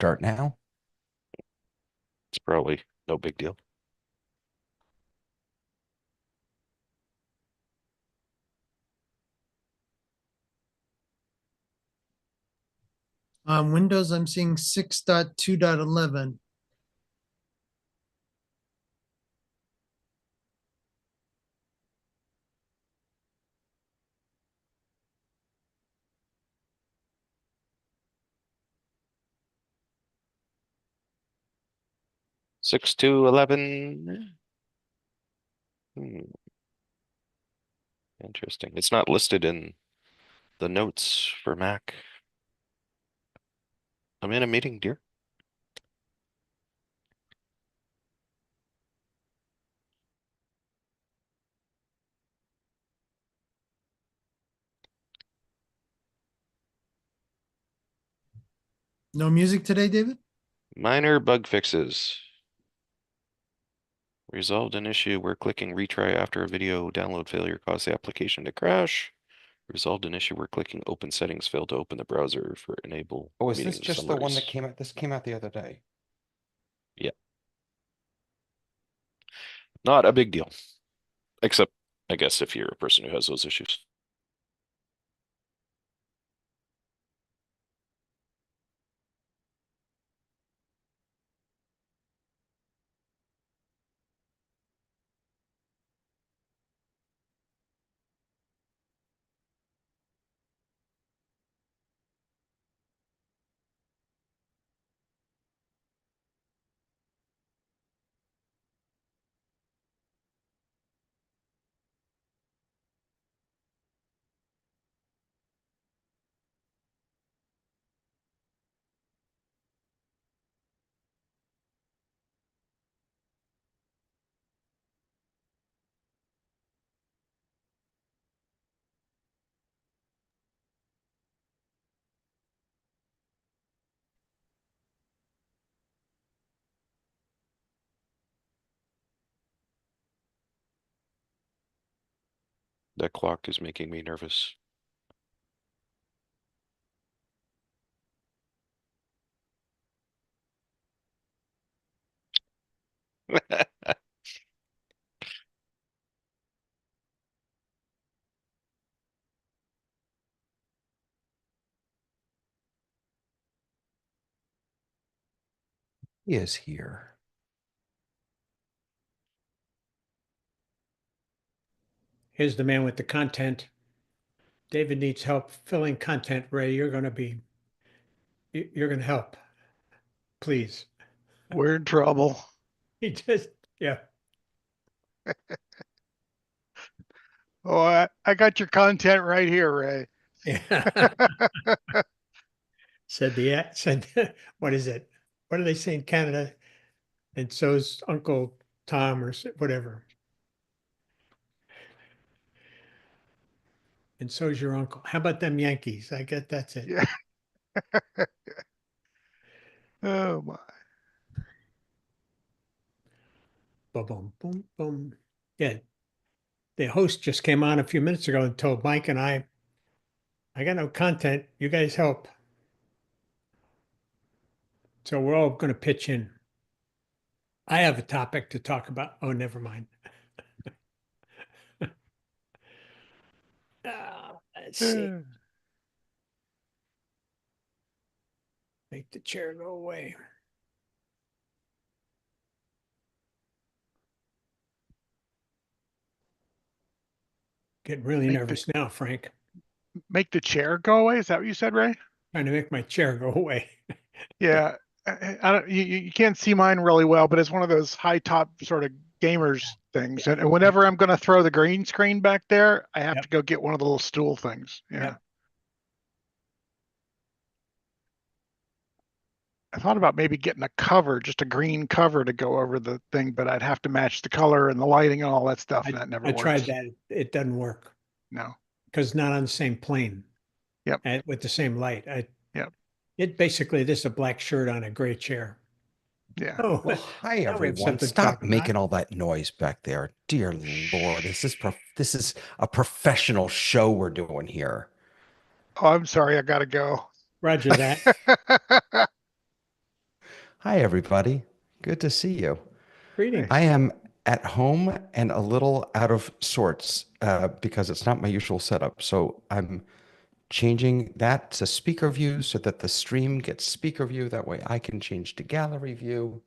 start now? It's probably no big deal. On Windows, I'm seeing 6.2.11. 6 to 11. Interesting. It's not listed in the notes for Mac. I'm in a meeting, dear. No music today, David? Minor bug fixes. Resolved an issue where clicking retry after a video download failure caused the application to crash. Resolved an issue where clicking open settings failed to open the browser for enable Oh, is this meeting just the one that summaries. came out? This came out the other day. Yeah. Not a big deal. Except, I guess, if you're a person who has those issues. That clock is making me nervous. He is here. Here's the man with the content. David needs help filling content. Ray, you're going to help. Please. We're in trouble. He just, yeah. Oh, I got your content right here, Ray. Yeah. said, what is it? What do they say in Canada? And so's Uncle Tom or whatever. And so's your uncle. How about them Yankees? I guess that's it. Yeah. Oh my. Boom, boom, boom, boom. Yeah. The host just came on a few minutes ago and told Mike and I got no content. You guys help. So we're all going to pitch in. I have a topic to talk about. Oh, never mind. Let's see. Make the chair go away. Getting really nervous now, Frank. Make the chair go away. Is that what you said, Ray? Trying to make my chair go away. Yeah. I don't. You can't see mine really well, but it's one of those high top sort of gamers things. Yeah. And whenever I'm going to throw the green screen back there, I have Yep. to go get one of the little stool things. Yeah. Yep. I thought about maybe getting a cover, just a green cover to go over the thing, but I'd have to match the color and the lighting and all that stuff, and that never I works. tried that. It doesn't work. No. Because it's not on the same plane. Yep. And with the same light. Yep. It basically, this is a black shirt on a gray chair. Yeah. Oh, Well, hi now we have everyone. something to Stop talk about. making all that noise back there. Dear Lord, this is a professional show we're doing here. Oh, I'm sorry. I gotta go. Roger that. Hi, everybody. Good to see you. Greetings. I am at home and a little out of sorts because it's not my usual setup. So I'm changing that to speaker view so that the stream gets speaker view. That way I can change to gallery view,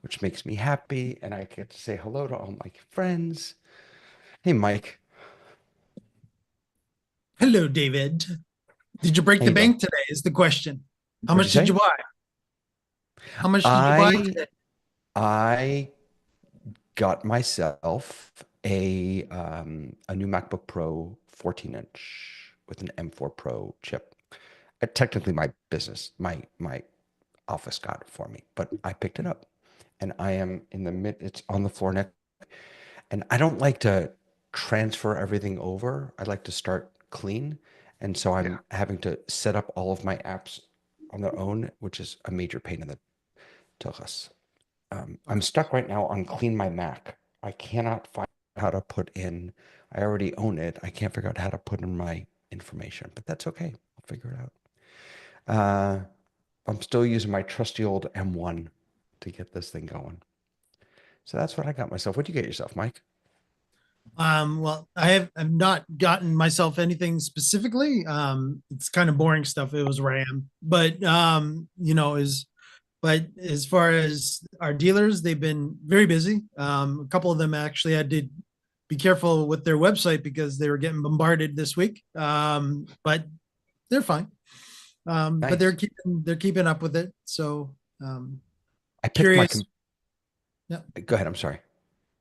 which makes me happy. And I get to say hello to all my friends. Hey, Mike. Hello, David. Did you break How the you doing? bank today is the question. How What'd much you did you say? buy? How much did you buy I today? I got myself a new MacBook Pro 14-inch with an M4 Pro chip. Technically, my business, my office got it for me, but I picked it up, and I am in the mid. It's on the floor next, and I don't like to transfer everything over. I like to start clean, and so Yeah. I'm having to set up all of my apps on their own, which is a major pain in the tuchus. I'm stuck right now on Clean My Mac. I cannot find how to put in, I already own it. I can't figure out how to put in my information, but that's okay. I'll figure it out. I'm still using my trusty old M1 to get this thing going. So that's what I got myself. What'd you get yourself, Mike? Well, I've not gotten myself anything specifically. It's kind of boring stuff. It was RAM, but but as far as our dealers, they've been very busy. A couple of them actually had to be careful with their website because they were getting bombarded this week. But they're fine. But Nice. they're keeping up with it. So I picked my, curious. Yeah. go ahead. I'm sorry.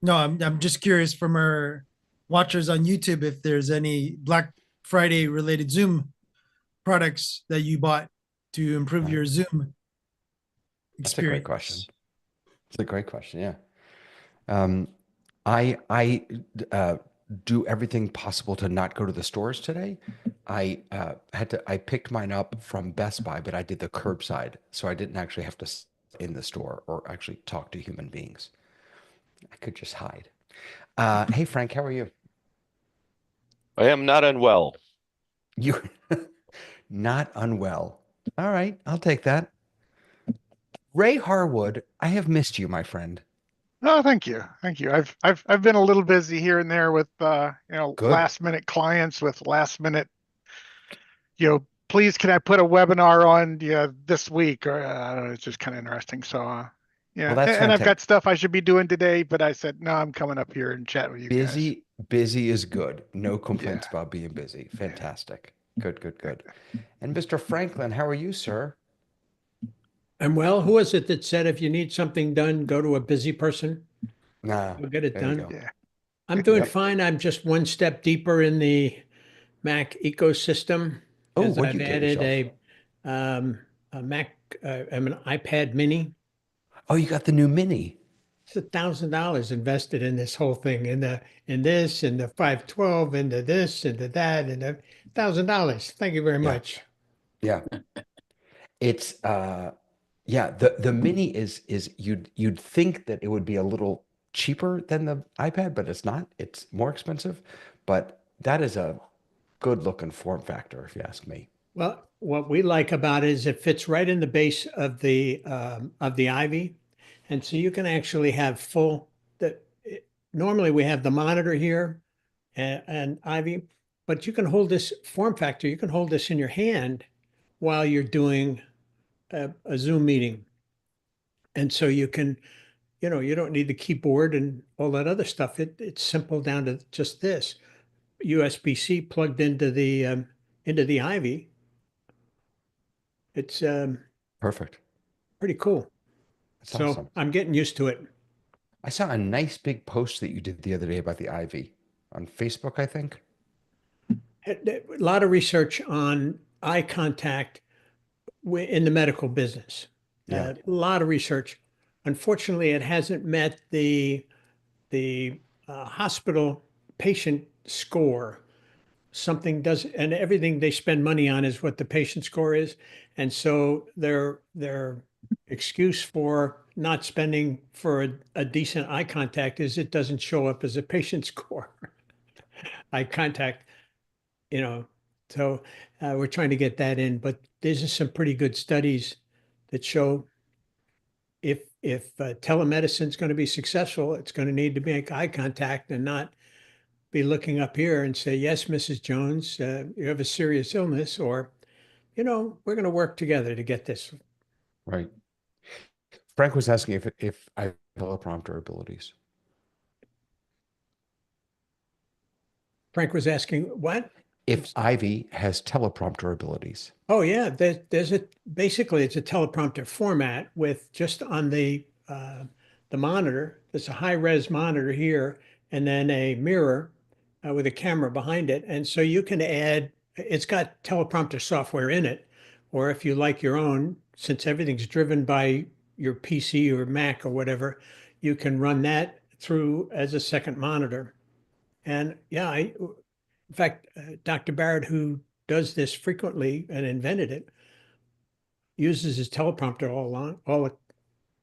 No, I'm just curious from our watchers on YouTube if there's any Black Friday related Zoom products that you bought to improve your Zoom That's a great question. experience. It's a great question. Yeah. Um, I do everything possible to not go to the stores today. I picked mine up from Best Buy, but I did the curbside, so I didn't actually have to in the store or actually talk to human beings. I could just hide. Hey Frank, how are you? I am not unwell. You not unwell. All right, I'll take that. Ray Harwood, I have missed you, my friend. Oh, thank you. Thank you. I've been a little busy here and there with Good. last minute clients with last minute, please can I put a webinar on this week, or I don't know, it's just kind of interesting. So Well, yeah, that's and I've fantastic. got stuff I should be doing today, but I said no, I'm coming up here and chat with you guys. Busy is good. No Yeah. complaints about being busy. Fantastic. Good, good, good. And Mr. Franklin, how are you, sir? And well, who is it that said if you need something done, go to a busy person? Nah, You'll get it there you done. go. Yeah. I'm doing Yep. fine. I'm just one step deeper in the Mac ecosystem Oh, as what'd I've you get added yourself? a Mac, an iPad mini. Oh, you got the new Mini. It's $1,000 invested in this whole thing, in this, in the 512, into this, into that, and $1,000. Thank you very Yeah, much. yeah. It's yeah, the Mini is you'd think that it would be a little cheaper than the iPad, but it's not. It's more expensive, but that is a good looking form factor, if you ask me. Well, what we like about it is it fits right in the base of the Ivy, and so you can actually have full. Normally we have the monitor here and Ivy, but you can hold this form factor. You can hold this in your hand while you're doing a Zoom meeting, and so you can, you don't need the keyboard and all that other stuff. It's simple down to just this USB-C plugged into the Ivy. It's Perfect. pretty cool. That's So awesome. I'm getting used to it. I saw a nice big post that you did the other day about the Ivy on Facebook, I think. A lot of research on eye contact in the medical business. Yeah, A lot of research. Unfortunately, it hasn't met the hospital patient score. Something does, and everything they spend money on is what the patient score is, and so their excuse for not spending for a decent eye contact is it doesn't show up as a patient score. Eye contact, you know. So we're trying to get that in, but there's just some pretty good studies that show if telemedicine is going to be successful, it's going to need to make eye contact and not be looking up here and say, yes, Mrs. Jones, you have a serious illness, or, we're going to work together to get this. Right. Frank was asking if I have teleprompter abilities. Frank was asking what? If Ivy has teleprompter abilities. Oh yeah, basically it's a teleprompter format with just on the monitor. There's a high res monitor here, and then a mirror with a camera behind it, and so you can add. It's got teleprompter software in it, or if you like your own, since everything's driven by your PC or Mac or whatever, you can run that through as a second monitor. And yeah, in fact, Dr. Barrett, who does this frequently and invented it, uses his teleprompter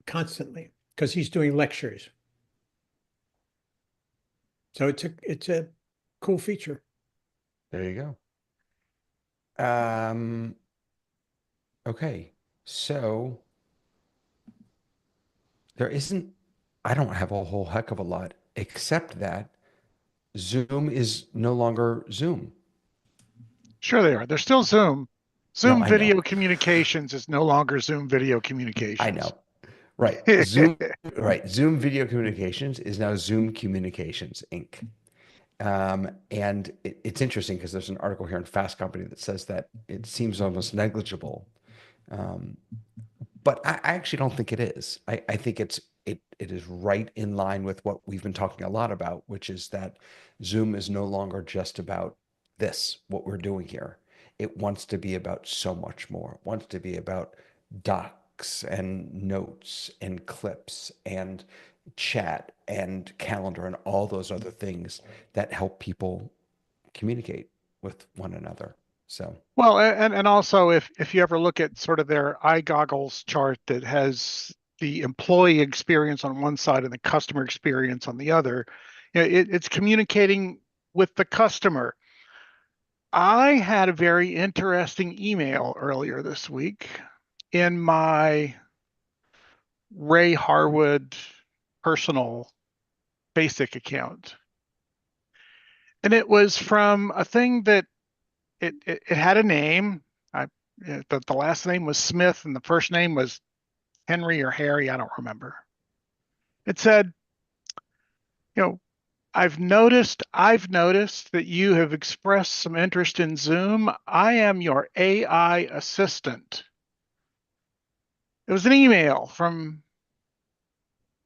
constantly because he's doing lectures. So it's a cool feature. There you go. Okay, so I don't have a whole heck of a lot, except that Zoom is no longer Zoom. Sure they are. They're still Zoom. Zoom I video know. communications is no longer Zoom video communications. I know. Right. Zoom Video Communications is now Zoom Communications, Inc. And it's interesting because there's an article here in Fast Company that says that it seems almost negligible. But I actually don't think it is. I think it is right in line with what we've been talking a lot about, which is that Zoom is no longer just about this, what we're doing here. It wants to be about so much more. It wants to be about docs and notes and clips and chat and calendar and all those other things that help people communicate with one another. So well, and also if you ever look at sort of their eye goggles chart that has the employee experience on one side and the customer experience on the other, it's communicating with the customer. I had a very interesting email earlier this week in my Ray Harwood personal basic account. And it was from a thing that it had a name. The last name was Smith and the first name was Henry or Harry, I don't remember. It said, I've noticed that you have expressed some interest in Zoom. I am your AI assistant. It was an email from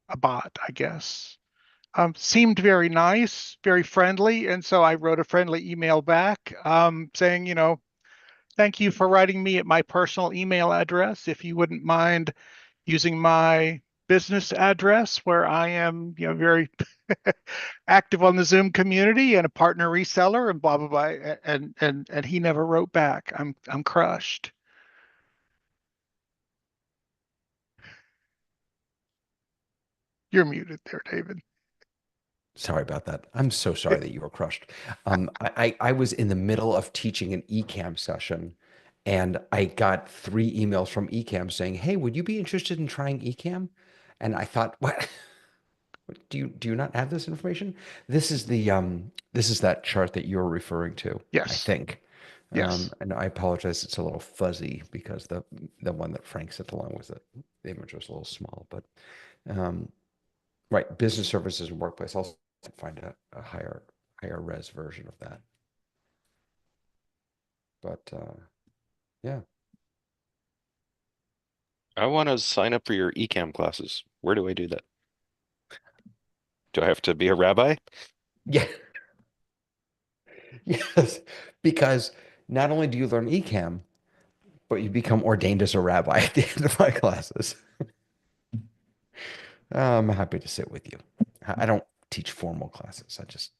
a bot, I guess. Seemed very nice, very friendly. And so I wrote a friendly email back saying, thank you for writing me at my personal email address. If you wouldn't mind using my business address where I am, very active on the Zoom community and a partner reseller and blah, blah, blah. And he never wrote back. I'm crushed. You're muted there, David. sorry about that. I'm so sorry that you were crushed. I was in the middle of teaching an eCam session and I got 3 emails from eCam saying, hey, would you be interested in trying eCam? And I thought, what? Do you not have this information? This is that chart that you're referring to, I Yes. think. Yes. And I apologize, it's a little fuzzy because the one that Frank sent along was that the image was a little small, but right, business services and workplace. I'll find a higher res version of that. But yeah. I want to sign up for your eCam classes. Where do I do that? Do I have to be a rabbi? Yeah. Yes, because not only do you learn eCam, but you become ordained as a rabbi at the end of my classes. I'm happy to sit with you. I don't teach formal classes. I just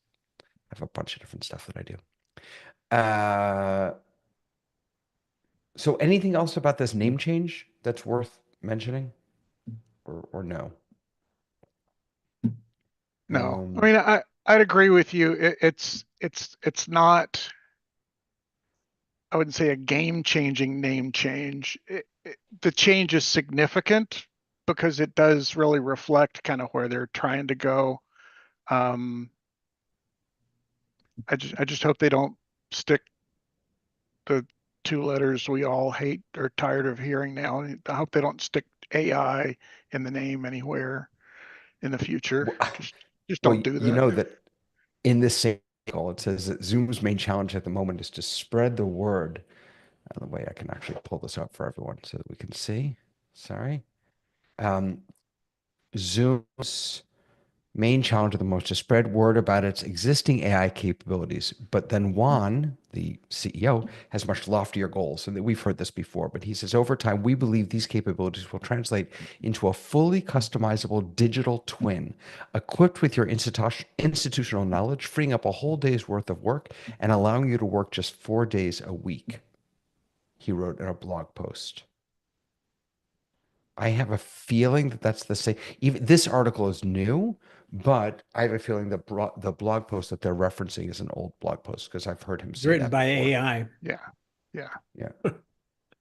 have a bunch of different stuff that I do. So anything else about this name change that's worth mentioning or no? No, I mean, I'd agree with you. It's not, I wouldn't say a game-changing name change. The change is significant, because it does really reflect kind of where they're trying to go. I just hope they don't stick the two letters we all hate or tired of hearing now. I hope they don't stick AI in the name anywhere in the future. Just Well, don't do you that. know that in this same article, it says that Zoom's main challenge at the moment is to spread the word. The way I can actually pull this up for everyone so that we can see. Sorry. Zoom's main challenge at the moment is to spread word about its existing AI capabilities. But then Juan, the CEO, has much loftier goals. And we've heard this before, but he says, over time, we believe these capabilities will translate into a fully customizable digital twin, equipped with your institutional knowledge, freeing up a whole day's worth of work and allowing you to work just 4 days a week. He wrote in a blog post. I have a feeling that that's the same. Even this article is new, but I have a feeling that the blog post that they're referencing is an old blog post because I've heard him It's say written that by before. AI. Yeah.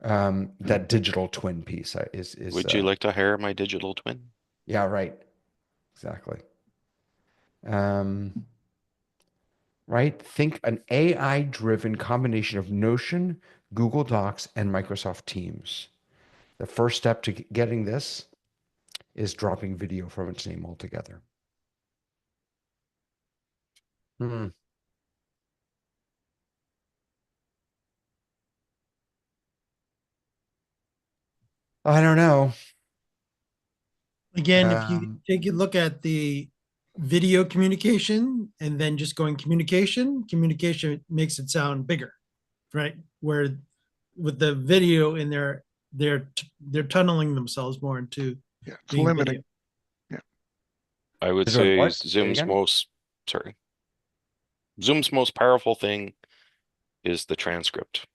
That digital twin piece is. Would you like to hire my digital twin? Yeah, right. Exactly. Right. Think an AI-driven combination of Notion, Google Docs, and Microsoft Teams. The first step to getting this is dropping video from its name altogether. I don't know. Again, if you take a look at the video communication and then just going communication makes it sound bigger, right? Where with the video in there, they're tunneling themselves more into Yeah. It's being limiting. video. I would Is there say what? Say it Zoom's again? Zoom's most powerful thing is the transcript,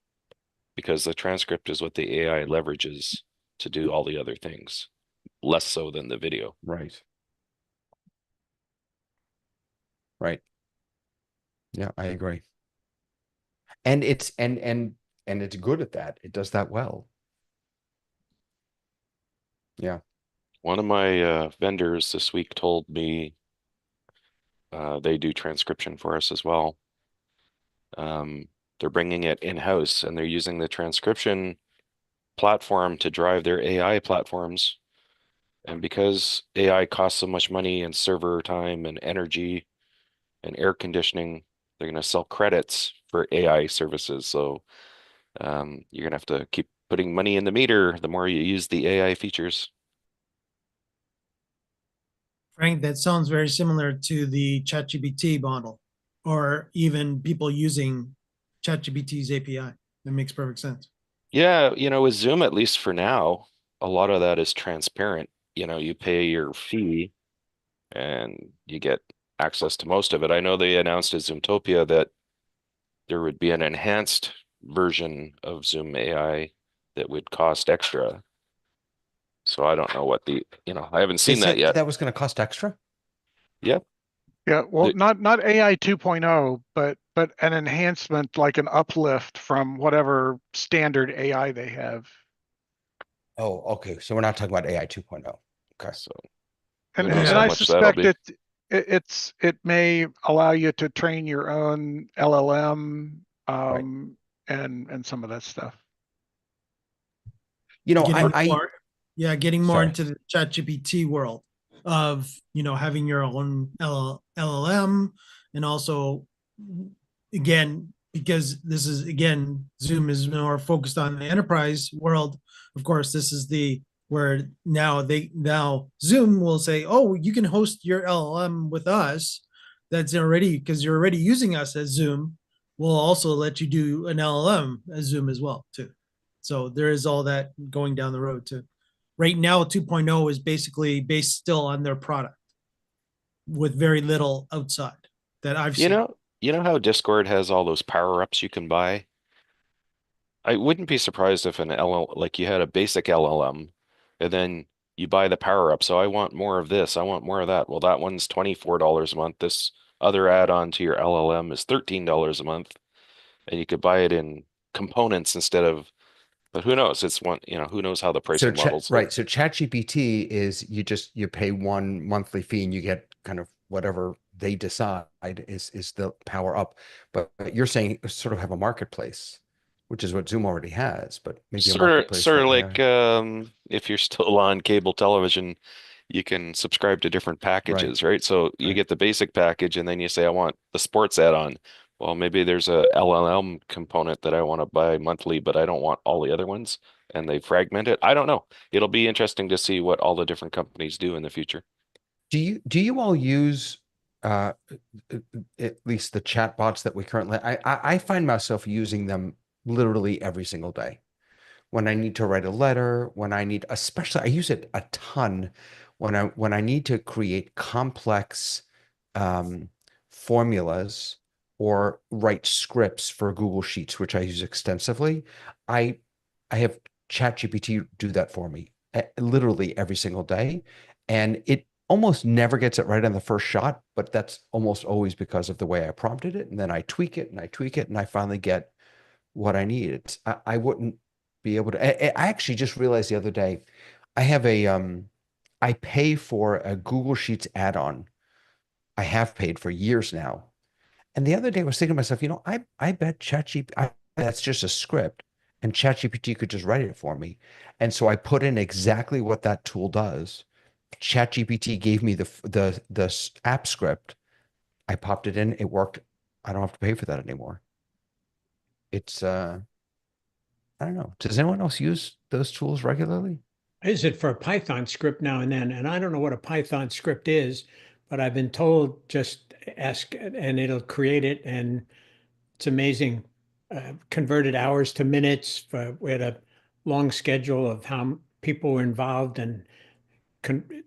because the transcript is what the AI leverages to do all the other things, less so than the video. Right. Right. Yeah, I agree. And it's it's good at that. It does that well. Yeah. One of my vendors this week told me they do transcription for us as well. They're bringing it in-house and they're using the transcription platform to drive their AI platforms. And because AI costs so much money and server time and energy and air conditioning, they're going to sell credits for AI services. So you're going to have to keep putting money in the meter the more you use the AI features. Frank, that sounds very similar to the ChatGPT model, or even people using ChatGPT's API. That makes perfect sense. Yeah, with Zoom, at least for now, a lot of that is transparent. You pay your fee and you get access to most of it. I know they announced at Zoomtopia that there would be an enhanced version of Zoom AI that would cost extra. So I don't know what I haven't They seen that said yet. that was going to cost extra? Yep. Yeah. Well, The- not AI 2.0, but an enhancement, like an uplift from whatever standard AI they have. Oh, okay. So we're not talking about AI 2.0. Okay. So And who knows and how I much that'll suspect be. it may allow you to train your own LLM, Right. and some of that stuff. Getting more Sorry. into the ChatGPT world of having your own LLM, and also again, because this is again Zoom is more focused on the enterprise world. Of course, this is where now Zoom will say, oh, you can host your LLM with us. That's already because you're already using us as Zoom. We'll also let you do an LLM as Zoom as well too. So there is all that going down the road too. Right now, 2.0 is basically based still on their product with very little outside that I've You seen. know how Discord has all those power-ups you can buy? I wouldn't be surprised if like you had a basic LLM and then you buy the power-up. So I want more of this, I want more of that. Well, that one's $24 a month. This other add-on to your LLM is $13 a month. And you could buy it in components instead of But who knows? It's one, who knows how the pricing models right. So ChatGPT is you pay one monthly fee and you get kind of whatever they decide is the power up. But you're saying sort of have a marketplace, which is what Zoom already has, but maybe a marketplace sort for of AI. like if you're still on cable television, you can subscribe to different packages, right? So you Right. get the basic package and then you say, I want the sports add-on. Well, maybe there's a LLM component that I want to buy monthly, but I don't want all the other ones, and they fragment it. I don't know. It'll be interesting to see what all the different companies do in the future. Do you all use at least the chat bots that we currently I find myself using them literally every single day. When I need to write a letter, when I need, especially I use it a ton when I need to create complex um, formulas or write scripts for Google Sheets, which I use extensively. I I have ChatGPT do that for me literally every single day, and it almost never gets it right on the first shot, but that's almost always because of the way I prompted it, and then I tweak it and I tweak it, and I finally get what I need. I wouldn't be able to. I actually just realized the other day, I have I pay for a Google Sheets add-on. I have paid for years now. And the other day I was thinking to myself, I bet ChatGPT, that's just a script and ChatGPT could just write it for me. And so I put in exactly what that tool does. ChatGPT gave me the app script. I popped it in, it worked. I don't have to pay for that anymore. It's I don't know. Does anyone else use those tools regularly? I use it for a Python script now and then, and I don't know what a Python script is, but I've been told just ask and it'll create it, and it's amazing. Converted hours to minutes. We had a long schedule of how people were involved, and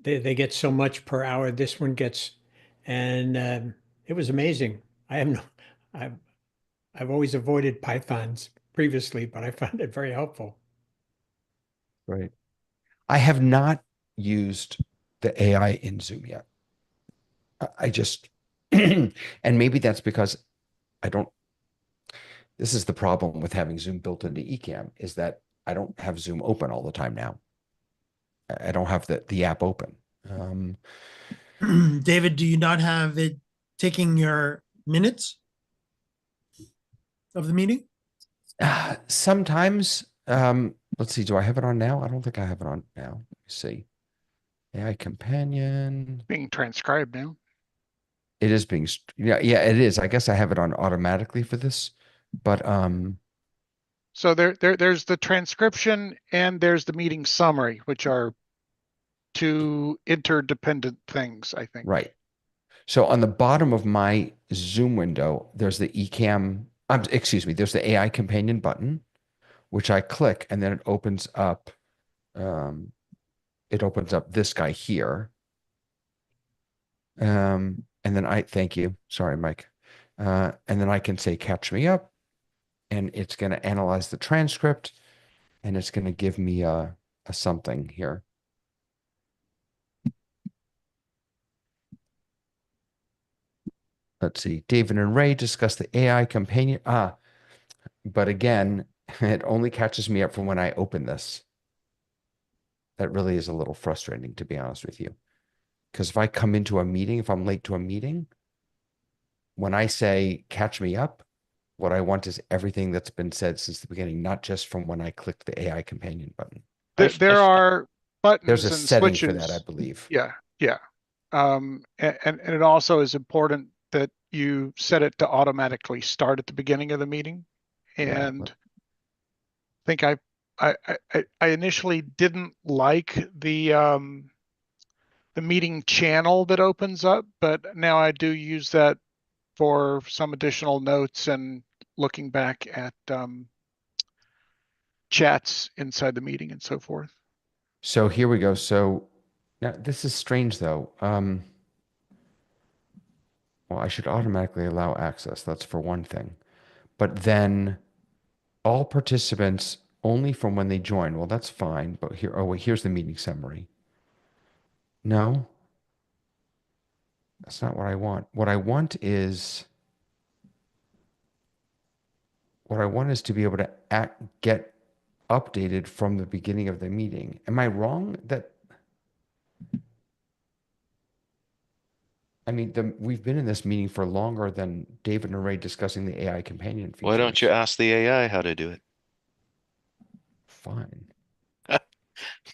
they get so much per hour. This one gets, and it was amazing. I have no, I've I've always avoided Pythons previously, but I found it very helpful. Right. I have not used the AI in Zoom yet. I just, and maybe that's because I don't, this is the problem with having Zoom built into Ecamm is that I don't have Zoom open all the time now. I don't have the app open. David, do you not have it taking your minutes of the meeting? Sometimes, let's see, do I have it on now? I don't think I have it on now. Let me see. AI companion. Being transcribed now. It is being, yeah, it is. I guess I have it on automatically for this, but So there's the transcription and there's the meeting summary, which are two interdependent things, I think. right. So on the bottom of my Zoom window, there's the Ecamm, excuse me, there's the AI companion button, which I click and then um, it opens up this guy here. And then thank you. Sorry, Mike. And then I can say, catch me up, and it's going to analyze the transcript and it's going to give me a something here. Let's see. David and Ray discuss the AI companion. But again, it only catches me up from when I open this. That really is a little frustrating, to be honest with you. Because if I come into a meeting, if I'm late to a meeting, when I say catch me up, what I want is everything that's been said since the beginning, not just from when I click the AI companion button. There are There's buttons a and setting for that, I switches. believe. Yeah, yeah. And it also is important that you set it to automatically start at the beginning of the meeting. Yeah. And I think I initially didn't like the meeting channel that opens up, but now I do use that for some additional notes and looking back at chats inside the meeting and so forth. So here we go. So now this is strange though. Well, I should automatically allow access. That's for one thing. But then all participants only from when they join. Well, that's fine. But here, oh wait, here's the meeting summary. No, that's not what I want. What I want is to be able to get updated from the beginning of the meeting. Am I wrong that, I mean, we've been in this meeting for longer than David and Ray discussing the AI companion features. Why don't you ask the AI how to do it? Fine.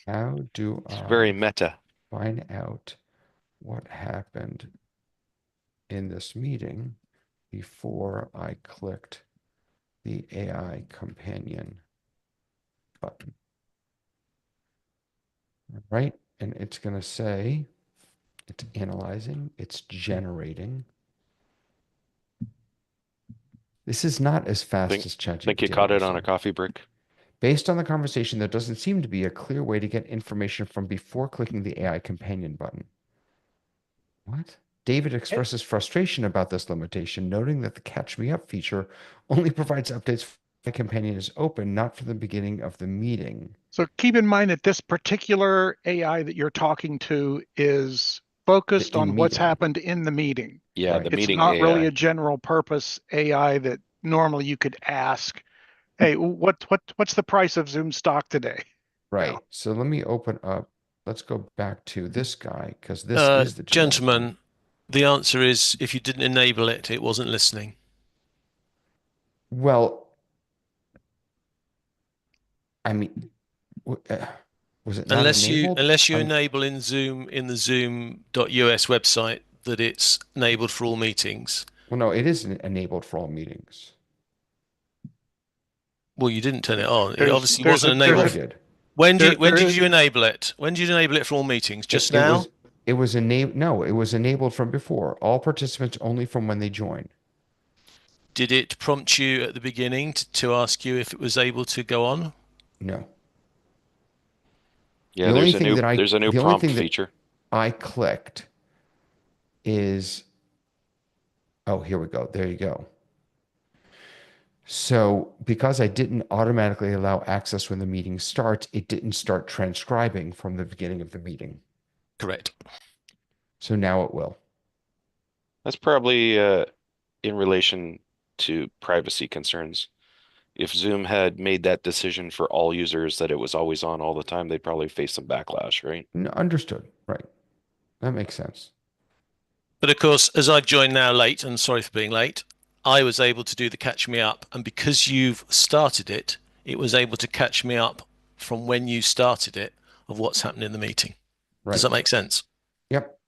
How do It's I very meta. find out what happened in this meeting before I clicked the AI companion button? Right? And it's going to say it's analyzing, it's generating. This is not as fast as ChatGPT. Think you caught it on a coffee break? Based on the conversation, there doesn't seem to be a clear way to get information from before clicking the AI companion button. What? David expresses frustration about this limitation, noting that the Catch Me Up feature only provides updates when the companion is open, not from the beginning of the meeting. So keep in mind that this particular AI that you're talking to is focused on what's in-meeting. happened in the meeting. Yeah, Right. the It's meeting not really AI. a general purpose AI that normally you could ask, hey, what's the price of Zoom stock today? Right. No. So let me open up. Let's go back to this guy because this is the generic one. Gentlemen, the answer is if you didn't enable it, it wasn't listening. Well, I mean, was it not Unless enabled? you enable in Zoom in the ZoomOSC website that it's enabled for all meetings. Well, no, it is enabled for all meetings. Well, you didn't turn it on. It There's- obviously there's wasn't a- there's I enabled. a- did. When there did is- you enable it? When did you enable it for all meetings? Just It now? was enabled. No, it was enabled from before. All participants only from when they join. Did it prompt you at the beginning to ask you if it was able to go on? No. Yeah, The only there's a thing new that I- there's a new the only prompt thing that- feature. I clicked is, oh, here we go. There you go. So because I didn't automatically allow access when the meeting starts, it didn't start transcribing from the beginning of the meeting. Correct. So now it will. That's probably in relation to privacy concerns. If Zoom had made that decision for all users that it was always on all the time, they'd probably face some backlash, right? No, understood. Right. That makes sense. But of course, as I've joined now late, and sorry for being late, I was able to do the catch me up. And because you've started it, it was able to catch me up from when you started it of what's happened in the meeting. Right. Does that make sense? Yep.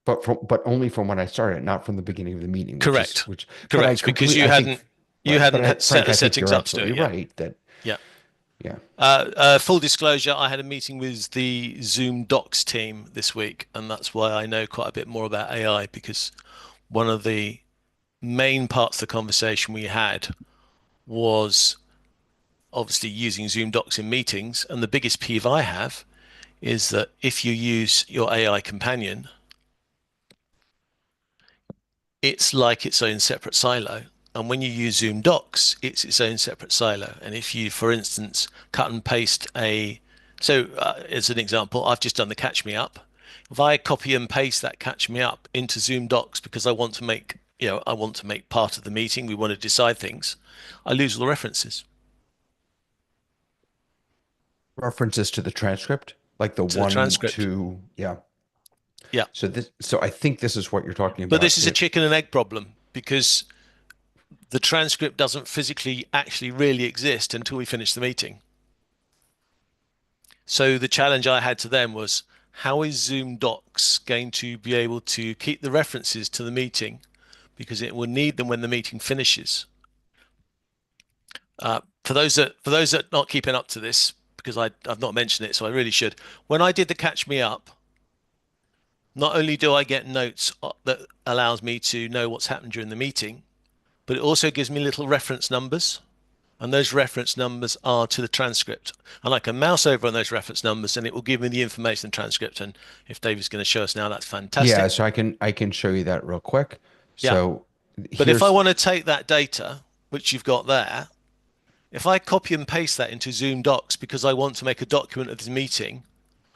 But only from when I started, not from the beginning of the meeting. Correct. But I Correct, because you I think- hadn't but set Frank, the I think settings you're up to do it. absolutely Yeah. right. That. Yeah. Yeah. Full disclosure, I had a meeting with the Zoom Docs team this week, and that's why I know quite a bit more about AI, because one of the main parts of the conversation we had was obviously using Zoom Docs in meetings. And the biggest peeve I have is that if you use your AI companion, it's like its own separate silo. And when you use Zoom Docs, it's its own separate silo. And if you, for instance, cut and paste as an example, I've just done the catch me up. If I copy and paste that catch me up into Zoom Docs because I want to make part of the meeting, we want to decide things, I lose all the references. References to the transcript, like the To the one, transcript. two, yeah. Yeah. So I think this is what you're talking about. But this is a chicken and egg problem, because the transcript doesn't physically actually really exist until we finish the meeting. So the challenge I had to them was, how is Zoom Docs going to be able to keep the references to the meeting, because it will need them when the meeting finishes. For those that are not keeping up to this, because I've not mentioned it, so I really should. When I did the catch me up, not only do I get notes that allows me to know what's happened during the meeting, but it also gives me little reference numbers. And those reference numbers are to the transcript. And I can mouse over on those reference numbers and it will give me the information in the transcript. And if David's going to show us now, that's fantastic. Yeah, so I can show you that real quick. Yeah. So but if I want to take that data, which you've got there, if I copy and paste that into Zoom Docs because I want to make a document of this meeting,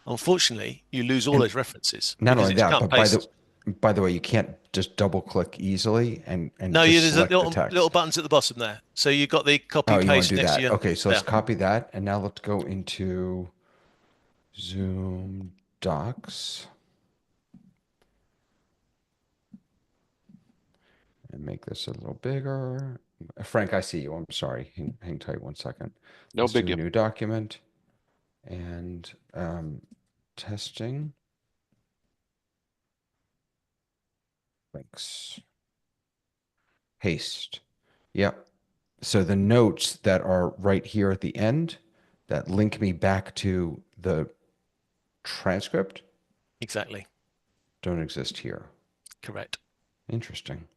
unfortunately, you lose all those references. not because only it that, can't but paste. By the way, you can't just double click easily and No, just there's a select the little text. buttons at the bottom there. So you've got the copy Oh, you want to paste do next to that? you. Okay, so let's Yeah. copy that, and now let's go into Zoom Docs and make this a little bigger. Frank, I see you. I'm sorry. Hang tight 1 second. No Let's big do deal. new document and testing. Links. Paste. Yep. So the notes that are right here at the end that link me back to the transcript Exactly. don't exist here. Correct. Interesting.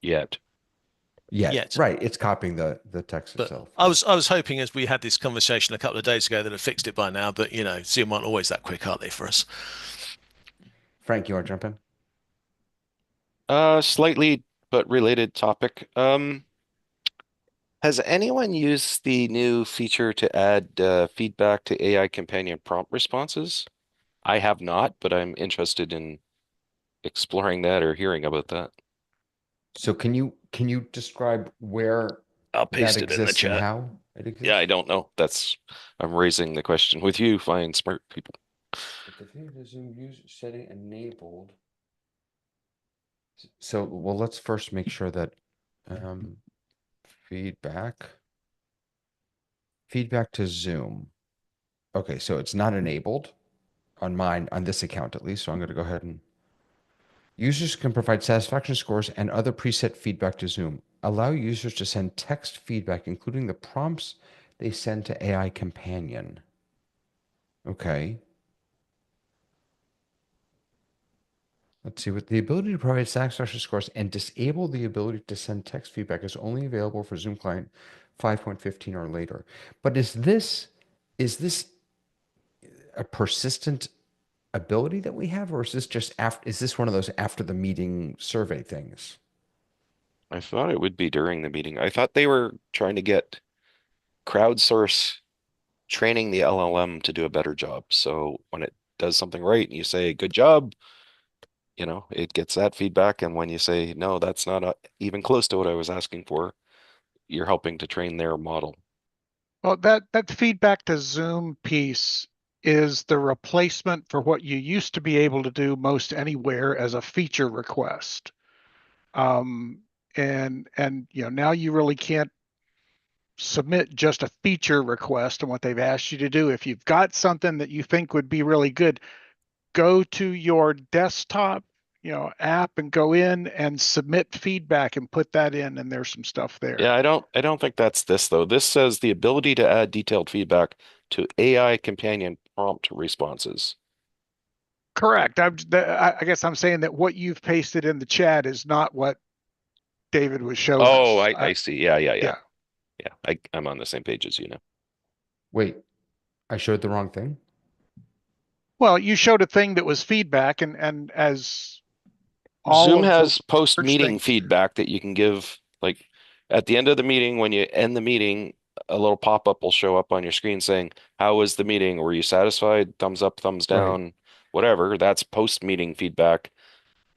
Yet. Yet. Right. It's copying the text But itself. I was hoping as we had this conversation a couple of days ago that it fixed it by now, but you know, Zoom aren't always that quick, are they, for us? Frank, you want to jump in? Slightly but related topic. Has anyone used the new feature to add feedback to AI companion prompt responses? I have not, but I'm interested in exploring that or hearing about that. So can you describe where I'll that paste it in the exists and chat. how it exists? Yeah, I don't know. I'm raising the question with you, fine, smart people. The favorite Zoom user setting enabled. So, well, let's first make sure that feedback to Zoom. Okay, so it's not enabled on this account at least. So I'm going to go ahead and users can provide satisfaction scores and other preset feedback to Zoom. Allow users to send text feedback, including the prompts they send to AI Companion. Okay. Let's see. With the ability to provide satisfaction scores and disable the ability to send text feedback is only available for Zoom Client 5.15 or later. But is this a persistent ability that we have, or is this just is this one of those after the meeting survey things? I thought it would be during the meeting. I thought they were trying to get crowdsource training the LLM to do a better job. So when it does something right and you say, good job, it gets that feedback. And when you say, no, that's not even close to what I was asking for, you're helping to train their model. Well, that feedback to Zoom piece is the replacement for what you used to be able to do most anywhere as a feature request. And now you really can't submit just a feature request and what they've asked you to do. If you've got something that you think would be really good, go to your desktop, app and go in and submit feedback and put that in, and there's some stuff there. Yeah, I don't think that's this though. This says the ability to add detailed feedback to AI companion prompt responses. Correct. I guess I'm saying that what you've pasted in the chat is not what David was showing Oh, us. I see. Yeah. Yeah. I'm on the same page as you now. Wait, I showed the wrong thing? Well, you showed a thing that was feedback, and as all Zoom of has the post-meeting things- feedback that you can give, like at the end of the meeting, when you end the meeting, a little pop-up will show up on your screen saying, how was the meeting? Were you satisfied? Thumbs up, thumbs down, whatever. That's post-meeting feedback.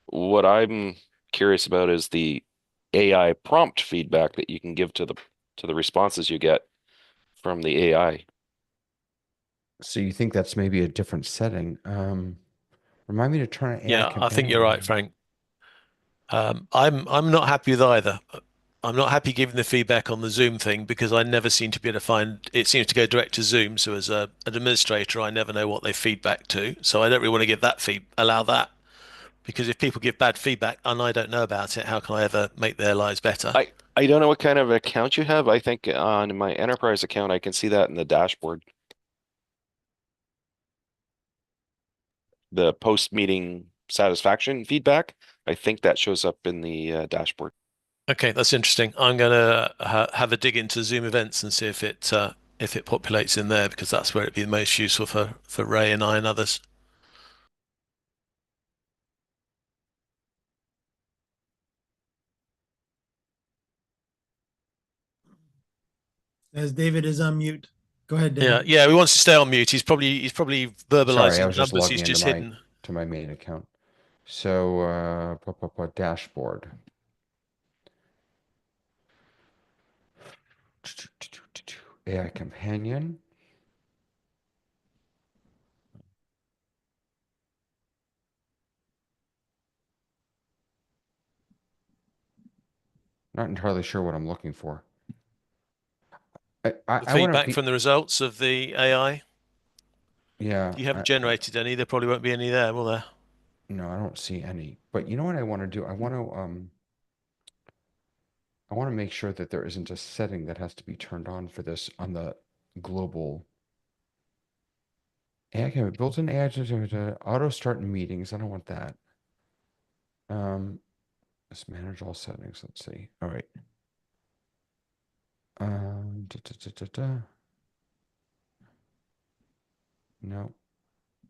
What I'm curious about is the AI prompt feedback that you can give to the responses you get from the AI. So you think that's maybe a different setting? Remind me to turn on AI Yeah, I think Companion you're right, on. Frank. I'm not happy with either. I'm not happy giving the feedback on the Zoom thing because I never seem to be able to find it seems to go direct to Zoom. So as an administrator, I never know what they feedback to. So I don't really want to give that allow that because if people give bad feedback and I don't know about it, how can I ever make their lives better? I don't know what kind of account you have. I think on my enterprise account, I can see that in the dashboard. The post-meeting satisfaction feedback, I think that shows up in the dashboard. Okay, that's interesting. I'm gonna have a dig into Zoom events and see if it populates in there because that's where it'd be the most useful for Ray and I and others. As David is on mute. Go ahead, David. Yeah, he wants to stay on mute. He's probably Sorry, I verbalizing was just numbers logging he's into just hidden. my main account. So, dashboard. AI companion. Not entirely sure what I'm looking for. The I want to feedback be, from the results of the AI. yeah. You haven't generated any. There probably won't be any there, will there? No, I don't see any. But you know what I want to do? I want to make sure that there isn't a setting that has to be turned on for this on the global AI can be built in AI to auto start meetings. I don't want that. Let's manage all settings. Let's see. All right. Da, da, da, da, da. No.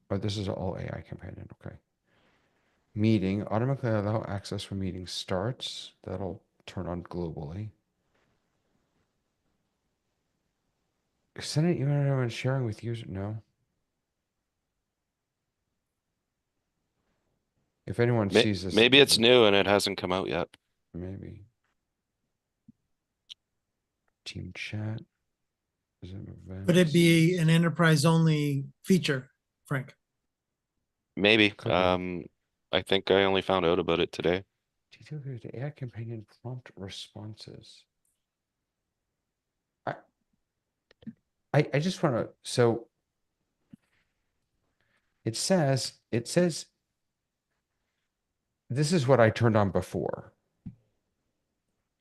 Oh, this is all AI companion. Okay. Meeting automatically allow access when meeting starts. That'll turn on globally. Send an email and sharing with users. No. If anyone sees this, Maybe it's new and it hasn't come out yet. maybe. Team chat. Zoom Could it events. be an enterprise only feature, Frank? Maybe. Could be. I think I only found out about it today. Detail to AI companion prompt responses. I just want to, so it says this is what I turned on before.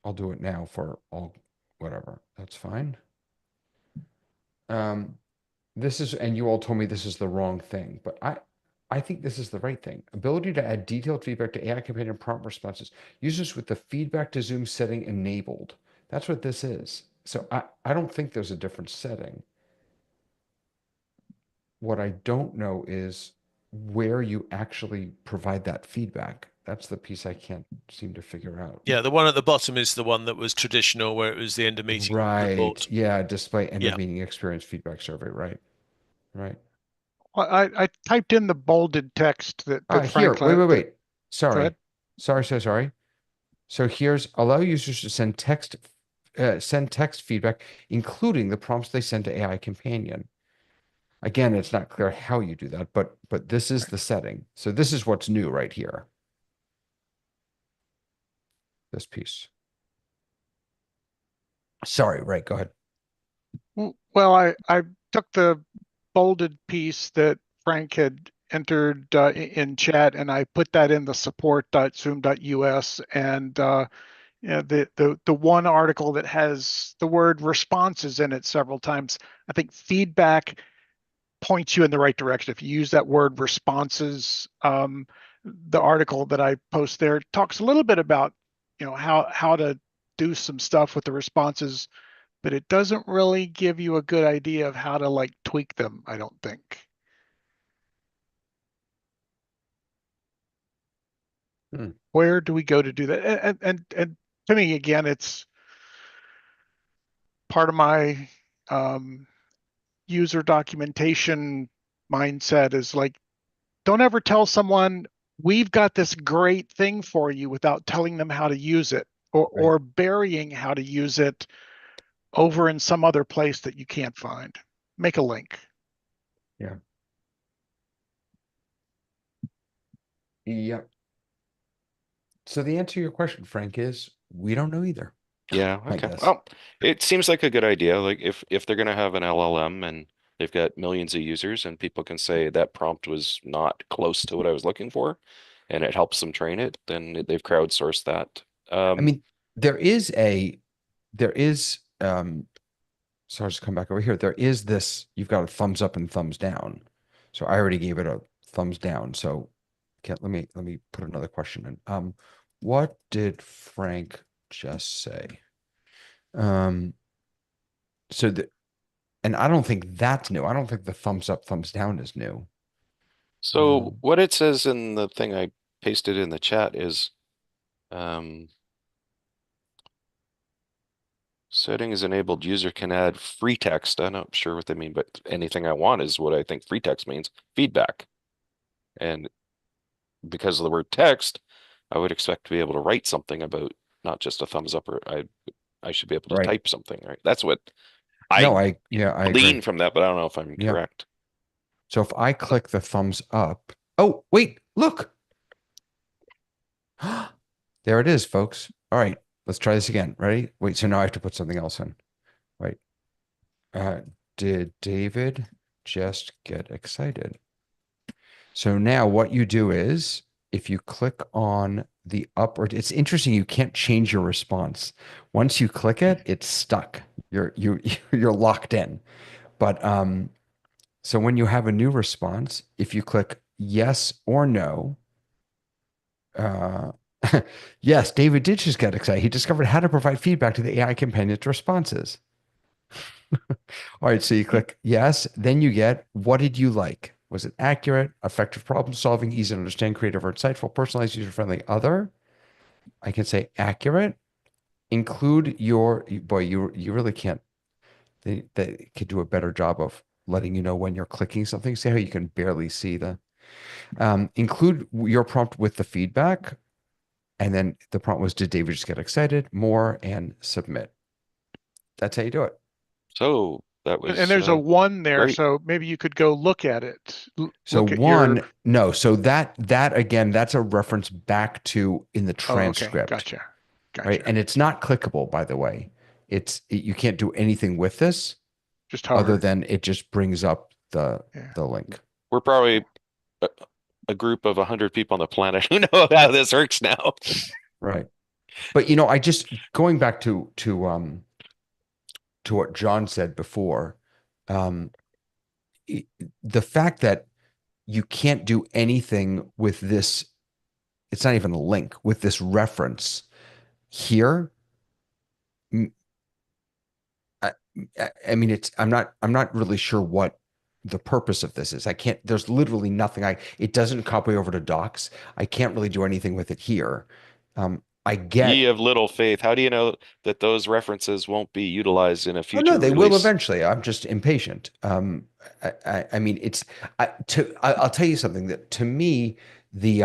I'll do it now for all whatever. That's fine. This is, and you all told me this is the wrong thing, but I think this is the right thing. Ability to add detailed feedback to AI companion prompt responses. Users with the feedback to Zoom setting enabled. That's what this is. So I don't think there's a different setting. What I don't know is where you actually provide that feedback. That's the piece I can't seem to figure out. Yeah, the one at the bottom is the one that was traditional, where it was the end of meeting Right. report. Yeah. Display end Yeah. of meeting experience feedback survey. Right. Right. Well, I typed in the bolded text that Here. Frank Wait. Go Sorry. ahead. Sorry. So here's allow users to send text feedback, including the prompts they send to AI companion. Again, it's not clear how you do that, but this is the setting. So this is what's new right here. This piece. Sorry, right, go ahead. Well, I took the bolded piece that Frank had entered in chat, and I put that in the support.zoom.us, and yeah, the one article that has the word responses in it several times. I think feedback points you in the right direction. If you use that word responses, the article that I post there talks a little bit about, how to do some stuff with the responses, but it doesn't really give you a good idea of how to like tweak them, I don't think. Where do we go to do that? And to me, again, it's part of my user documentation mindset is like, don't ever tell someone we've got this great thing for you without telling them how to use it, or burying how to use it over in some other place that you can't find. Make a link. Yeah. Yep. So the answer to your question, Frank, is we don't know either. Yeah, I okay. guess. Well, it seems like a good idea. Like if they're gonna have an LLM and they've got millions of users and people can say that prompt was not close to what I was looking for, and it helps them train it, then they've crowdsourced that. I mean, there is so I'll just come back over here. There is this, you've got a thumbs up and thumbs down. So I already gave it a thumbs down. So let me put another question in. What did Frank just say? So and I don't think that's new. I don't think the thumbs up, thumbs down is new. So what it says in the thing I pasted in the chat is setting is enabled, user can add free text. I'm not sure what they mean, but anything I want is what I think free text means, feedback. And because of the word text, I would expect to be able to write something about not just a thumbs up, or I should be able to Right. type something, right? That's what No, I I glean agree. from that, but I don't know if I'm Yeah. correct. So if I click the thumbs up, oh, wait, look. There it is, folks. All right, let's try this again. Ready? Wait, so now I have to put something else in. Wait. Did David just get excited? So now what you do is if you click on the upward, it's interesting. You can't change your response. Once you click it, it's stuck. You're locked in. But so when you have a new response, if you click yes or no, yes, David did just get excited. He discovered how to provide feedback to the AI companion's responses. All right, so you click yes, then you get what did you like? Was it accurate, effective problem solving, easy to understand, creative or insightful, personalized, user friendly, other? I can say accurate. Include your boy. You really can't. They could do a better job of letting you know when you're clicking something. See how you can barely see the. Include your prompt with the feedback, and then the prompt was, did David just get excited? More and submit. That's how you do it. So that was And there's a 1 there, great. so maybe you could go look at it. So Look at one, your... no. So that again, that's a reference back to in the Oh, okay. transcript, Gotcha. right? And it's not clickable, by the way. You can't do anything with this Just other hover. than it just brings up the link. We're probably a group of 100 people on the planet who know how this works now. Right. But I just going back to what John said before, the fact that you can't do anything with this, it's not even a link with this reference here. I mean, I'm not really sure what the purpose of this is. There's literally nothing. It doesn't copy over to docs. I can't really do anything with it here. I get. Ye of little faith. How do you know that those references won't be utilized in a Oh future no, they release? will eventually. I'm just impatient. I mean, I'll tell you something that to me, the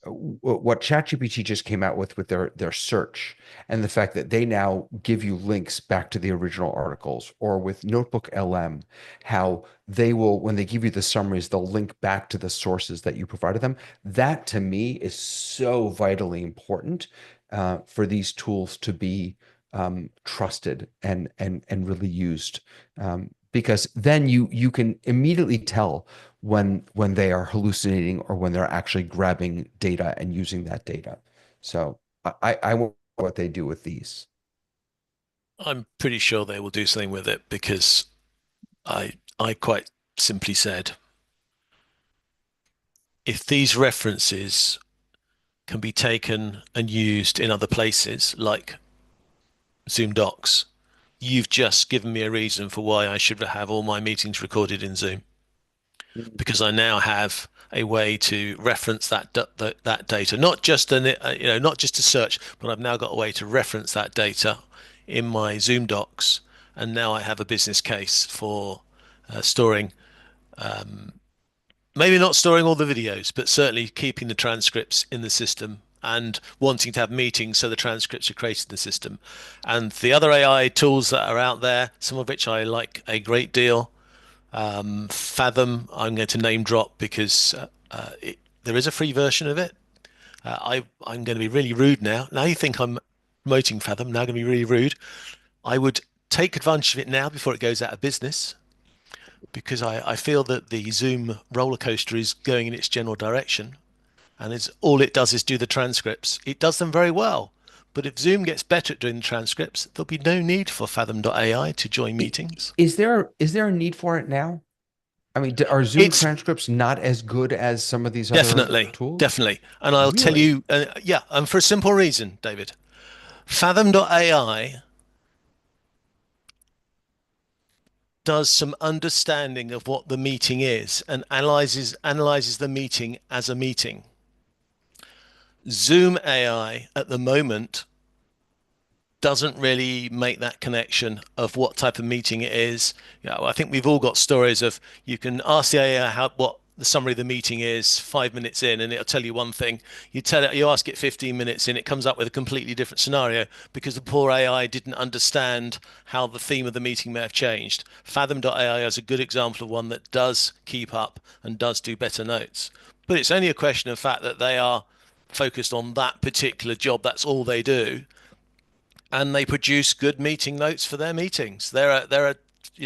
what ChatGPT just came out with their search and the fact that they now give you links back to the original articles, or with Notebook LM, how they will, when they give you the summaries, they'll link back to the sources that you provided them. That to me is so vitally important for these tools to be trusted and really used, because then you can immediately tell when they are hallucinating or when they're actually grabbing data and using that data. So I wonder what they do with these. I'm pretty sure they will do something with it, because I quite simply said, if these references can be taken and used in other places like Zoom Docs, you've just given me a reason for why I should have all my meetings recorded in Zoom, because I now have a way to reference that data, not just not just to search, but I've now got a way to reference that data in my Zoom Docs, and now I have a business case for storing, maybe not storing all the videos, but certainly keeping the transcripts in the system, and wanting to have meetings so the transcripts are created in the system. And the other AI tools that are out there, some of which I like a great deal, Fathom, I'm going to name drop because there is a free version of it. I'm going to be really rude now. Now you think I'm promoting Fathom, now I'm going to be really rude. I would take advantage of it now before it goes out of business, because I feel that the Zoom roller coaster is going in its general direction, and all it does is do the transcripts. It does them very well. But if Zoom gets better at doing the transcripts, there'll be no need for Fathom.ai to join meetings. Is there a need for it now? I mean, are Zoom transcripts not as good as some of these other tools? Definitely. And I'll tell you, yeah, and for a simple reason, David. Fathom.ai does some understanding of what the meeting is and analyzes the meeting as a meeting. Zoom AI at the moment doesn't really make that connection of what type of meeting it is. I think we've all got stories of, you can ask the AI the summary of the meeting is 5 minutes in, and it'll tell you one thing. You ask it 15 minutes in, it comes up with a completely different scenario because the poor AI didn't understand how the theme of the meeting may have changed. Fathom.ai is a good example of one that does keep up and does do better notes. But it's only a question of fact that they are focused on that particular job. That's all they do. And they produce good meeting notes for their meetings. They're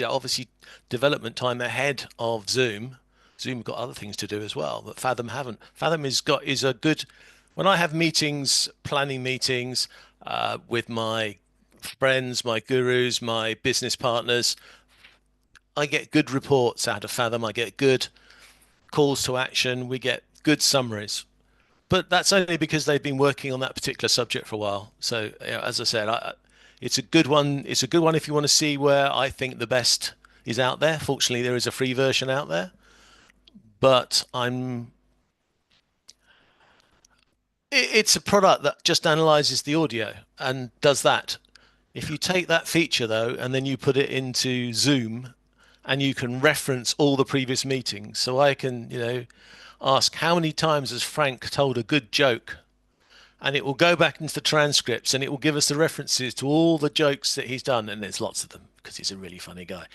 obviously development time ahead of Zoom. Zoom got other things to do as well, but Fathom haven't. Fathom is a good. When I have meetings, planning meetings with my friends, my gurus, my business partners, I get good reports out of Fathom. I get good calls to action. We get good summaries. But that's only because they've been working on that particular subject for a while. So, as I said, it's a good one. It's a good one if you want to see where I think the best is out there. Fortunately, there is a free version out there. But it's a product that just analyzes the audio and does that. If you take that feature though, and then you put it into Zoom, and you can reference all the previous meetings, so I can, ask how many times has Frank told a good joke, and it will go back into the transcripts and it will give us the references to all the jokes that he's done, and there's lots of them because he's a really funny guy.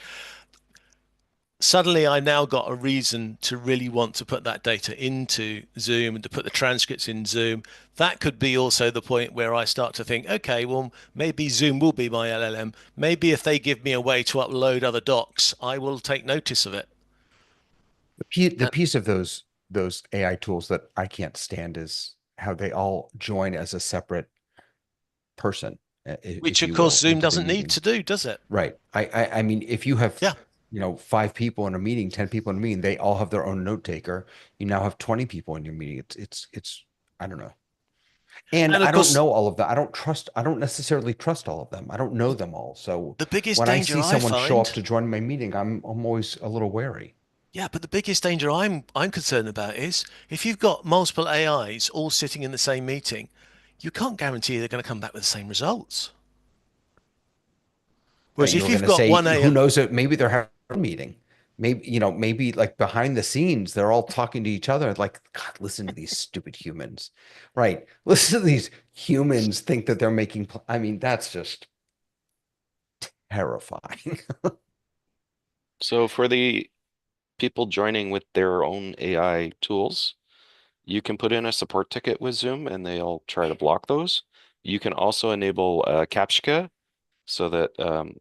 Suddenly I now got a reason to really want to put that data into Zoom and to put the transcripts in Zoom. That could be also the point where I start to think, okay, well, maybe Zoom will be my LLM. Maybe if they give me a way to upload other docs, I will take notice of it. The piece of those AI tools that I can't stand is how they all join as a separate person. Which of course Zoom doesn't need to do, does it? Right. I mean, if you have, Yeah. 5 people in a meeting, 10 people in a meeting, they all have their own note taker. You now have 20 people in your meeting. It's I don't know. And of I course- don't know all of that. I don't necessarily trust all of them. I don't know them all. So The biggest when I danger see someone show up find- to join my meeting, I'm always a little wary. Yeah, but the biggest danger I'm concerned about is if you've got multiple AIs all sitting in the same meeting, you can't guarantee they're going to come back with the same results. Whereas Right, if you're you've gonna got say, one AI, who knows, maybe they're having a meeting. Maybe like behind the scenes, they're all talking to each other. Like, God, listen to these stupid humans, right? Listen to these humans think that they're making. I mean, that's just terrifying. So for the people joining with their own AI tools, you can put in a support ticket with Zoom and they'll try to block those. You can also enable CAPTCHA so that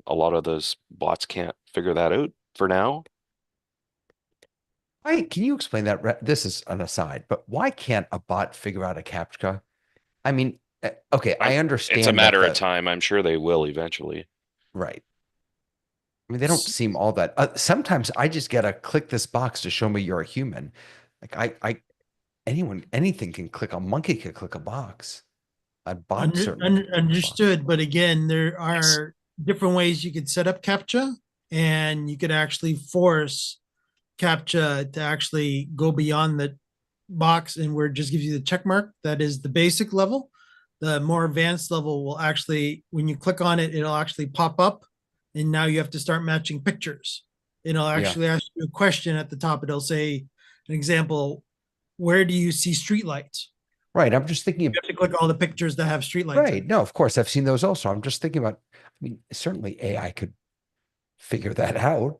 a lot of those bots can't figure that out for now. Why, can you explain that? This is an aside, but why can't a bot figure out a CAPTCHA? I mean, okay, I understand It's a that matter of time. I'm sure they will eventually. right. I mean, they don't seem all that. Sometimes I just gotta click this box to show me you're a human. Like anything can click. A monkey can click a box. A bot certainly can click a box. Understood, but again, there are different ways you could set up CAPTCHA, and you could actually force CAPTCHA to actually go beyond the box and where it just gives you the check mark. That is the basic level. The more advanced level will actually, when you click on it, it'll actually pop up, and now you have to start matching pictures. It'll actually ask you a question at the top. It'll say, an example, where do you see streetlights? Right. I'm just thinking You have to click all the pictures that have streetlights. right. No, of course, I've seen those also. I'm just thinking about, I mean, certainly AI could figure that out.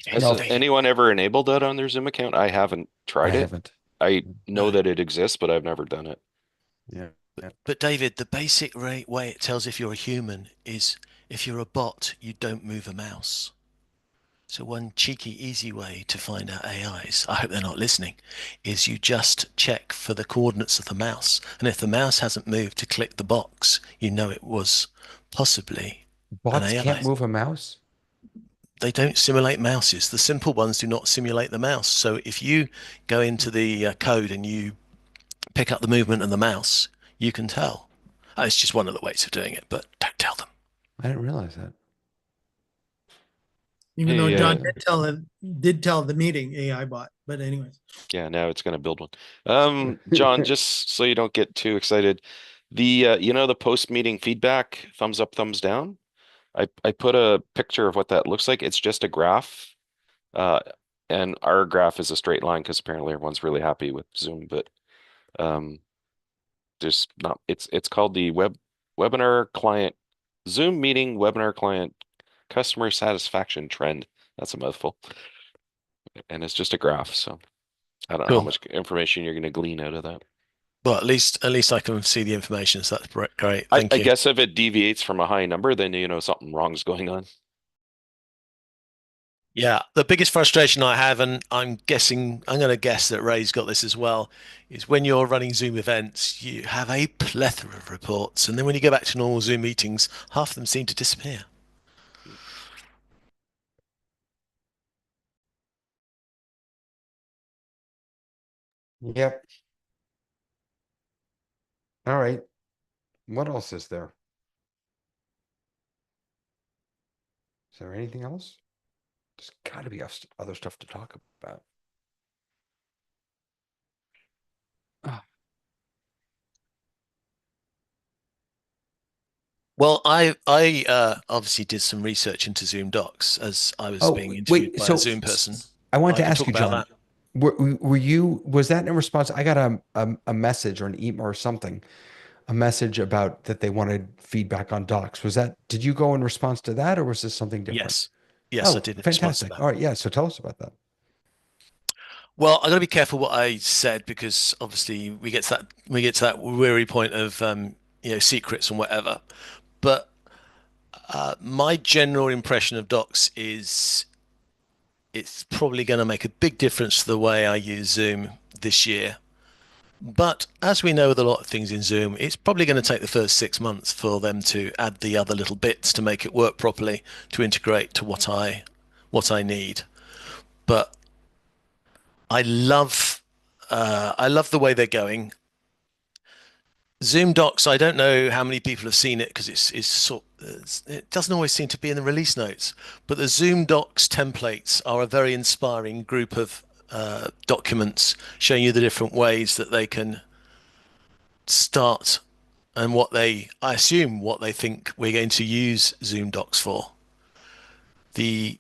Has anyone ever enabled that on their Zoom account? I haven't tried I it. haven't. I know that it exists, but I've never done it. Yeah. But David, the basic way it tells if you're a human is if you're a bot, you don't move a mouse. So one cheeky, easy way to find out AIs, I hope they're not listening, is you just check for the coordinates of the mouse. And if the mouse hasn't moved to click the box, you know it was possibly Bots an AI. can't move a mouse? They don't simulate mouses. The simple ones do not simulate the mouse. So if you go into the code and you pick up the movement of the mouse, you can tell. It's just one of the ways of doing it, but don't tell them. I didn't realize that. Even though John did tell the meeting AI bot, but anyways. Yeah, now it's going to build one. John, just so you don't get too excited, the the post-meeting feedback, thumbs up, thumbs down. I put a picture of what that looks like. It's just a graph, and our graph is a straight line because apparently everyone's really happy with Zoom, but there's not, it's called the webinar client, Zoom meeting webinar client customer satisfaction trend. That's a mouthful. And it's just a graph, so I don't know how Cool. much information you're going to glean out of that. Well, at least I can see the information, so that's great. I Thank you. guess if it deviates from a high number, then you know something wrong is going on. Yeah, the biggest frustration I have, and I'm going to guess that Ray's got this as well, is when you're running Zoom events, you have a plethora of reports, and then when you go back to normal Zoom meetings, half of them seem to disappear. Yep. All right. What else is there? Is there anything else? There's got to be other stuff to talk about. Well, I obviously did some research into Zoom Docs as I was being interviewed by a Zoom person. I want to can ask talk you, about John, was that in response? I got a message or an email or something, a message about that they wanted feedback on docs. Did you go in response to that, or was this something different? Yes. Yes, I did in response to Fantastic. that. All right. Yeah. So tell us about that. Well, I got to be careful what I said because obviously we get to that weary point of secrets and whatever. But my general impression of docs is it's probably going to make a big difference to the way I use Zoom this year. But as we know with a lot of things in Zoom, it's probably going to take the first 6 months for them to add the other little bits to make it work properly, to integrate to what I need. But I love the way they're going. Zoom Docs, I don't know how many people have seen it because it doesn't always seem to be in the release notes, but the Zoom Docs templates are a very inspiring group of documents showing you the different ways that they can start and I assume what they think we're going to use Zoom Docs for. The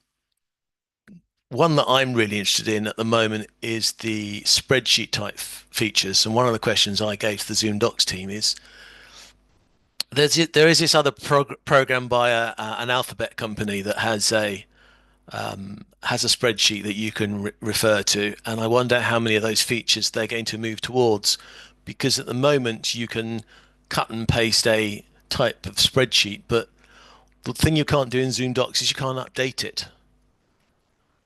one that I'm really interested in at the moment is the spreadsheet type features. And one of the questions I gave to the Zoom Docs team is, there is this other program by an alphabet company that has a spreadsheet that you can refer to. And I wonder how many of those features they're going to move towards, because at the moment you can cut and paste a type of spreadsheet, but the thing you can't do in Zoom Docs is you can't update it.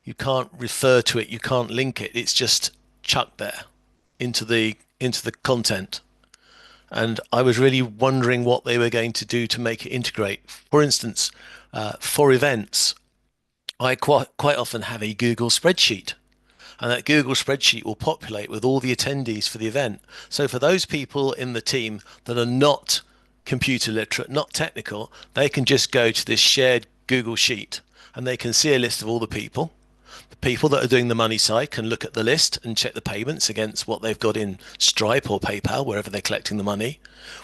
You can't refer to it. You can't link it. It's just chucked there into the content. And I was really wondering what they were going to do to make it integrate. For instance, for events, I quite often have a Google spreadsheet, and that Google spreadsheet will populate with all the attendees for the event. So for those people in the team that are not computer literate, not technical, they can just go to this shared Google sheet and they can see a list of all the people. The people that are doing the money side can look at the list and check the payments against what they've got in Stripe or PayPal, wherever they're collecting the money,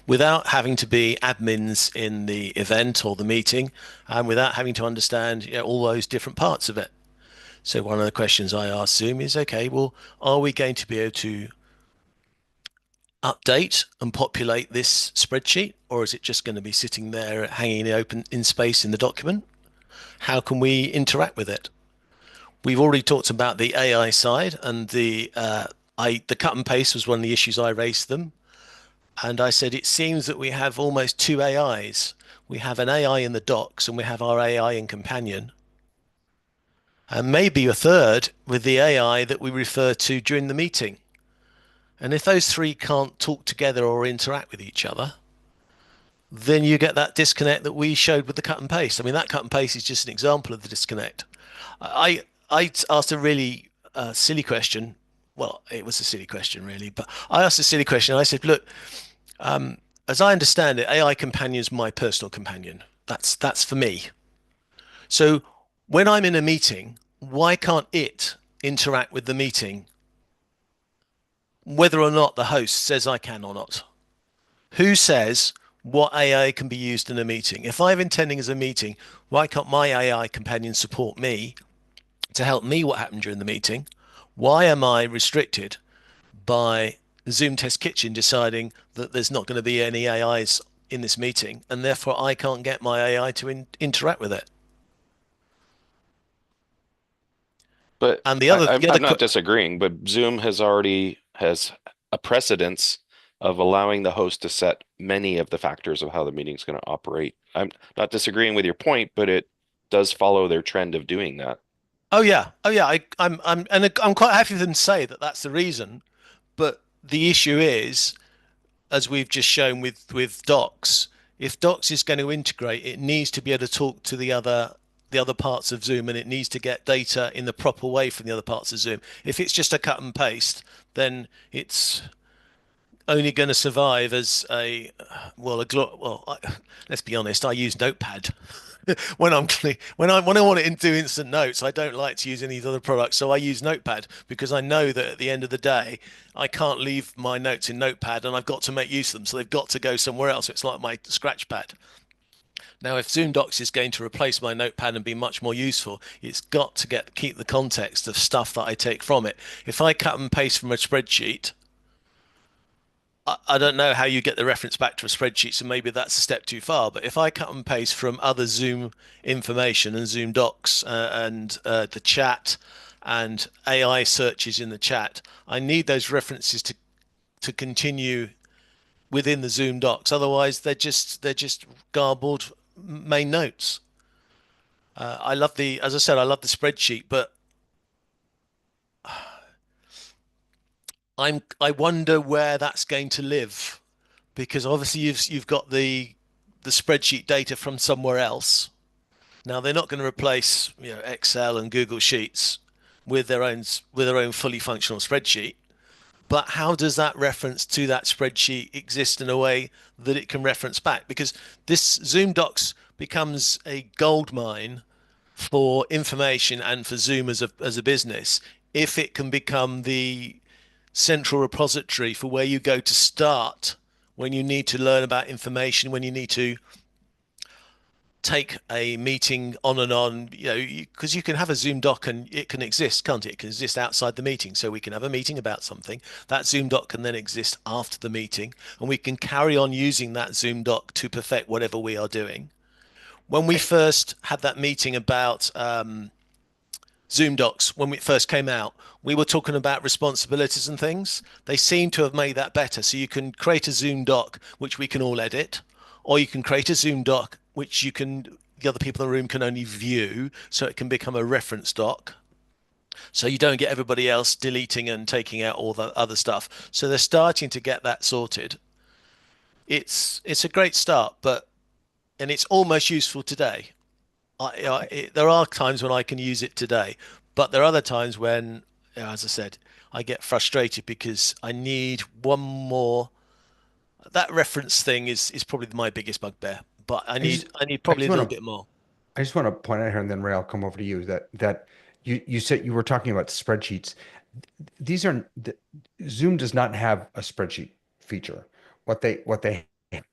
without having to be admins in the event or the meeting, and without having to understand all those different parts of it. So one of the questions I asked Zoom is, okay, well, are we going to be able to update and populate this spreadsheet, or is it just going to be sitting there hanging open in space in the document? How can we interact with it? We've already talked about the AI side, and the cut and paste was one of the issues I raised them. And I said, it seems that we have almost two AIs. We have an AI in the docs and we have our AI in Companion. And maybe a third with the AI that we refer to during the meeting. And if those three can't talk together or interact with each other, then you get that disconnect that we showed with the cut and paste. I mean, that cut and paste is just an example of the disconnect. I asked a really silly question. Well, it was a silly question, really, but I asked a silly question. I said, look, as I understand it, AI Companion is my personal companion. That's for me. So when I'm in a meeting, why can't it interact with the meeting, whether or not the host says I can or not? Who says what AI can be used in a meeting? If I'm intending as a meeting, why can't my AI companion support me to help me what happened during the meeting. Why am I restricted by Zoom Test Kitchen deciding that there's not going to be any AIs in this meeting, and therefore I can't get my AI to interact with it? But And the other, I'm not disagreeing, but Zoom has a precedence of allowing the host to set many of the factors of how the meeting's going to operate. I'm not disagreeing with your point, but it does follow their trend of doing that. oh yeah, I'm quite happy for them to say that that's the reason. But the issue is, as we've just shown with Docs, if Docs is going to integrate, it needs to be able to talk to the other parts of Zoom, and it needs to get data in the proper way from the other parts of Zoom. If it's just a cut and paste, then it's only going to survive as let's be honest, I use Notepad when when I want to do instant notes. I don't like to use any of the other products, so I use Notepad because I know that at the end of the day I can't leave my notes in Notepad, and I've got to make use of them, so they've got to go somewhere else. It's like my scratch pad. Now, if Zoom Docs is going to replace my Notepad and be much more useful, it's got to keep the context of stuff that I take from it. If I cut and paste from a spreadsheet, I don't know how you get the reference back to a spreadsheet, so maybe that's a step too far. But if I cut and paste from other Zoom information and Zoom Docs and the chat and AI searches in the chat, I need those references to continue within the Zoom Docs. Otherwise, they're just garbled main notes. As I said, I love the spreadsheet, but I wonder where that's going to live, because obviously you've got the spreadsheet data from somewhere else. Now they're not going to replace Excel and Google Sheets with their own fully functional spreadsheet. But how does that reference to that spreadsheet exist in a way that it can reference back? Because this Zoom Docs becomes a gold mine for information and for Zoom as a business if it can become the central repository for where you go to start when you need to learn about information, when you need to take a meeting on and on, because you can have a Zoom doc and it can exist, can't it? It can exist outside the meeting. So we can have a meeting about something. That Zoom doc can then exist after the meeting, and we can carry on using that Zoom doc to perfect whatever we are doing. When we first had that meeting about Zoom docs, when it first came out, we were talking about responsibilities and things. They seem to have made that better. So you can create a Zoom doc, which we can all edit, or you can create a Zoom doc, which the other people in the room can only view, so it can become a reference doc. So you don't get everybody else deleting and taking out all the other stuff. So they're starting to get that sorted. It's a great start, and it's almost useful today. There are times when I can use it today, but there are other times when, as I said, I get frustrated because I need one more. That reference thing is probably my biggest bugbear, but I need probably a little bit more. I just want to point out here, and then Ray, I'll come over to you, that you said you were talking about spreadsheets. Zoom does not have a spreadsheet feature. What they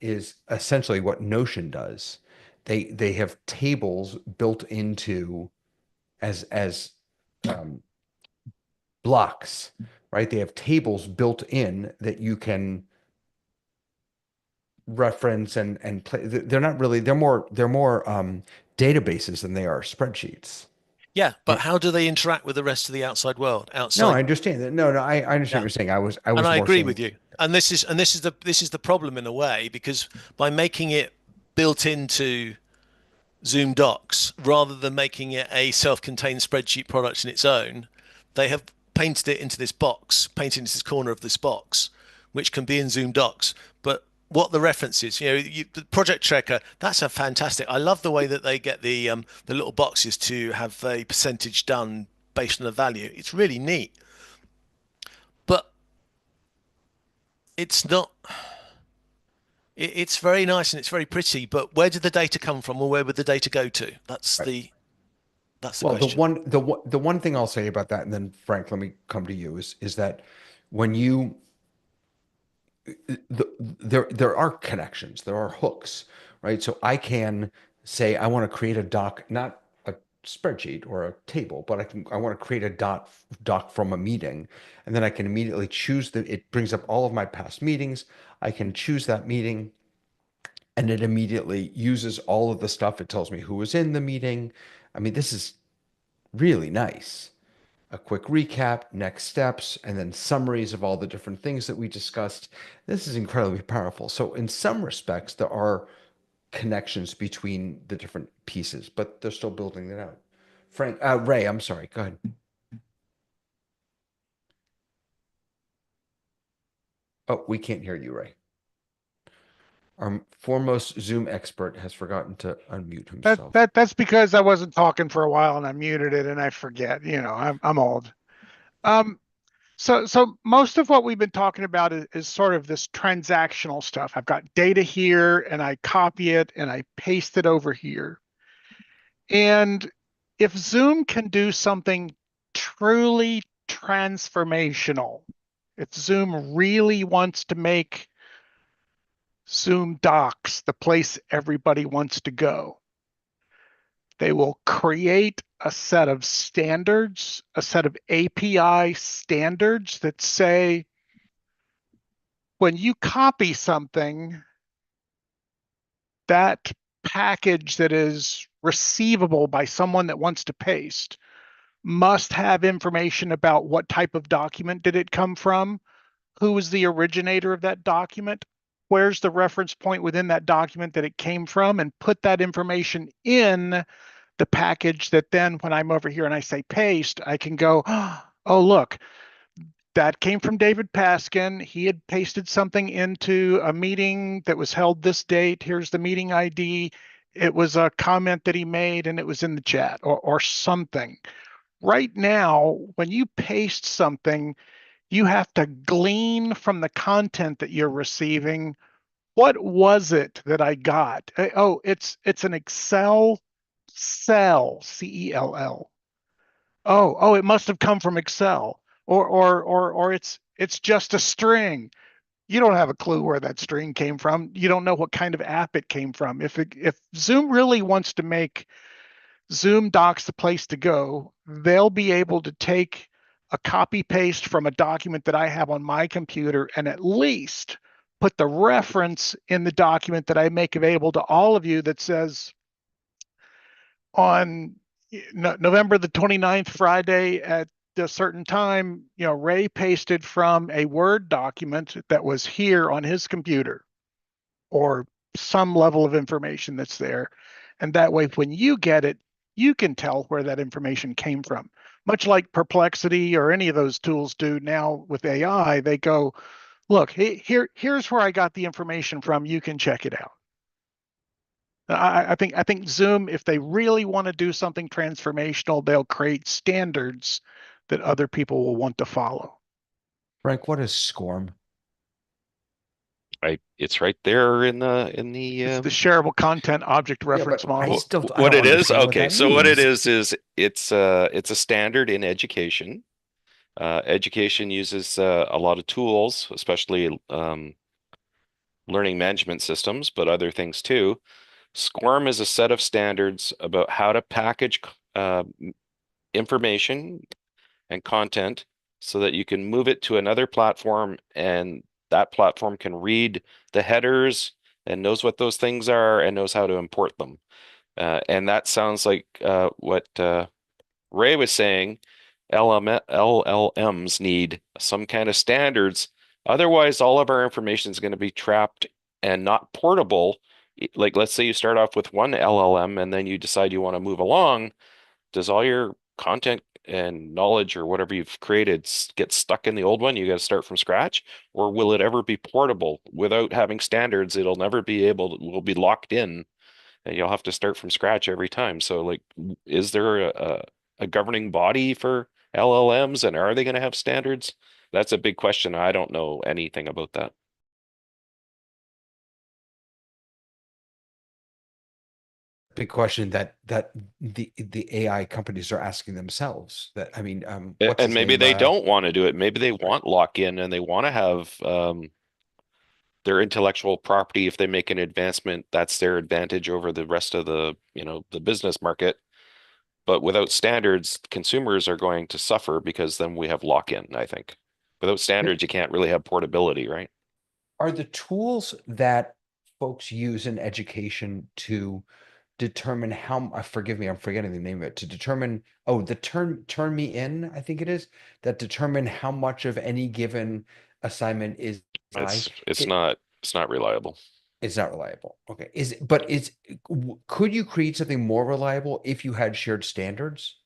is essentially what Notion does. They have tables built into as blocks, right? They have tables built in that you can reference and play. They're not really, they're more databases than they are spreadsheets. Yeah, but how do they interact with the rest of the outside world? No, I understand that. No, I understand what you're saying. I was and I more agree saying, with you. And this is the problem in a way, because by making it built into Zoom Docs rather than making it a self-contained spreadsheet product in its own, they have painted it into this corner of this box, which can be in Zoom Docs. But what the references, the Project Tracker, that's a fantastic. I love the way that they get the little boxes to have a percentage done based on a value. It's really neat, but it's not. It's very nice and it's very pretty, but where did the data come from, or where would the data go to? That's the question. The one thing I'll say about that, and then Frank, let me come to you, is that when you there are connections, there are hooks, right? So I can say I want to create a doc, not a spreadsheet or a table, but I want to create a doc from a meeting, and then I can immediately choose it brings up all of my past meetings. I can choose that meeting, and it immediately uses all of the stuff. It tells me who was in the meeting. I mean, this is really nice. A quick recap, next steps, and then summaries of all the different things that we discussed. This is incredibly powerful. So in some respects, there are connections between the different pieces, but they're still building it out. Ray, I'm sorry, go ahead. Oh, we can't hear you, Ray. Our foremost Zoom expert has forgotten to unmute himself. That's because I wasn't talking for a while and I muted it and I forget. I'm old. So most of what we've been talking about is sort of this transactional stuff. I've got data here and I copy it and I paste it over here. And if Zoom can do something truly transformational, if Zoom really wants to make Zoom Docs the place everybody wants to go, they will create a set of standards, a set of API standards that say, when you copy something, that package that is receivable by someone that wants to paste must have information about what type of document did it come from, who was the originator of that document, where's the reference point within that document that it came from, and put that information in the package that then when I'm over here and I say paste, I can go, oh, look, that came from David Paskin. He had pasted something into a meeting that was held this date. Here's the meeting ID. It was a comment that he made and it was in the chat or something. Right now, when you paste something, you have to glean from the content that you're receiving. What was it that I got? Oh, it's an Excel cell, C-E-L-L. Oh, it must have come from Excel, or it's just a string. You don't have a clue where that string came from. You don't know what kind of app it came from. If Zoom really wants to make Zoom Docs the place to go, they'll be able to take a copy paste from a document that I have on my computer and at least put the reference in the document that I make available to all of you that says on November the 29th, Friday at a certain time, Ray pasted from a Word document that was here on his computer or some level of information that's there. And that way, when you get it, you can tell where that information came from. Much like Perplexity or any of those tools do now with AI, they go, look, here's where I got the information from. You can check it out. I think Zoom, if they really want to do something transformational, they'll create standards that other people will want to follow. Frank, what is SCORM? It's right there in the It's the shareable content object reference model. I what don't it is? understand what Okay, that so what it means. is it's a standard in education. Education uses a lot of tools, especially learning management systems, but other things too. SCORM is a set of standards about how to package information and content so that you can move it to another platform and that platform can read the headers and knows what those things are and knows how to import them. And that sounds like what Ray was saying. LLMs need some kind of standards. Otherwise, all of our information is going to be trapped and not portable. Like, let's say you start off with one LLM and then you decide you want to move along. Does all your content and knowledge or whatever you've created get stuck in the old one? You got to start from scratch, or will it ever be portable? Without having standards, it'll never be able to, will be locked in, and you'll have to start from scratch every time. So, like, is there a governing body for LLMs, and are they going to have standards? That's a big question. I don't know anything about that. Big question that the AI companies are asking themselves. That I mean, And maybe they don't want to do it. Maybe they want lock-in and they want to have their intellectual property. If they make an advancement, that's their advantage over the rest of the, the business market. But without standards, consumers are going to suffer because then we have lock-in, I think. Without standards, you can't really have portability, right? Are the tools that folks use in education to determine how, forgive me, I'm forgetting the name of it, to determine, oh, the turn me in, I think it is, that determine how much of any given assignment is I, It's it, not reliable. it's not reliable. Okay. But could you create something more reliable if you had shared standards?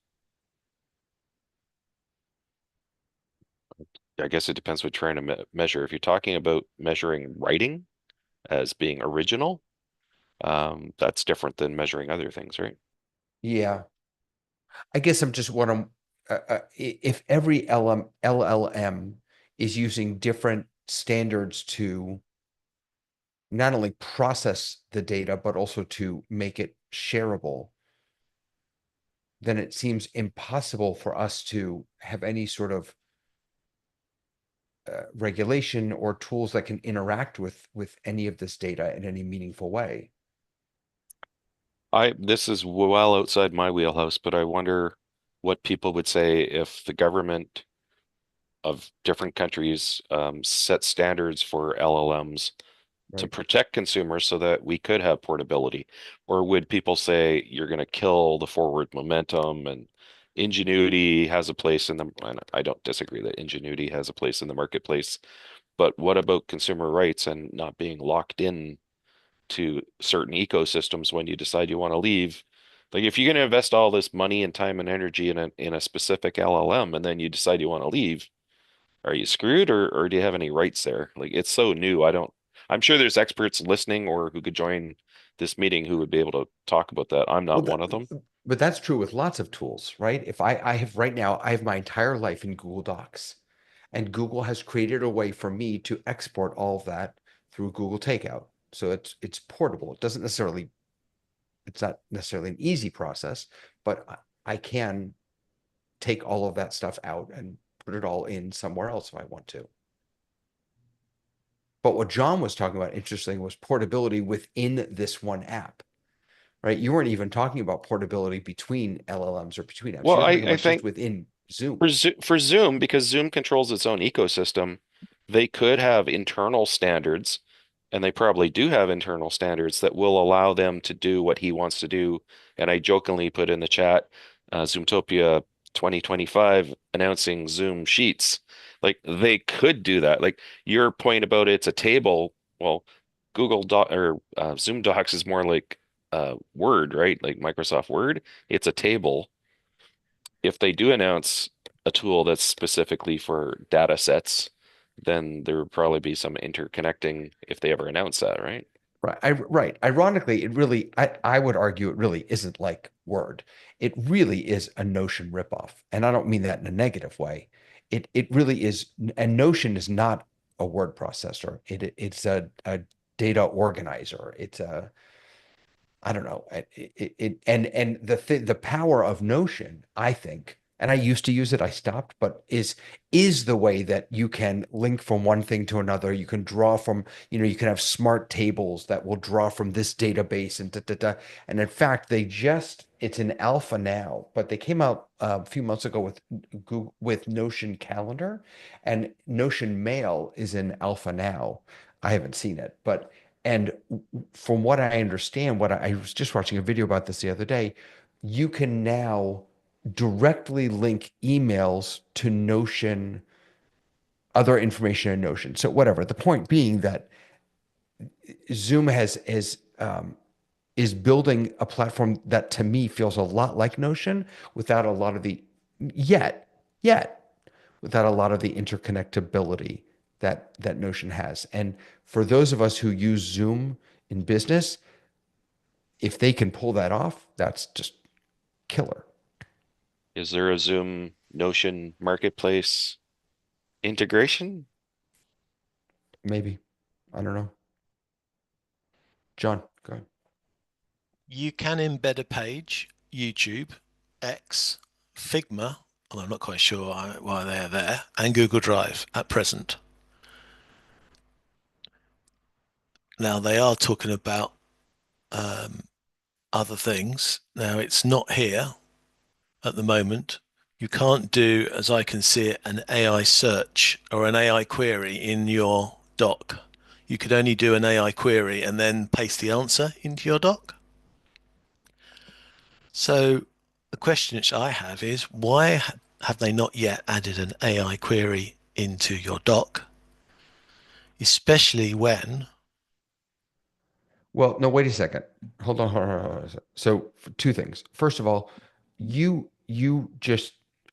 I guess it depends what you're trying to measure. If you're talking about measuring writing as being original, that's different than measuring other things, right? Yeah. I guess I'm just what I'm, if every LLM is using different standards to not only process the data, but also to make it shareable, then it seems impossible for us to have any sort of regulation or tools that can interact with any of this data in any meaningful way. This is well outside my wheelhouse, but I wonder what people would say if the government of different countries set standards for LLMs to Right. protect consumers so that we could have portability? Or would people say you're going to kill the forward momentum and ingenuity has a place in the, and I don't disagree that ingenuity has a place in the marketplace, but what about consumer rights and not being locked in to certain ecosystems when you decide you want to leave? Like if you're going to invest all this money and time and energy in a specific LLM and then you decide you want to leave, are you screwed or do you have any rights there? Like it's so new. I'm sure there's experts listening or who could join this meeting who would be able to talk about that. I'm Well, not one of them. but that's true with lots of tools, right? If I have right now, I have my entire life in Google Docs, and Google has created a way for me to export all of that through Google Takeout. So it's portable. It's not necessarily an easy process, but I can take all of that stuff out and put it all in somewhere else if I want to. But what John was talking about, interesting, was portability within this one app, right? You weren't even talking about portability between LLMs or between apps. Well, You're talking I about just think within Zoom. for Zoom, because Zoom controls its own ecosystem, they could have internal standards, and they probably do have internal standards that will allow them to do what he wants to do. And I jokingly put in the chat, Zoomtopia 2025 announcing Zoom Sheets. Like they could do that. Like your point about it's a table. Well, Google Doc or Zoom Docs is more like Word, right? Like Microsoft Word. It's a table. If they do announce a tool that's specifically for data sets, then there would probably be some interconnecting if they ever announce that, right? Right. Ironically, I would argue it really isn't like Word. It really is a Notion ripoff. And I don't mean that in a negative way. It really is, and Notion is not a word processor. It's a data organizer. It's a, I don't know. And the power of Notion, I think, and I used to use it, I stopped, but is the way that you can link from one thing to another. You can draw from, you can have smart tables that will draw from this database and da, da, da. And in fact, it's in alpha now, but they came out a few months ago with Google, with Notion Calendar, and Notion Mail is in alpha now. I haven't seen it, but and from what I understand, what I was just watching a video about this the other day, you can now directly link emails to Notion, other information in Notion. So whatever. The point being that Zoom is building a platform that to me feels a lot like Notion without a lot of the yet without a lot of the interconnectability that Notion has. And for those of us who use Zoom in business, if they can pull that off, that's just killer. Is there a Zoom Notion marketplace integration? Maybe. I don't know. John, go ahead. You can embed a page, YouTube, X, Figma, although I'm not quite sure why they're there, and Google Drive at present. Now they are talking about other things. Now it's not here, at the moment. You can't do, as I can see it, an AI search or an AI query in your doc. You could only do an AI query and then paste the answer into your doc. So the question which I have is, why have they not yet added an AI query into your doc? Especially when, Well, no, wait a second. Hold on, hold on, hold on a second. So two things. First of all,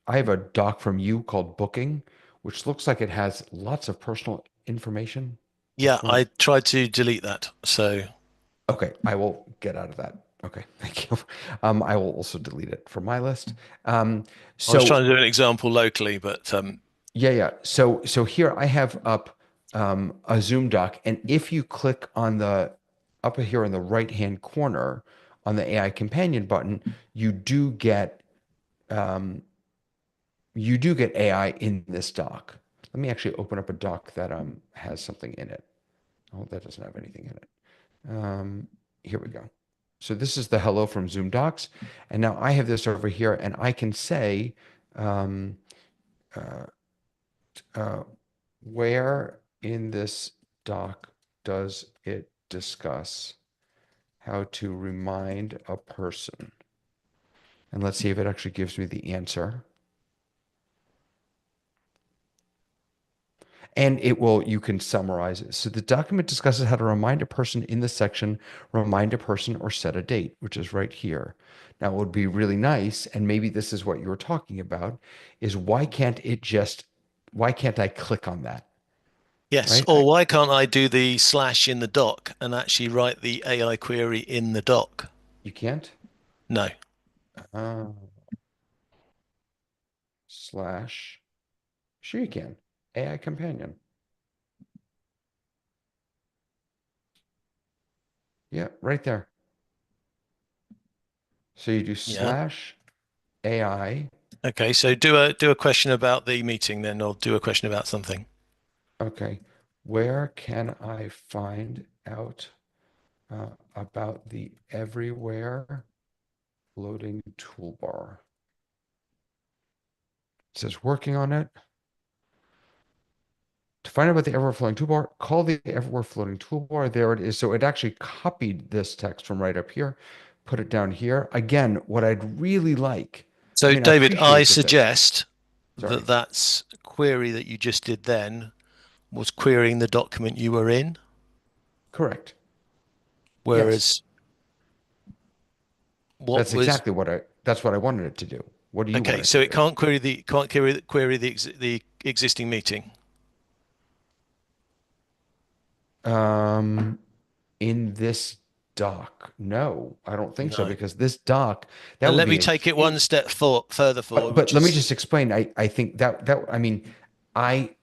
I have a doc from you called booking, which looks like it has lots of personal information. yeah, Just I want tried to delete that. So Okay, I will get out of that. Okay, thank you. I will also delete it from my list. I was So trying to do an example locally, but yeah. So here I have up a Zoom doc, and if you click on the up here in the right-hand corner on the AI companion button, um, you do get AI in this doc. Let me actually open up a doc that has something in it. Oh, that doesn't have anything in it. Here we go. So this is the hello from Zoom Docs. And now I have this over here and I can say, um, uh, where in this doc does it discuss how to remind a person? And let's see if it actually gives me the answer. And you can summarize it. So the document discusses how to remind a person in the section, remind a person or set a date, which is right here. Now, it would be really nice, and maybe this is what you were talking about, is why can't I click on that, yes. right? Or why can't I do the slash in the doc and actually write the AI query in the doc? You can't? No. Uh, slash, sure you can. AI companion. Yeah, right there. So you do Yeah. slash AI. Okay. So do a question about the meeting then, or do a question about something. Okay. Where can I find out about the everywhere loading toolbar? It says working on it. To find out about the everywhere floating toolbar, call the everywhere floating toolbar. There it is. So it actually copied this text from right up here, put it down here. Again, what I'd really like, So I David, I appreciate the fix. suggest Sorry. that that's query that you just did then was querying the document you were in, Correct. Yes. whereas what That's was exactly that's what I wanted it to do. What do you want okay. it So to it do? can't query the existing meeting. Um, in this doc, no, I don't think so, No. because this doc, that And would let be me a take it huge, one step further forward, but which let me is just explain. I think I mean, I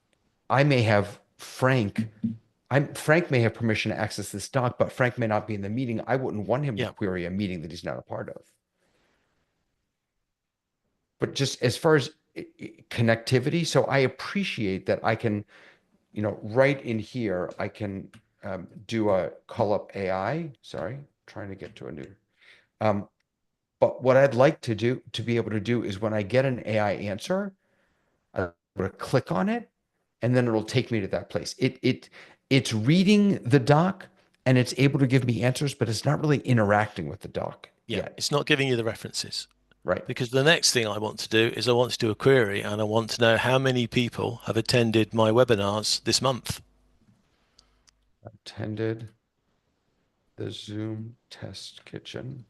I may have Frank may have permission to access this doc, but Frank may not be in the meeting. I wouldn't want him to yeah. query a meeting that he's not a part of. But just as far as connectivity, so I appreciate that I can, right in here, I can do a call up AI. Sorry, trying to get to a new. Um, but what I'd like to be able to do is when I get an AI answer, I'm going to click on it, and then it'll take me to that place. It's reading the doc and it's able to give me answers, but it's not really interacting with the doc Yeah. yet. It's not giving you the references. Right. Because the next thing I want to do is I want to do a query and I want to know how many people have attended my webinars this month. Attended the Zoom test kitchen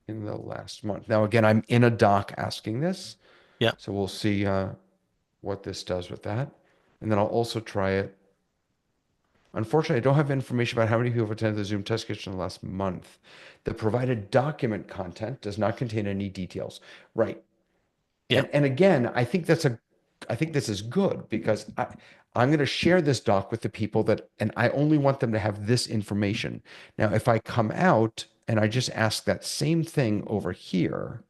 in the last month. Now, again, I'm in a doc asking this. Yeah. So we'll see what this does with that. And then I'll also try it. Unfortunately, I don't have information about how many people have attended the Zoom test kitchen in the last month. The provided document content does not contain any details. Right. Yeah. And again, I think this is good because I'm going to share this doc with the people and I only want them to have this information. Now, if I come out and I just ask that same thing over here,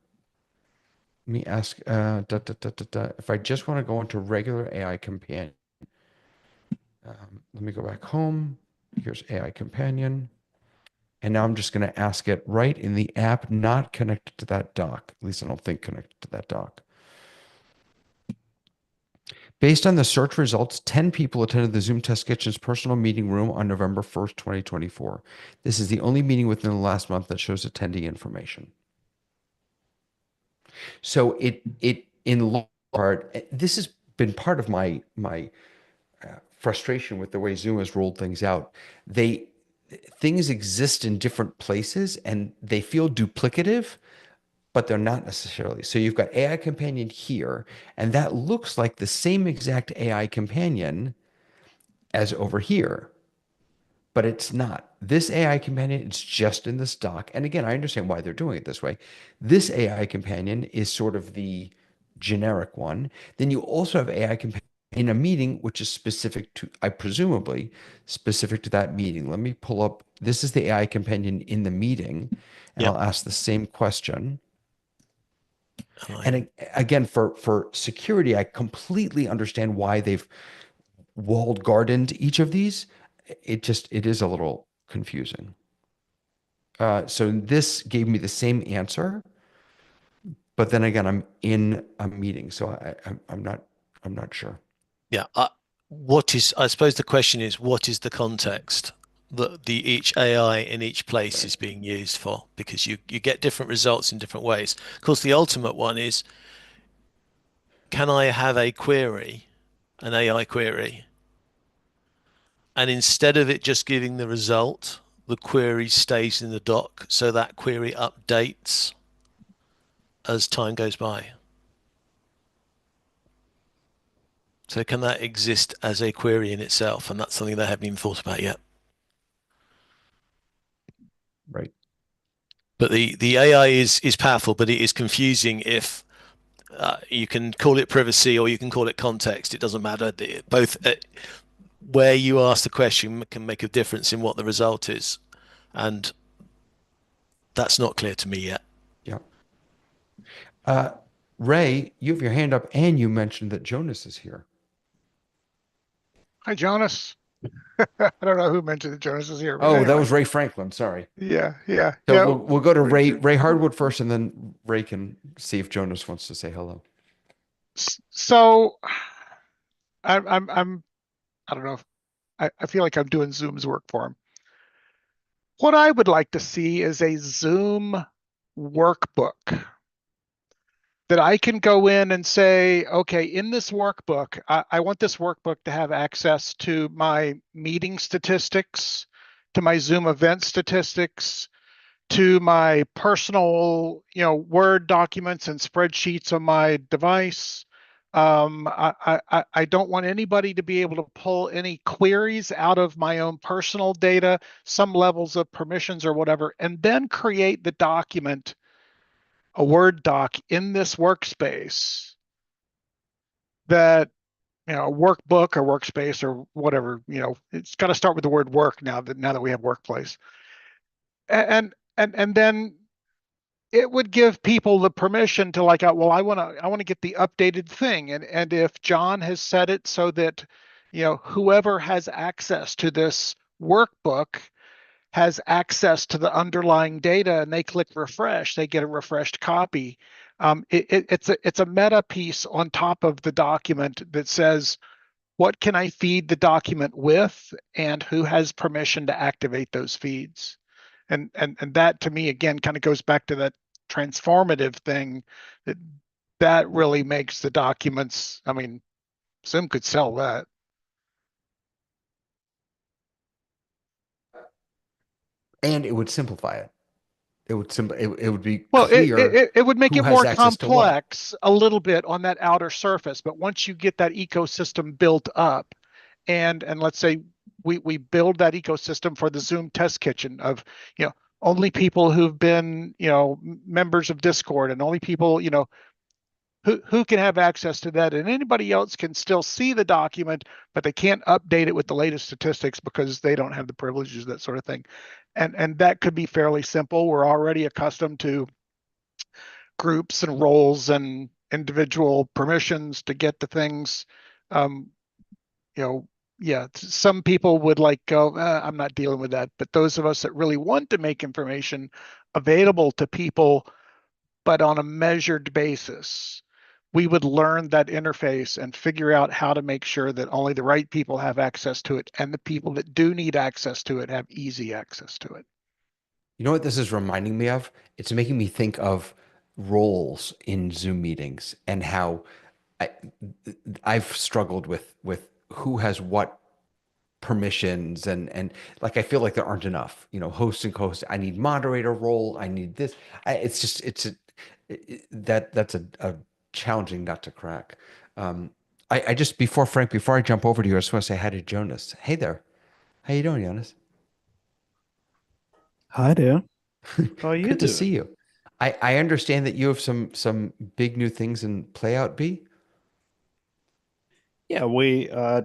let me ask, if I just want to go into regular AI companion, let me go back home. Here's AI companion. And now I'm just going to ask it right in the app, not connected to that dock. At least I don't think connected to that dock. Based on the search results, 10 people attended the Zoom Test Kitchen's personal meeting room on November 1st, 2024. This is the only meeting within the last month that shows attendee information. So it in large part, this has been part of my frustration with the way Zoom has rolled things out. Things exist in different places and they feel duplicative, but they're not necessarily. So you've got AI Companion here, and that looks like the same exact AI Companion as over here, but it's not. This AI Companion, it's just in this dock. And again, I understand why they're doing it this way. This AI Companion is sort of the generic one. Then you also have AI Companion in a meeting, which is specific to, I presumably, specific to that meeting. Let me pull up, this is the AI Companion in the meeting, and Yep. I'll ask the same question. And And again, for security, I completely understand why they've walled gardened each of these. It is a little confusing. So this gave me the same answer, but then again, I'm in a meeting, so I'm not sure. yeah, I suppose the question is, what is the context that each AI in each place is being used for? Because you get different results in different ways. Of course, the ultimate one is, can I have a query, an AI query, and instead of it just giving the result, the query stays in the doc, so that query updates as time goes by? So can that exist as a query in itself? And that's something they haven't even thought about yet. Right. But the AI is powerful, but it is confusing if you can call it privacy or you can call it context. It doesn't matter. Both where you ask the question can make a difference in what the result is. And that's not clear to me yet. Yeah. Ray, you have your hand up and you mentioned that Jonas is here. Hi, Jonas. I don't know who mentioned that Jonas is here. But Oh, that anyway. was Ray Franklin. Sorry. Yeah. So we'll go to Ray Hardwood first, and then Ray can see if Jonas wants to say hello. So I don't know. I feel like I'm doing Zoom's work for him. What I would like to see is a Zoom workbook that I can go in and say, okay, in this workbook, I want this workbook to have access to my meeting statistics, to my Zoom event statistics, to my personal, Word documents and spreadsheets on my device. I don't want anybody to be able to pull any queries out of my own personal data, some levels of permissions or whatever, and then create the document, a Word doc in this workspace that, a workbook or workspace or whatever, it's got to start with the word work now that we have workplace. And then it would give people the permission to well, I want to get the updated thing. And if John has set it so that, whoever has access to this workbook has access to the underlying data and they click refresh, they get a refreshed copy. It's a meta piece on top of the document that says, what can I feed the document with and who has permission to activate those feeds? And that to me, again, kind of goes back to that transformative thing that really makes the documents. I mean, Zoom could sell that. And it would simplify it. It would be Well, clear it would make who it has more access to what. complex a little bit on that outer surface. But once you get that ecosystem built up, and let's say we build that ecosystem for the Zoom test kitchen of, only people who've been, members of Discord, and only people, who can have access to that, and anybody else can still see the document, but they can't update it with the latest statistics because they don't have the privileges, that sort of thing. And that could be fairly simple. We're already accustomed to groups and roles and individual permissions to get the things. yeah, some people would like go, I'm not dealing with that. But those of us that really want to make information available to people, but on a measured basis, we would learn that interface and figure out how to make sure that only the right people have access to it, and the people that do need access to it have easy access to it. You know what this is reminding me of? It's making me think of roles in Zoom meetings and how I, I've struggled with who has what permissions and like I feel like there aren't enough. Host and co-host. I need moderator role. I need this. It's just that's a challenging nut to crack. I just before I jump over to you, I just want to say hi to Jonas. Hey there. How you doing, Jonas? Hi there. How are you Good to doing? see you. I understand that you have some big new things in Playout B. Yeah,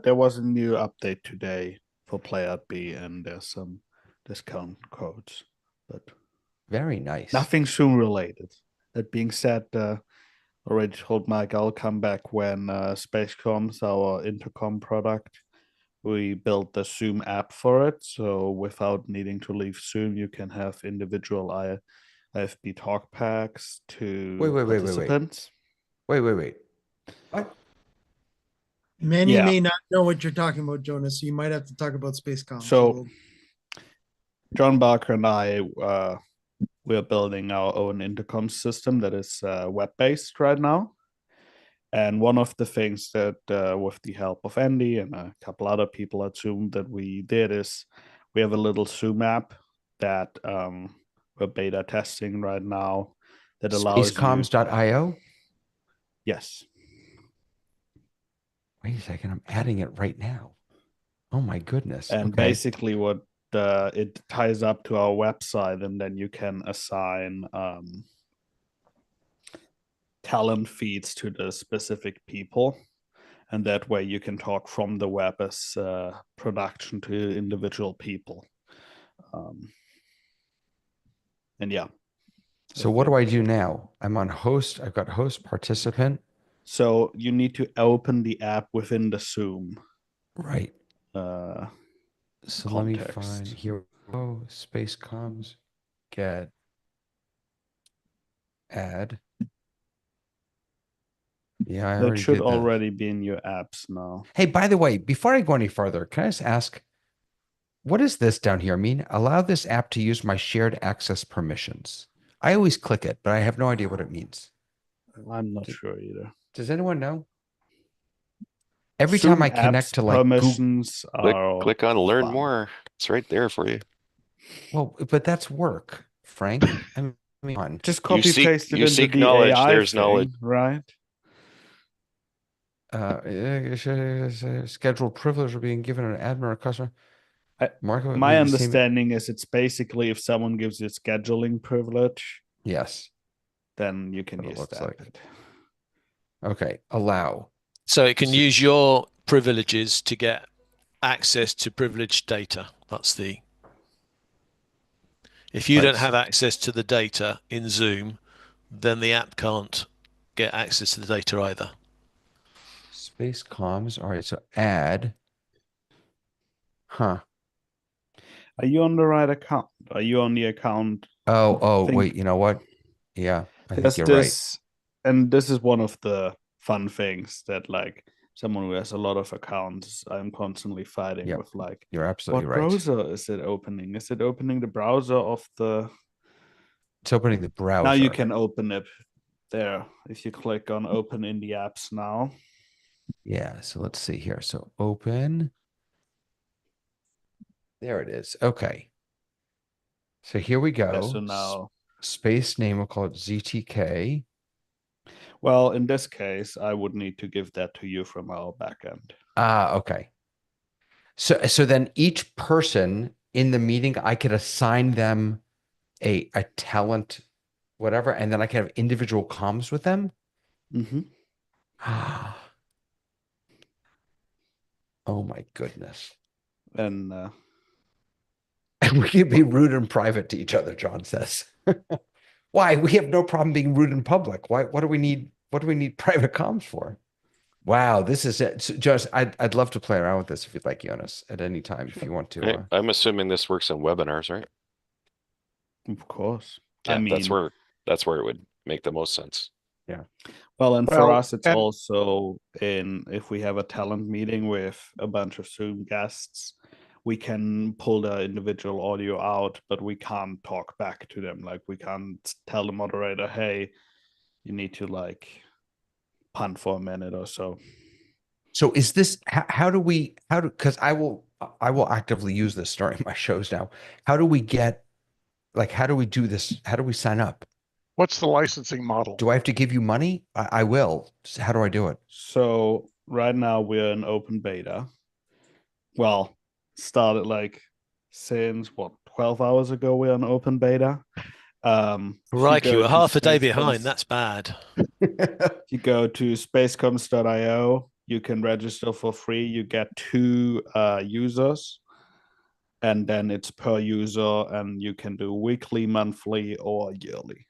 there was a new update today for Playout B, and there's some discount codes, but Very nice. nothing Zoom related. That being said, already told Mike I'll come back when Spacecom's our intercom product. We built the Zoom app for it, so without needing to leave Zoom, you can have individual IFB talk packs to Wait. participants. Wait. What? Many Yeah. may not know what you're talking about, Jonas, so you might have to talk about Spacecom. So, John Barker and I, we're building our own intercom system that is web-based right now. And one of the things that, with the help of Andy and a couple other people at Zoom that we did is we have a little Zoom app that we're beta testing right now that allows you. Spacecomms.io? Yes. Wait a second, I'm adding it right now. Oh my goodness. And okay. basically what it ties up to our website, and then you can assign talent feeds to the specific people, and that way you can talk from the web as production to individual people. And yeah. So what do I do now? I'm on host. I've got host participant. So you need to open the app within the Zoom. Right. So let me find here. Oh, space comms, get, add. Yeah, I that should did already be in your apps now. Hey, by the way, before I go any further, can I just ask, what does this down here mean? Allow this app to use my shared access permissions. I always click it, but I have no idea what it means. I'm not sure either. Does anyone know? Every Zoom time I connect apps to like permissions are Click on learn fun. more. It's right there for you. Well, but that's work, Frank. I mean, on. Just copy seek- paste it you into seek the knowledge, AI there's thing, knowledge. right? Scheduled privilege are being given an admin or customer. My understanding is it's basically if someone gives you scheduling privilege, yes, then you can what it use looks that. like. Okay, allow. So it can use your privileges to get access to privileged data. That's the. If you Right. don't have access to the data in Zoom, then the app can't get access to the data either. Space comms. All right, so add. Huh. Are you on the right account? Are you on the account? Wait, you know what? Yeah, I think you're right. And this is one of the fun things that, like, someone who has a lot of accounts, I'm constantly fighting with, like, you're absolutely what right. browser is it opening? Is it opening the browser of the... It's opening the browser. Now you can open it there if you click on open in the apps now. Yeah, so let's see here. So open. There it is. Okay. So here we go. Yeah, so now space name, we'll call it ZTK. Well, in this case, I would need to give that to you from our backend. Okay. So then each person in the meeting, I could assign them a talent, whatever, and then I can have individual comms with them. Mm-hmm. Oh my goodness. And we can be rude in private to each other, John says. Why? We have no problem being rude in public. Why? What do we need private comms for? Wow, this is it. So just I'd love to play around with this if you'd like, Jonas, at any time if you want to. I'm assuming this works in webinars, right? Of course. Yeah, I mean, that's where it would make the most sense. Yeah. well, and for Well, us, it's and- also in if we have a talent meeting with a bunch of Zoom guests, we can pull the individual audio out, but we can't talk back to them. Like we can't tell the moderator, hey, you need to like punt for a minute or so. So is this how do because I will actively use this during my shows now. How do we get how do we do this? How do we sign up? What's the licensing model? Do I have to give you money? I will. How do I do it? So right now we're in open beta. Well, started like since what 12 hours ago we're in open beta. Right, you were half a day Spacecoms- behind. That's bad. If you go to spacecoms.io, you can register for free. You get 2 users, and then it's per user, and you can do weekly, monthly, or yearly.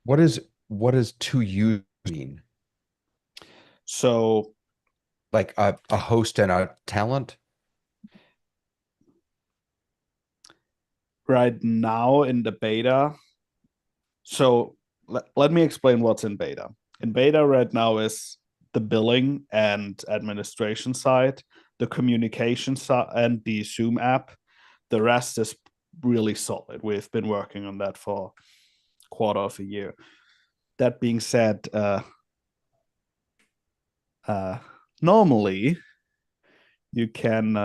What does to use mean? So Like a host and a talent? right now in the beta, so let me explain what's in beta. In beta right now is the billing and administration side, the communication side, and the Zoom app. The rest is really solid. We've been working on that for a quarter of a year. That being said, normally you can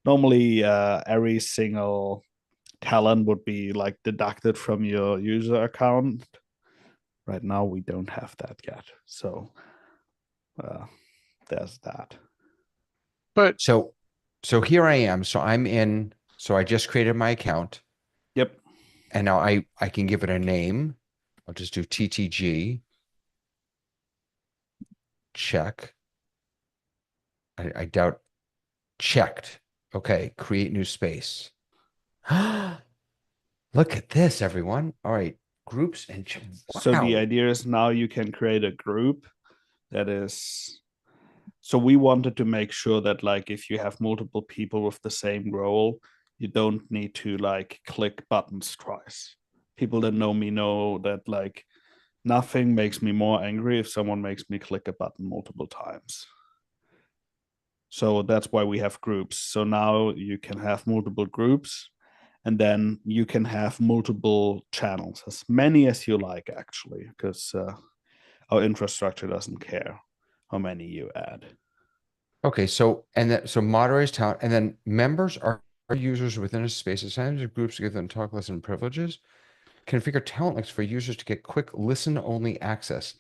every single talent would be like deducted from your user account. Right now we don't have that yet, so there's that. But So here I am. So I'm in. So I just created my account, Yep. and now I can give it a name. I'll just do TTG. Check. I doubt. Checked. Okay. Create new space. Look at this, everyone. All right. Groups and So the wow. idea is now you can create a group that is. So we wanted to make sure that like if you have multiple people with the same role, you don't need to like click buttons twice. People that know me know that like nothing makes me more angry if someone makes me click a button multiple times. So that's why we have groups. So now you can have multiple groups, and then you can have multiple channels, as many as you like, actually, because our infrastructure doesn't care how many you add. Okay. So so moderators talent, and then members are users within a space. Assignments of groups to give them talk list and privileges. Configure talent links for users to get quick listen-only access.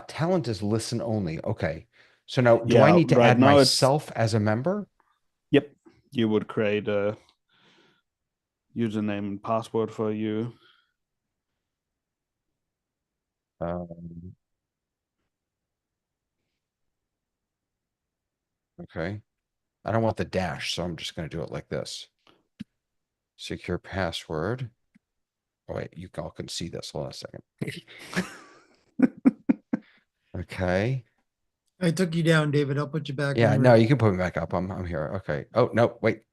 Talent is listen-only. Okay. So now, do I need to right add now myself as a member? Yep. You would create a username and password for you. Okay. I don't want the dash, so I'm just going to do it like this. Secure password. Oh, wait, you all can see this. Hold on a second. Okay. I took you down, David. I'll put you back. Yeah, when no, we're- you can put me back up. I'm here. Okay. Oh, no, wait.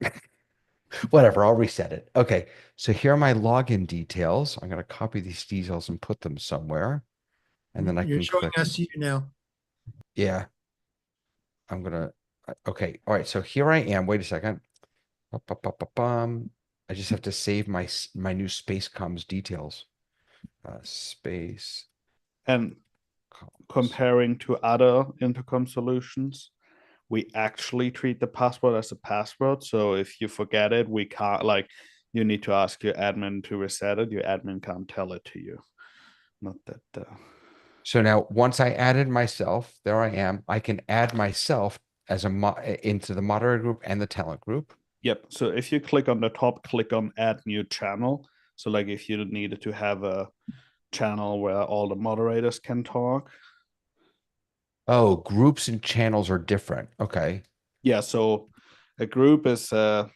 Whatever, I'll reset it. Okay. So here are my login details. I'm going to copy these details and put them somewhere. And then I You're can showing click. us you now. Yeah. I'm gonna, okay. All right. So here I am. Wait a second. I just have to save my new space comms details. Space And comms. comparing to other intercom solutions, we actually treat the password as a password. So if you forget it, we can't like you need to ask your admin to reset it. Your admin can't tell it to you. Not that. So now once I added myself, there I am. I can add myself as into the moderator group and the talent group. Yep. So if you click on the top, click on add new channel. So like if you needed to have a channel where all the moderators can talk. Oh, groups and channels are different. Okay. Yeah. So a group is a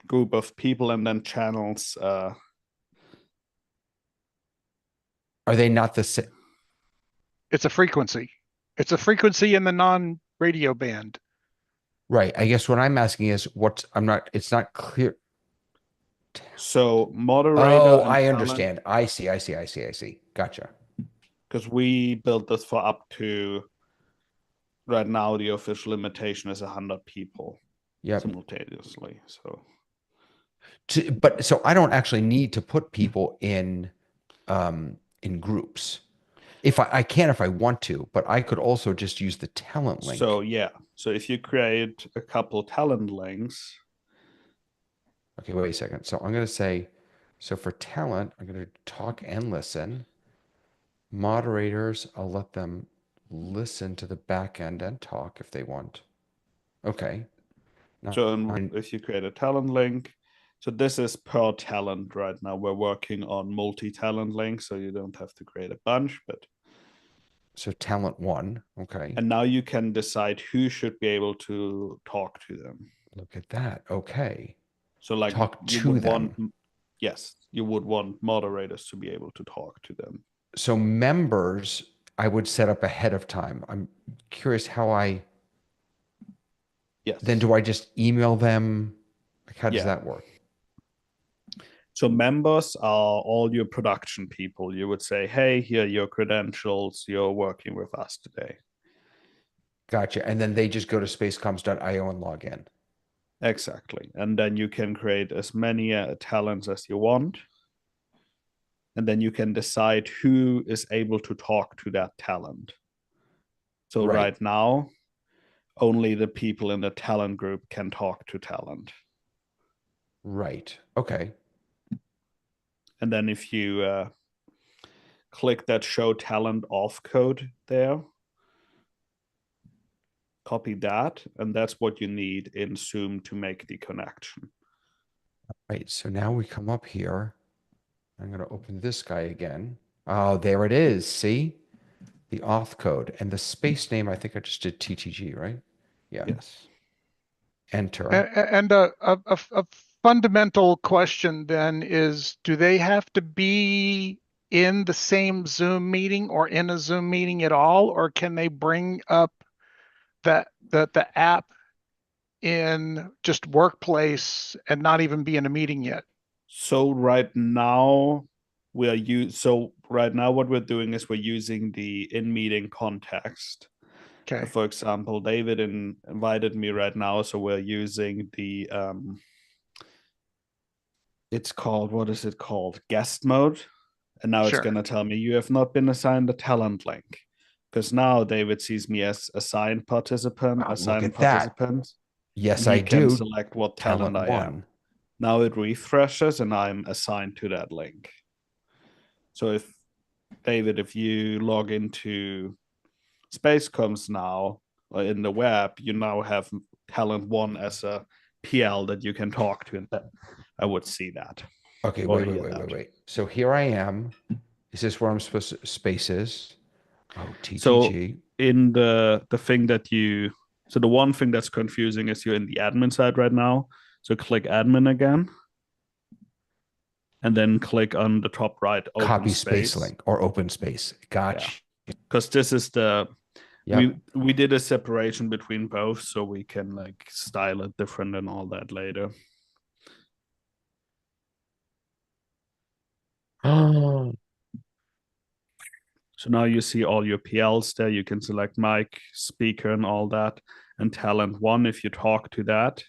group of people, and then channels. Are they not the same? it's a frequency. It's a frequency in the non-radio band. Right. I guess what I'm asking is it's not clear. So moderator Oh, and I talent, understand. I see. Gotcha. because we built this for up to, right now the official limitation is 100 people Yep. simultaneously. So But so I don't actually need to put people in groups. If I can if I want to, but I could also just use the talent link. So yeah. So if you create a couple talent links. Okay, wait a second. So I'm going to say, so for talent, I'm going to talk and listen. Moderators, I'll let them listen to the back end and talk if they want. Okay. So if you create a talent link, so this is per talent right now. We're working on multi-talent links, so you don't have to create a bunch, but. So talent 1, okay. And now you can decide who should be able to talk to them. Look at that. Okay. So like talk you to would them. Yes, you would want moderators to be able to talk to them. So members, I would set up ahead of time. I'm curious how Yes. Then do I just email them? Like, how does that work? So members are all your production people. You would say, hey, here are your credentials. You're working with us today. Gotcha. And then they just go to spacecoms.io and log in. Exactly. And then you can create as many talents as you want. And then you can decide who is able to talk to that talent. So right now, only the people in the talent group can talk to talent. Right. Okay. And then if you click that show talent off code there, copy that, and that's what you need in Zoom to make the connection. Right. So now we come up here. I'm going to open this guy again. Oh, there it is. See? The auth code. And the space name, I think I just did TTG, right? Yeah. Yes. Enter. And a fundamental question then is, do they have to be in the same Zoom meeting or in a Zoom meeting at all, or can they bring up the app in just workplace and not even be in a meeting yet? So right now right now what we're doing is we're using the in-meeting context. Okay. For example, David invited me right now, so we're using the it's called, what is it called? Guest mode. And now it's going to tell me you have not been assigned a talent link. Because now David sees me as assigned participant, assigned participant. Yes, I do. Can select what talent I am. Now it refreshes and I'm assigned to that link. So if David, if you log into SpaceComs now in the web, you now have talent 1 as a PL that you can talk to, and that I would see that. Okay, wait. So here I am. Is this where I'm supposed to spaces? Oh, TTG. So in the thing that you, so the one thing that's confusing is you're in the admin side right now. So click admin again. And then click on the top right, open copy space link or open space. Gotcha. Because this is the, we did a separation between both so we can like style it different and all that later. Oh. So now you see all your PLs there. You can select mic, speaker, and all that. And talent 1, if you talk to that.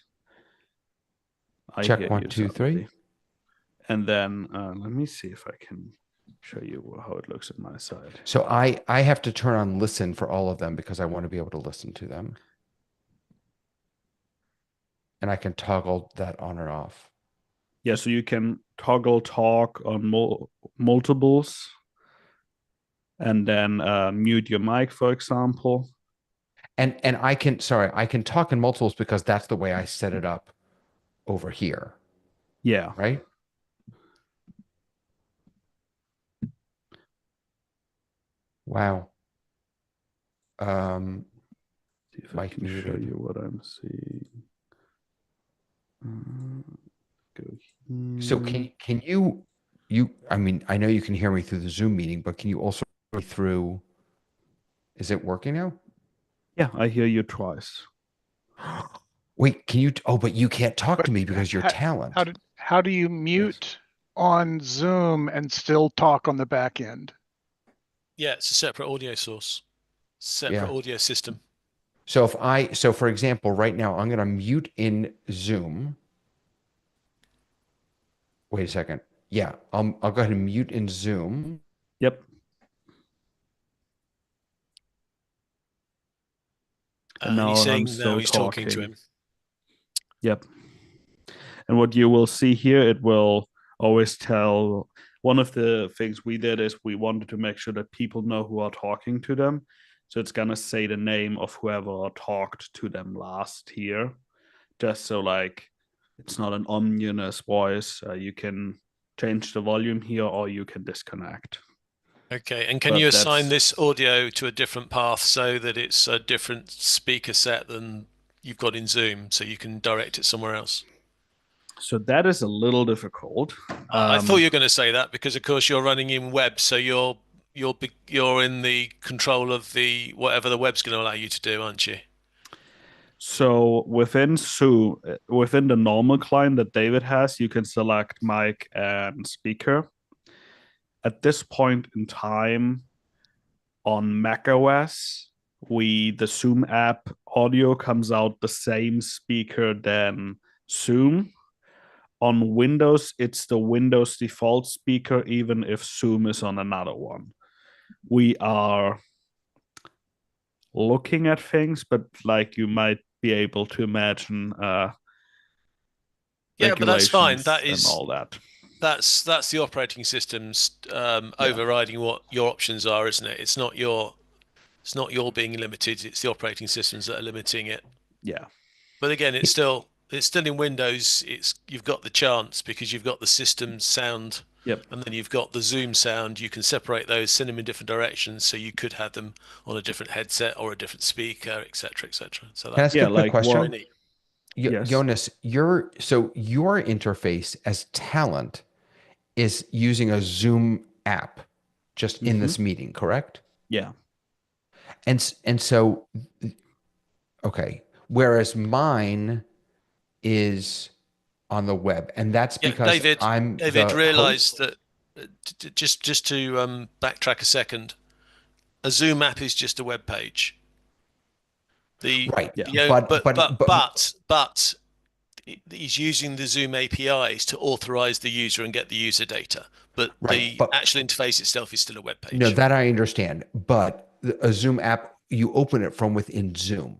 Check 1, 2, 3. And then let me see if I can show you how it looks on my side. So I have to turn on listen for all of them because I want to be able to listen to them. And I can toggle that on or off. Yeah, so you can toggle talk on multiples. And then mute your mic, for example. And I can talk in multiples because that's the way I set it up over here. Yeah. Right? Wow. See if I can show you what I'm seeing. So can you I mean, I know you can hear me through the Zoom meeting, but can you also hear me through Is it working now? Yeah, I hear you twice. Wait, can you? Oh, but you can't talk But to me because you're ha- talent. how do you mute on Zoom and still talk on the back end? Yeah, it's a separate audio source, separate Yeah. audio system. So so for example, right now I'm going to mute in Zoom. Wait a second. Yeah, I'll go ahead and mute in Zoom. Yep. And And now he's I'm saying now still he's talking to talking. him. Yep. And what you will see here, it will always tell. One of the things we did is we wanted to make sure that people know who are talking to them. So it's going to say the name of whoever talked to them last here, just so like it's not an ominous voice. You can change the volume here or you can disconnect. Okay, and can But you assign that's- this audio to a different path so that it's a different speaker set than you've got in Zoom, so you can direct it somewhere else? So that is a little difficult. I thought you were going to say that because, of course, you're running in web, so you're in the control of the whatever the web's going to allow you to do, aren't you? So within Zoom, within the normal client that David has, you can select mic and speaker. At this point in time on macOS, the Zoom app audio comes out the same speaker than Zoom. On Windows, it's the Windows default speaker, even if Zoom is on another one. We are looking at things, but like you might be able to imagine Yeah, but that's fine. That and is all that. that's the operating system's overriding what your options are, isn't it? It's not your being limited. It's the operating systems that are limiting it. Yeah. But again, it's still in Windows. You've got the chance because you've got the system sound, Yep. and then you've got the Zoom sound. You can separate those, send them in different directions, so you could have them on a different headset or a different speaker, etc., etc. So Can I ask that's a quick question? very neat. Yes. Jonas, your interface as talent is using a Zoom app just in this meeting, correct? Yeah. And so, okay. Whereas mine is on the web, and that's Yeah, because I'm the realized host. that just to backtrack a second, a Zoom app is just a web page. Right. Yeah. But he's using the Zoom APIs to authorize the user and get the user data. But Right, the actual interface itself is still a web page. No, that I understand. But a Zoom app, you open it from within Zoom,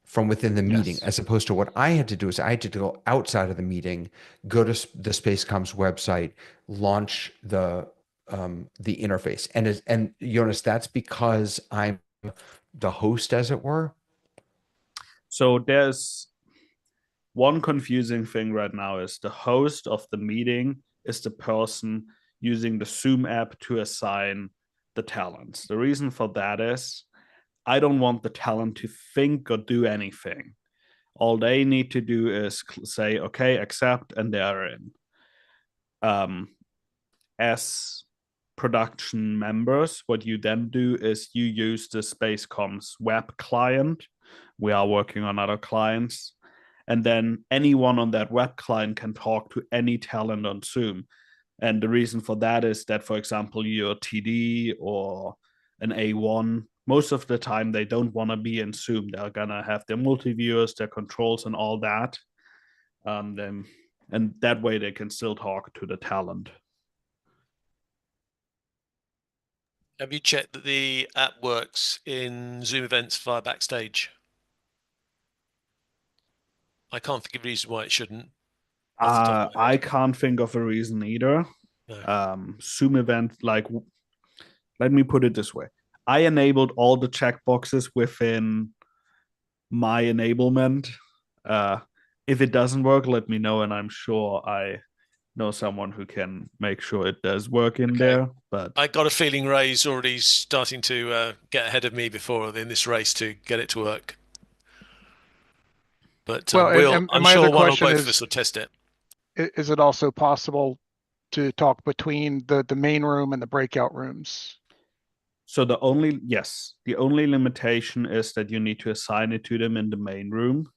from within the meeting, Yes. as opposed to what I had to do is I had to go outside of the meeting, go to the SpaceCom's website, launch the interface. And Jonas, that's because I'm the host, as it were. So there's one confusing thing right now is the host of the meeting is the person using the Zoom app to assign the talents. The reason for that is I don't want the talent to think or do anything. All they need to do is say, okay, accept, and they are in. As production members, what you then do is you use the SpaceCom's web client. We are working on other clients. And then anyone on that web client can talk to any talent on Zoom. And the reason for that is that, for example, your TD or an A1, most of the time they don't want to be in Zoom. They're going to have their multi-viewers, their controls, and all that. And that way they can still talk to the talent. Have you checked that the app works in Zoom events via Backstage? I can't think of a reason why it shouldn't. I can't think of a reason either. No. Zoom event, like, let me put it this way. I enabled all the checkboxes within my enablement. If it doesn't work, let me know, and I'm sure I know someone who can make sure it does work in there. But I got a feeling Ray's already starting to get ahead of me before in this race to get it to work. But I'm my sure other one or question both of us will test it. Is it also possible to talk between the main room and the breakout rooms? So the only limitation is that you need to assign it to them in the main room,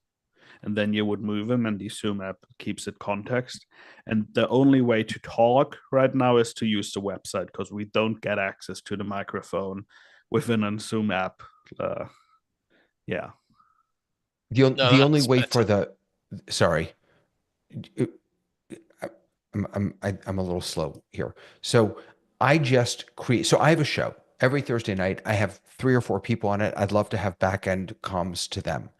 and then you would move them, and the Zoom app keeps it context. And the only way to talk right now is to use the website, because we don't get access to the microphone within a Zoom app. Yeah. The No, the only that's way better. for the sorry, I'm a little slow here. So I just create. So I have a show every Thursday night. I have 3 or 4 people on it. I'd love to have back end comms to them.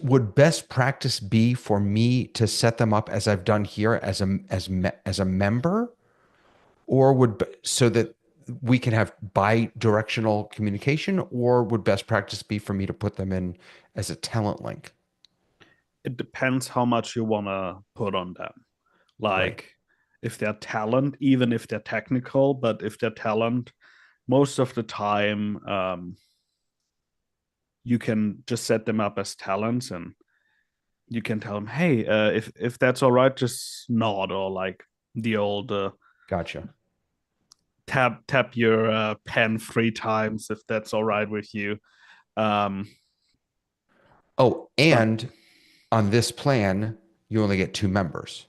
Would best practice be for me to set them up as I've done here as a member, or so that we can have bi-directional communication, or would best practice be for me to put them in as a talent link? It depends how much you want to put on them. Like, if they're talent, even if they're technical, but if they're talent, most of the time, you can just set them up as talents, and you can tell them, hey, if that's all right, just nod, or like the old Gotcha. tap your pen 3 times if that's all right with you. Oh, and on this plan, you only get 2 members.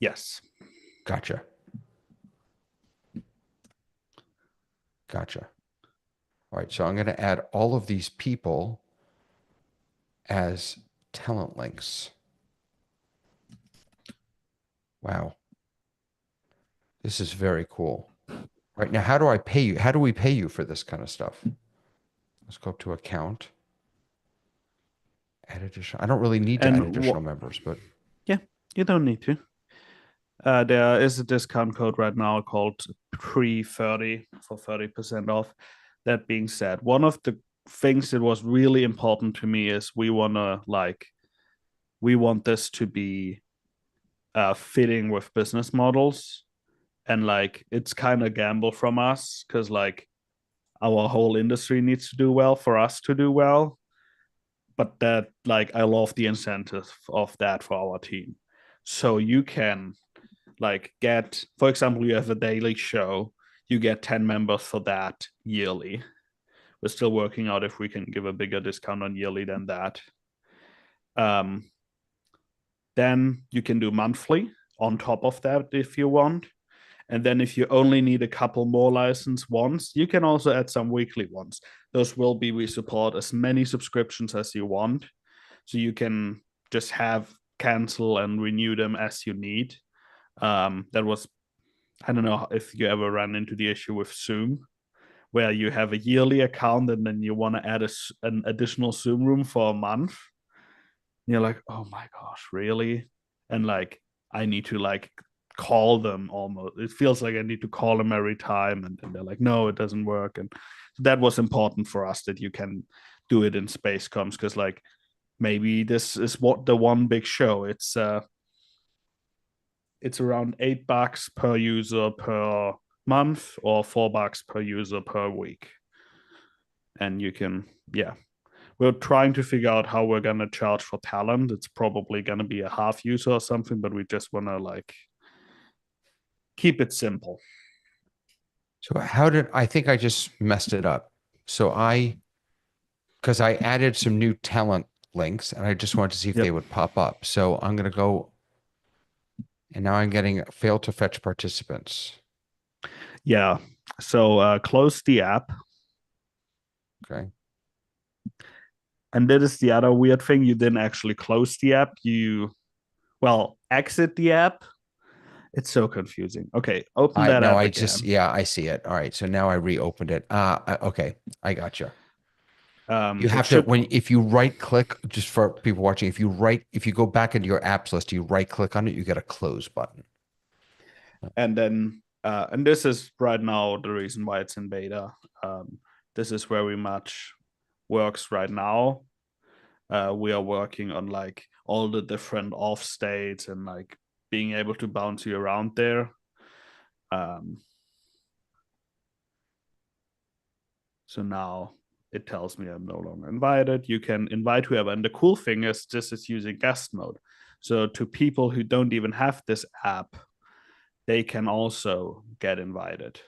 Yes. Gotcha. Gotcha. All right, so I'm going to add all of these people as talent links. Wow. This is very cool. Right now, how do I pay you? How do we pay you for this kind of stuff? Let's go up to account. Add additional. I don't really need to add additional members, but yeah, you don't need to. There is a discount code right now called pre-30 for 30% off. That being said, one of the things that was really important to me is we want this to be fitting with business models, and like it's kind of gamble from us, because like our whole industry needs to do well for us to do well. But that, like, I love the incentive of that for our team. So you can like get, for example, you have a daily show, you get 10 members for that yearly. We're still working out if we can give a bigger discount on yearly than that. Then you can do monthly on top of that if you want. And then if you only need a couple more license ones, you can also add some weekly ones. Those will be, we support as many subscriptions as you want. So you can just cancel and renew them as you need. That was, I don't know if you ever ran into the issue with Zoom, where you have a yearly account and then you want to add an additional Zoom room for a month. And you're like, oh my gosh, really? And like, I need to like call them almost. It feels like I need to call them every time. And they're like, no, it doesn't work. And that was important for us, that you can do it in space comms, because like maybe this is what the one big show. It's around $8 per user per month, or $4 per user per week. And you can, yeah. We're trying to figure out how we're going to charge for talent. It's probably going to be a half user or something, but we just want to like keep it simple. so I think I just messed it up. So because I added some new talent links and I just wanted to see if they would pop up. So I'm going to go, and now I'm getting failed to fetch participants. Yeah. So close the app. Okay. And that is the other weird thing. You didn't actually close the app. Exit the app. It's so confusing. Okay, open that app again. I see it. All right, so now I reopened it. Okay, I got you. You have to, if you right click, just for people watching, if you go back into your apps list, you right click on it, you get a close button. And then, and this is right now the reason why it's in beta. This is very much works right now. We are working on like all the different off states and like being able to bounce you around there. So now it tells me I'm no longer invited. You can invite whoever. And the cool thing is this is using guest mode. So to people who don't even have this app, they can also get invited.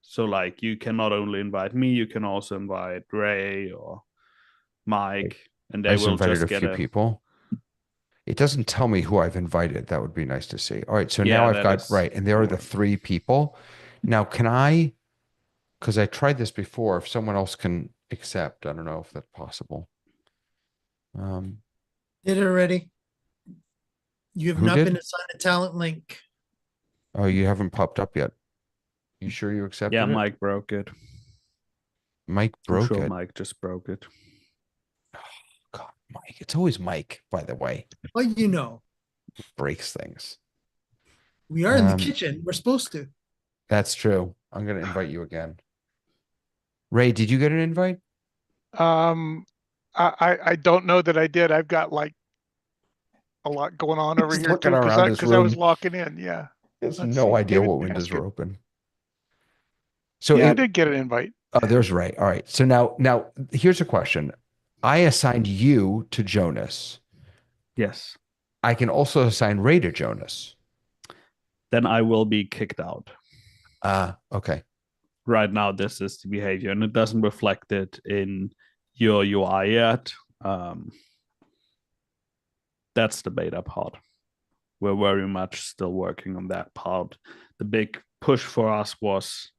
So like you can not only invite me, you can also invite Ray or Mike, and I they just will invited just a get few a people. It doesn't tell me who I've invited. That would be nice to see. All right, so now Yeah, I've that got is right, and there are the boring. 3 people. Now, can I, because I tried this before, if someone else can accept, I don't know if that's possible. Did it already. You have Who not did? been assigned a talent link. Oh, you haven't popped up yet. You sure you accepted Yeah, it? Mike broke it. Mike I'm broke sure it. Mike just broke it. God, Mike. It's always Mike, by the way. Well, you know, Breaks things. we are in the kitchen. We're supposed to. That's true. I'm going to invite you again. Ray, did you get an invite? I don't know that I did. I've got like a lot going on over He's here looking too, around this because I was room. locking in. Yeah. He has Let's no see. idea David what windows are Basket. open. So Yeah, I did get an invite. oh, there's Ray. All right. So now here's a question. I assigned you to Jonas. Yes. I can also assign Ray to Jonas. Then I will be kicked out. Okay. Right now, this is the behavior, and it doesn't reflect it in your UI yet. That's the beta part. We're very much still working on that part. The big push for us was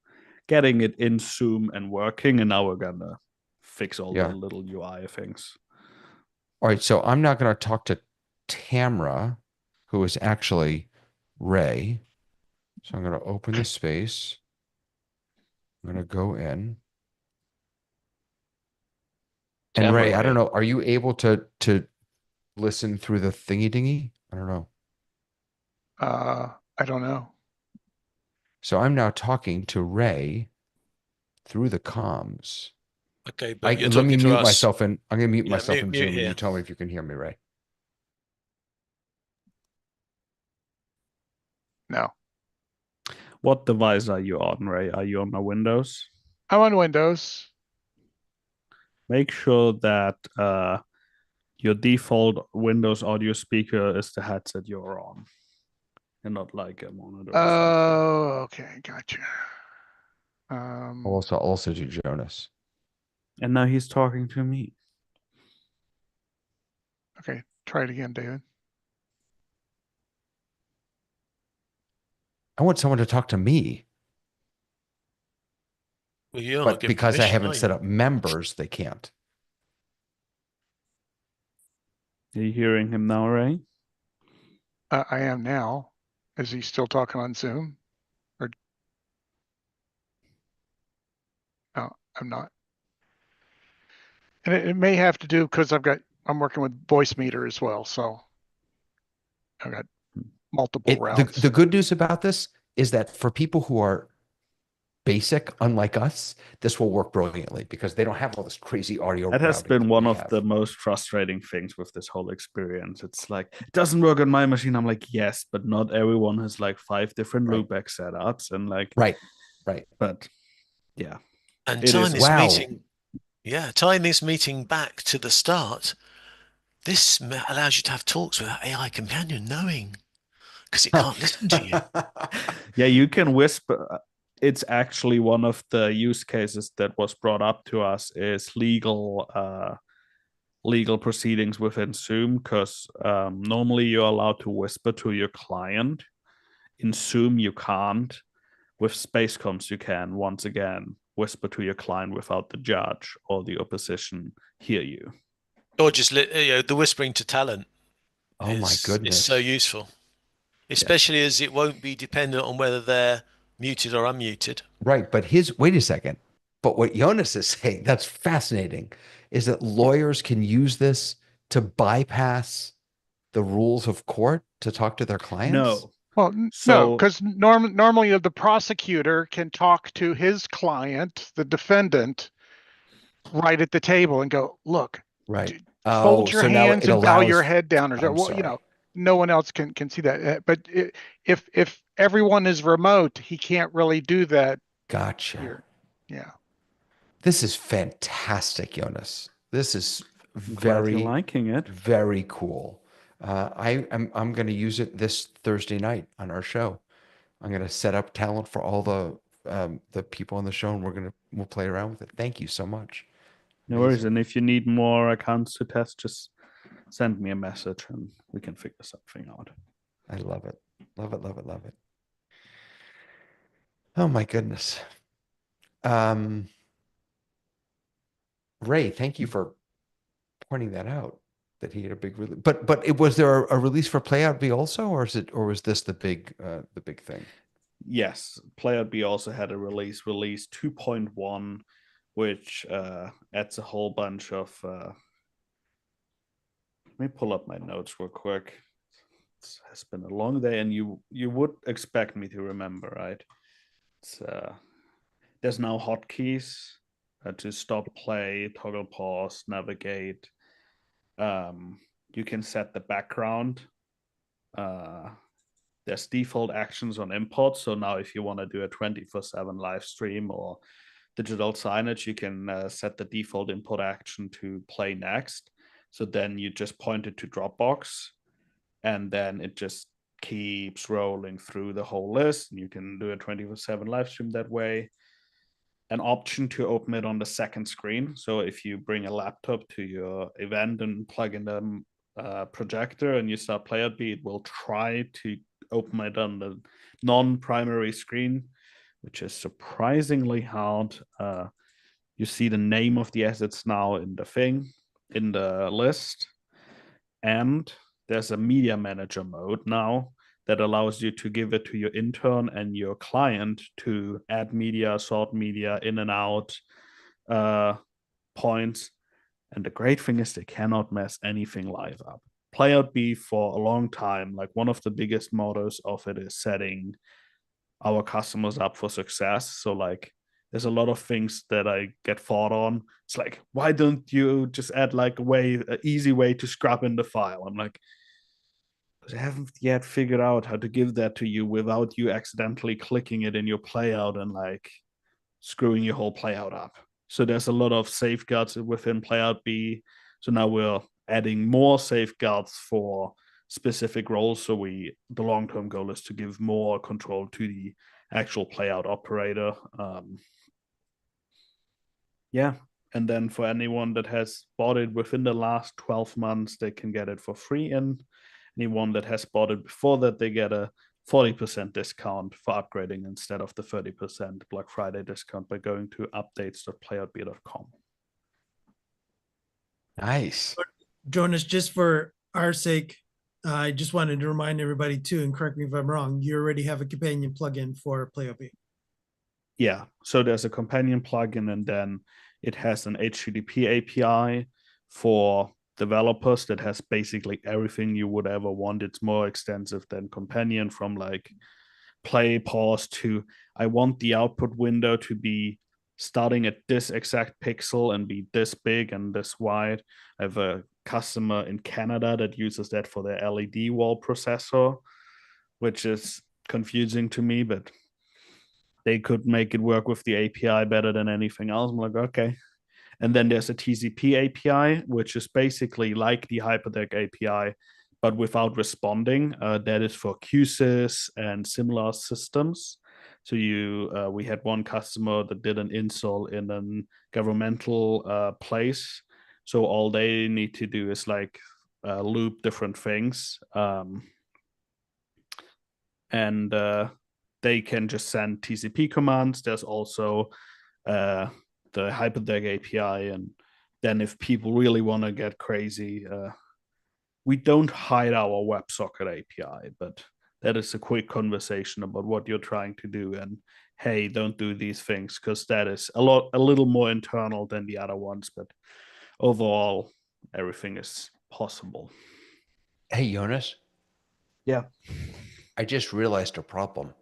getting it in Zoom and working, and now we're gonna fix all the little UI things. All right. So I'm not going to talk to Tamra, who is actually Ray. So I'm going to open the space. I'm going to go in. And Tamara Ray, I don't Ray. know. Are you able to listen through the thingy dingy? I don't know. I don't know. So I'm now talking to Ray through the comms. Okay, but you're Let me talking to mute us. myself in. I'm going to mute Yeah, myself in mute Zoom, and here. you tell me if you can hear me, Ray. No. What device are you on, Ray? Are you on my Windows? I'm on Windows. Make sure that your default Windows audio speaker is the headset you're on, and not like a monitor. Oh, okay, gotcha. I'll also do Jonas. And now he's talking to me. Okay, try it again, David. I want someone to talk to me. Well, you're But not giving because I permission, haven't are set you? up members, they can't. Are you hearing him now, Ray? I am now. Is he still talking on Zoom? Or no, I'm not. And it may have to do because I'm working with voice meter as well, so I've got multiple routes. The good news about this is that for people who are basic, unlike us, this will work brilliantly because they don't have all this crazy audio. That has routing been that one we of have. the most frustrating things with this whole experience. It's like, it doesn't work on my machine. I'm like, yes, but not everyone has like 5 different loopback setups and like, right. But yeah. And It tying is- this Wow. meeting, tying this meeting back to the start, this allows you to have talks with that AI companion knowing, because it can't listen to you. Yeah, you can whisper. It's actually one of the use cases that was brought up to us is legal proceedings within Zoom, because normally you're allowed to whisper to your client. In Zoom, you can't. With Space Comms, you can, once again, whisper to your client without the judge or the opposition hear you. Or just the whispering to talent. Oh my goodness. It's so useful, especially as it won't be dependent on whether they're muted or unmuted. Right. But wait a second. But what Jonas is saying, that's fascinating, is that lawyers can use this to bypass the rules of court to talk to their clients? No. Well, no, because normally the prosecutor can talk to his client, the defendant, right at the table and go, look, right. Fold your so now hands it and bow allows, your head down, or I'm well, sorry. no one else can see that. But if everyone is remote, he can't really do that. Gotcha. Here. Yeah. This is fantastic, Jonas. This is Glad you're liking it. very cool. I'm going to use it this Thursday night on our show. I'm going to set up talent for all the the people on the show, and we'll play around with it. Thank you so much. No worries. And if you need more accounts to test, just send me a message and we can figure something out. I love it. Love it, love it, love it. Oh my goodness. Ray, thank you for pointing that out, that he had a big release. But was there a release for Playout B also, or was this the big thing? Yes, Playout B also had a release 2.1, which adds a whole bunch of let me pull up my notes real quick. It has been a long day, and you would expect me to remember, right? It's there's now hotkeys to stop, play, toggle pause, navigate. You can set the background. There's default actions on import. So now if you want to do a 24/7 live stream or digital signage, you can set the default import action to play next. So then you just point it to Dropbox, and then it just keeps rolling through the whole list. And you can do a 24/7 live stream that way. An option to open it on the second screen. So if you bring a laptop to your event and plug in the projector and you start Playout B, it will try to open it on the non-primary screen, which is surprisingly hard. You see the name of the assets now in the list, and there's a media manager mode now that allows you to give it to your intern and your client to add media, sort media, in and out points. And the great thing is they cannot mess anything live up. Playout B for a long time, like one of the biggest mottos of it is setting our customers up for success. So like there's a lot of things that I get fought on. It's like, why don't you just add like an easy way to scrub in the file? I'm like, because I haven't yet figured out how to give that to you without you accidentally clicking it in your playout and like screwing your whole playout up. So there's a lot of safeguards within Playout B. So now we're adding more safeguards for specific roles. So the long-term goal is to give more control to the actual playout operator. Yeah. And then for anyone that has bought it within the last 12 months, they can get it for free. And anyone that has bought it before that, they get a 40% discount for upgrading instead of the 30% Black Friday discount by going to updates.playoutb.com. Nice. Jonas, just for our sake, I just wanted to remind everybody too, and correct me if I'm wrong, you already have a companion plugin for PlayOP. Yeah, so there's a companion plugin, and then it has an HTTP API for developers that has basically everything you would ever want. It's more extensive than companion, from like play, pause to I want the output window to be starting at this exact pixel and be this big and this wide. I have a customer in Canada that uses that for their LED wall processor, which is confusing to me, but they could make it work with the API better than anything else. I'm like, okay. And then there's a TCP API, which is basically like the Hyperdeck API, but without responding. That is for QSys and similar systems. So we had one customer that did an install in a governmental place. So all they need to do is like loop different things. And they can just send TCP commands. There's also the Hyperdeck API. And then if people really want to get crazy, we don't hide our WebSocket API, but that is a quick conversation about what you're trying to do. And hey, don't do these things, because that is a little more internal than the other ones. But overall, everything is possible. Hey, Jonas. Yeah. I just realized a problem.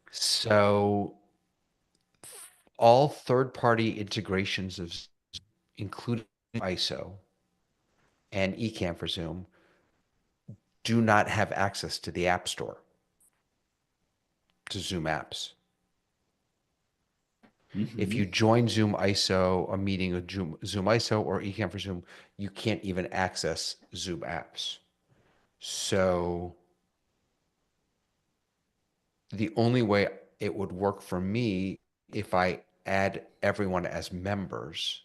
So all third-party integrations of Zoom, including ISO and Ecamm for Zoom, do not have access to the App Store, to Zoom apps. Mm-hmm. If you join ZoomISO, a meeting with ZoomISO or Ecamm for Zoom, you can't even access Zoom apps. So the only way it would work for me if I add everyone as members,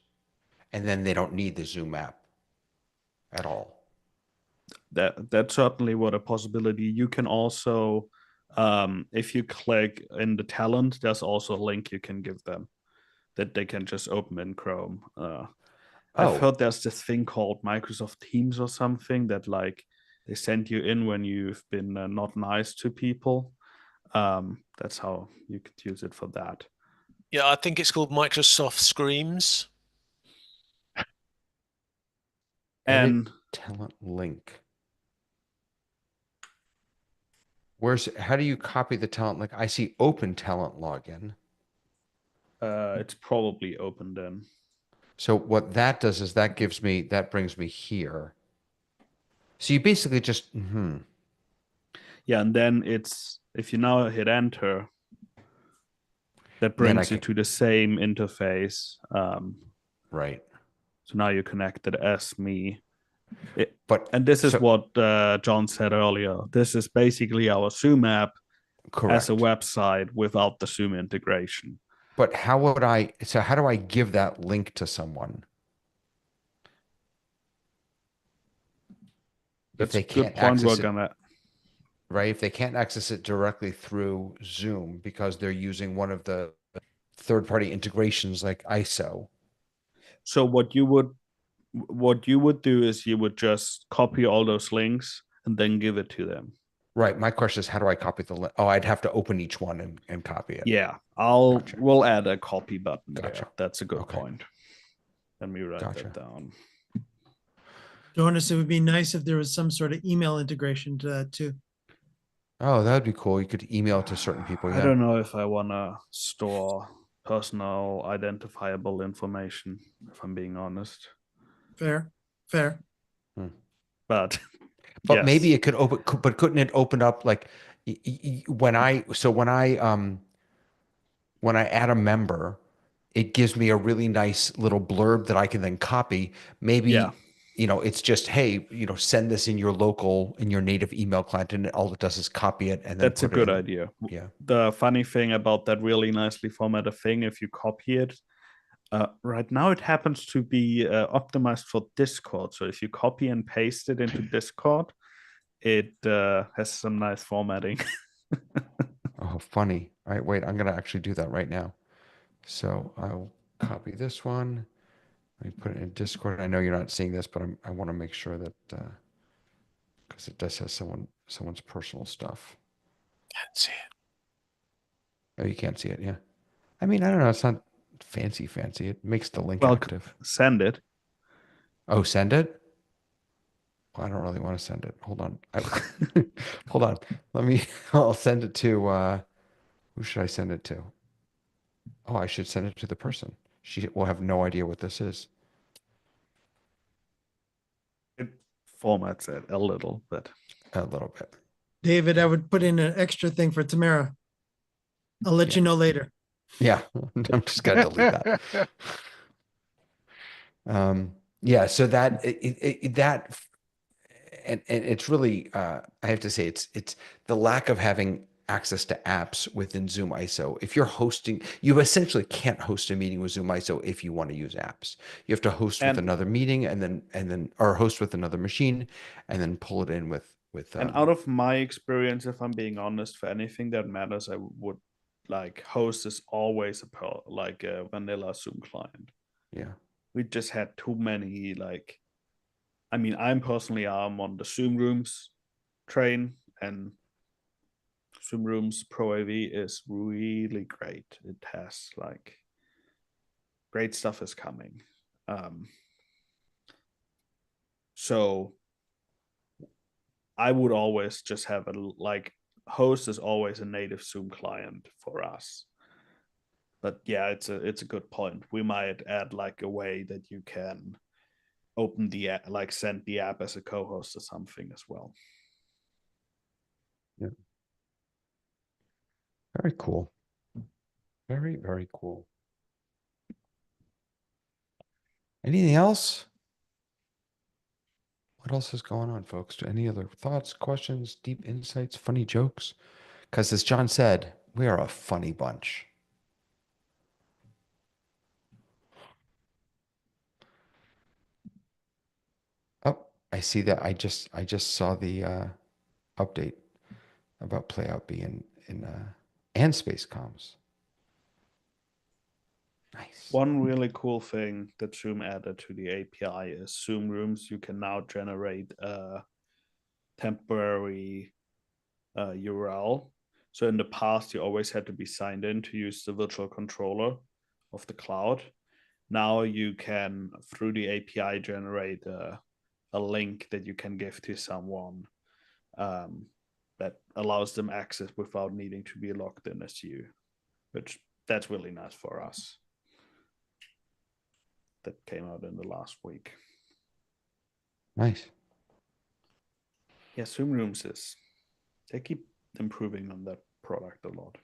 and then they don't need the Zoom app at all. That's certainly what a possibility. You can also, if you click in the talent, there's also a link you can give them that they can just open in Chrome. I've heard there's this thing called Microsoft Teams or something that like they send you in when you've been not nice to people. That's how you could use it for that. Yeah, I think it's called Microsoft Screams. Edit And talent link. How do you copy the talent link? I see open talent login. it's probably open then. So what that does is that brings me here. So you basically just, Yeah, and then it's, if you now hit enter, that Then I brings you can- to the same interface. right. So now you're connected as me. But This is so- what John said earlier. This is basically our Zoom app correct. as a website without the Zoom integration. But how do I give that link to someone? That's If a they good can't point. We're access it, gonna. right? If they can't access it directly through Zoom because they're using one of the third-party integrations like ISO. So what you would do is you would just copy all those links and then give it to them. Right. My question is, how do I copy the link? Oh, I'd have to open each one and copy it. Yeah, Gotcha. we'll add a copy button Gotcha. there. That's a good Okay. point. Let me write Gotcha. that down. Jonas, it would be nice if there was some sort of email integration to that too. Oh, that'd be cool. You could email it to certain people. I Yeah. don't know if I want to store personal identifiable information, if I'm being honest. Fair. But But maybe yes. it could open, but couldn't it open up like when I add a member, it gives me a really nice little blurb that I can then copy. Maybe, Yeah. It's just, hey, send this in your native email client, and all it does is copy it and then That's a put it good in. idea. Yeah. The funny thing about that really nicely formatted thing, if you copy it, right now it happens to be optimized for Discord. So if you copy and paste it into Discord, it has some nice formatting. Oh, funny. All right, wait, I'm gonna actually do that right now. So I'll copy this one. Let me put it in Discord. I know you're not seeing this, but I want to make sure that because it does have someone's personal stuff. Can't see it. Oh, you can't see it, yeah. I mean, I don't know. It's not fancy. It makes the link Well, active. send it. Oh, send it? Well, I don't really want to send it. Hold on. Hold on. I'll send it to, who should I send it to? Oh, I should send it to the person. She will have no idea what this is. It formats it a little, but A little bit. David, I would put in an extra thing for Tamara. I'll let you know later. Yeah, I'm just gonna delete that. Yeah, so that and it's really I have to say it's the lack of having access to apps within ZoomISO. If you're hosting, you essentially can't host a meeting with ZoomISO if you want to use apps. You have to host with another meeting and then or host with another machine and then pull it in with and out of my experience, if I'm being honest, for anything that matters, I would like host is always a vanilla Zoom client. Yeah. We just had too many I mean, I'm on the Zoom Rooms train, and Zoom Rooms Pro AV is really great. It has great stuff is coming. So I would always just have host is always a native Zoom client for us. But yeah, it's a good point. We might add a way that you can open the app, send the app as a co-host or something as well. Yeah. Very cool. Very, very cool. Anything else? What else is going on, folks? Any other thoughts, questions, deep insights, funny jokes? Because as John said, We are a funny bunch. Oh, I see that. I just saw the update about playout being in and space comms. Nice. One really cool thing that Zoom added to the API is Zoom Rooms. You can now generate a temporary URL. So in the past, you always had to be signed in to use the virtual controller of the cloud. Now you can, through the API, generate a link that you can give to someone that allows them access without needing to be logged in as you, which that's really nice for us. That came out in the last week. Nice. Yeah, Zoom Rooms they keep improving on that product a lot.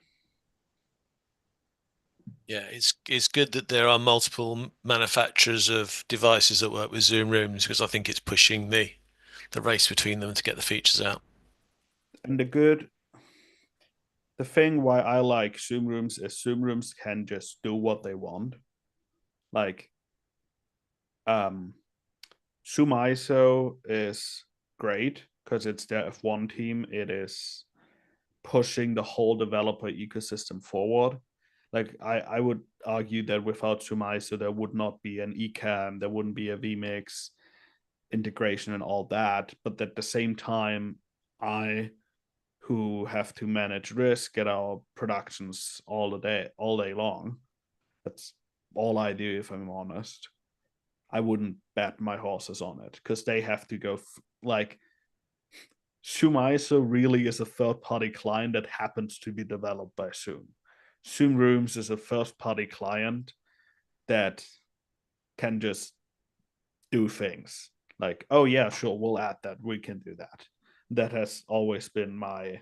Yeah, it's good that there are multiple manufacturers of devices that work with Zoom Rooms, because I think it's pushing the race between them to get the features out. And the thing why I like Zoom Rooms is Zoom Rooms can just do what they want. Like ZoomISO is great because it's their F1 team. It is pushing the whole developer ecosystem forward. Like I would argue that without ZoomISO, there would not be an eCam, there wouldn't be a vMix integration and all that. But at the same time, who have to manage risk at our productions all day long. That's all I do, if I'm honest. I wouldn't bet my horses on it because they have to go like ZoomISO really is a third-party client that happens to be developed by Zoom. Zoom Rooms is a first-party client that can just do things like, oh yeah, sure, we'll add that. We can do that. That has always been my,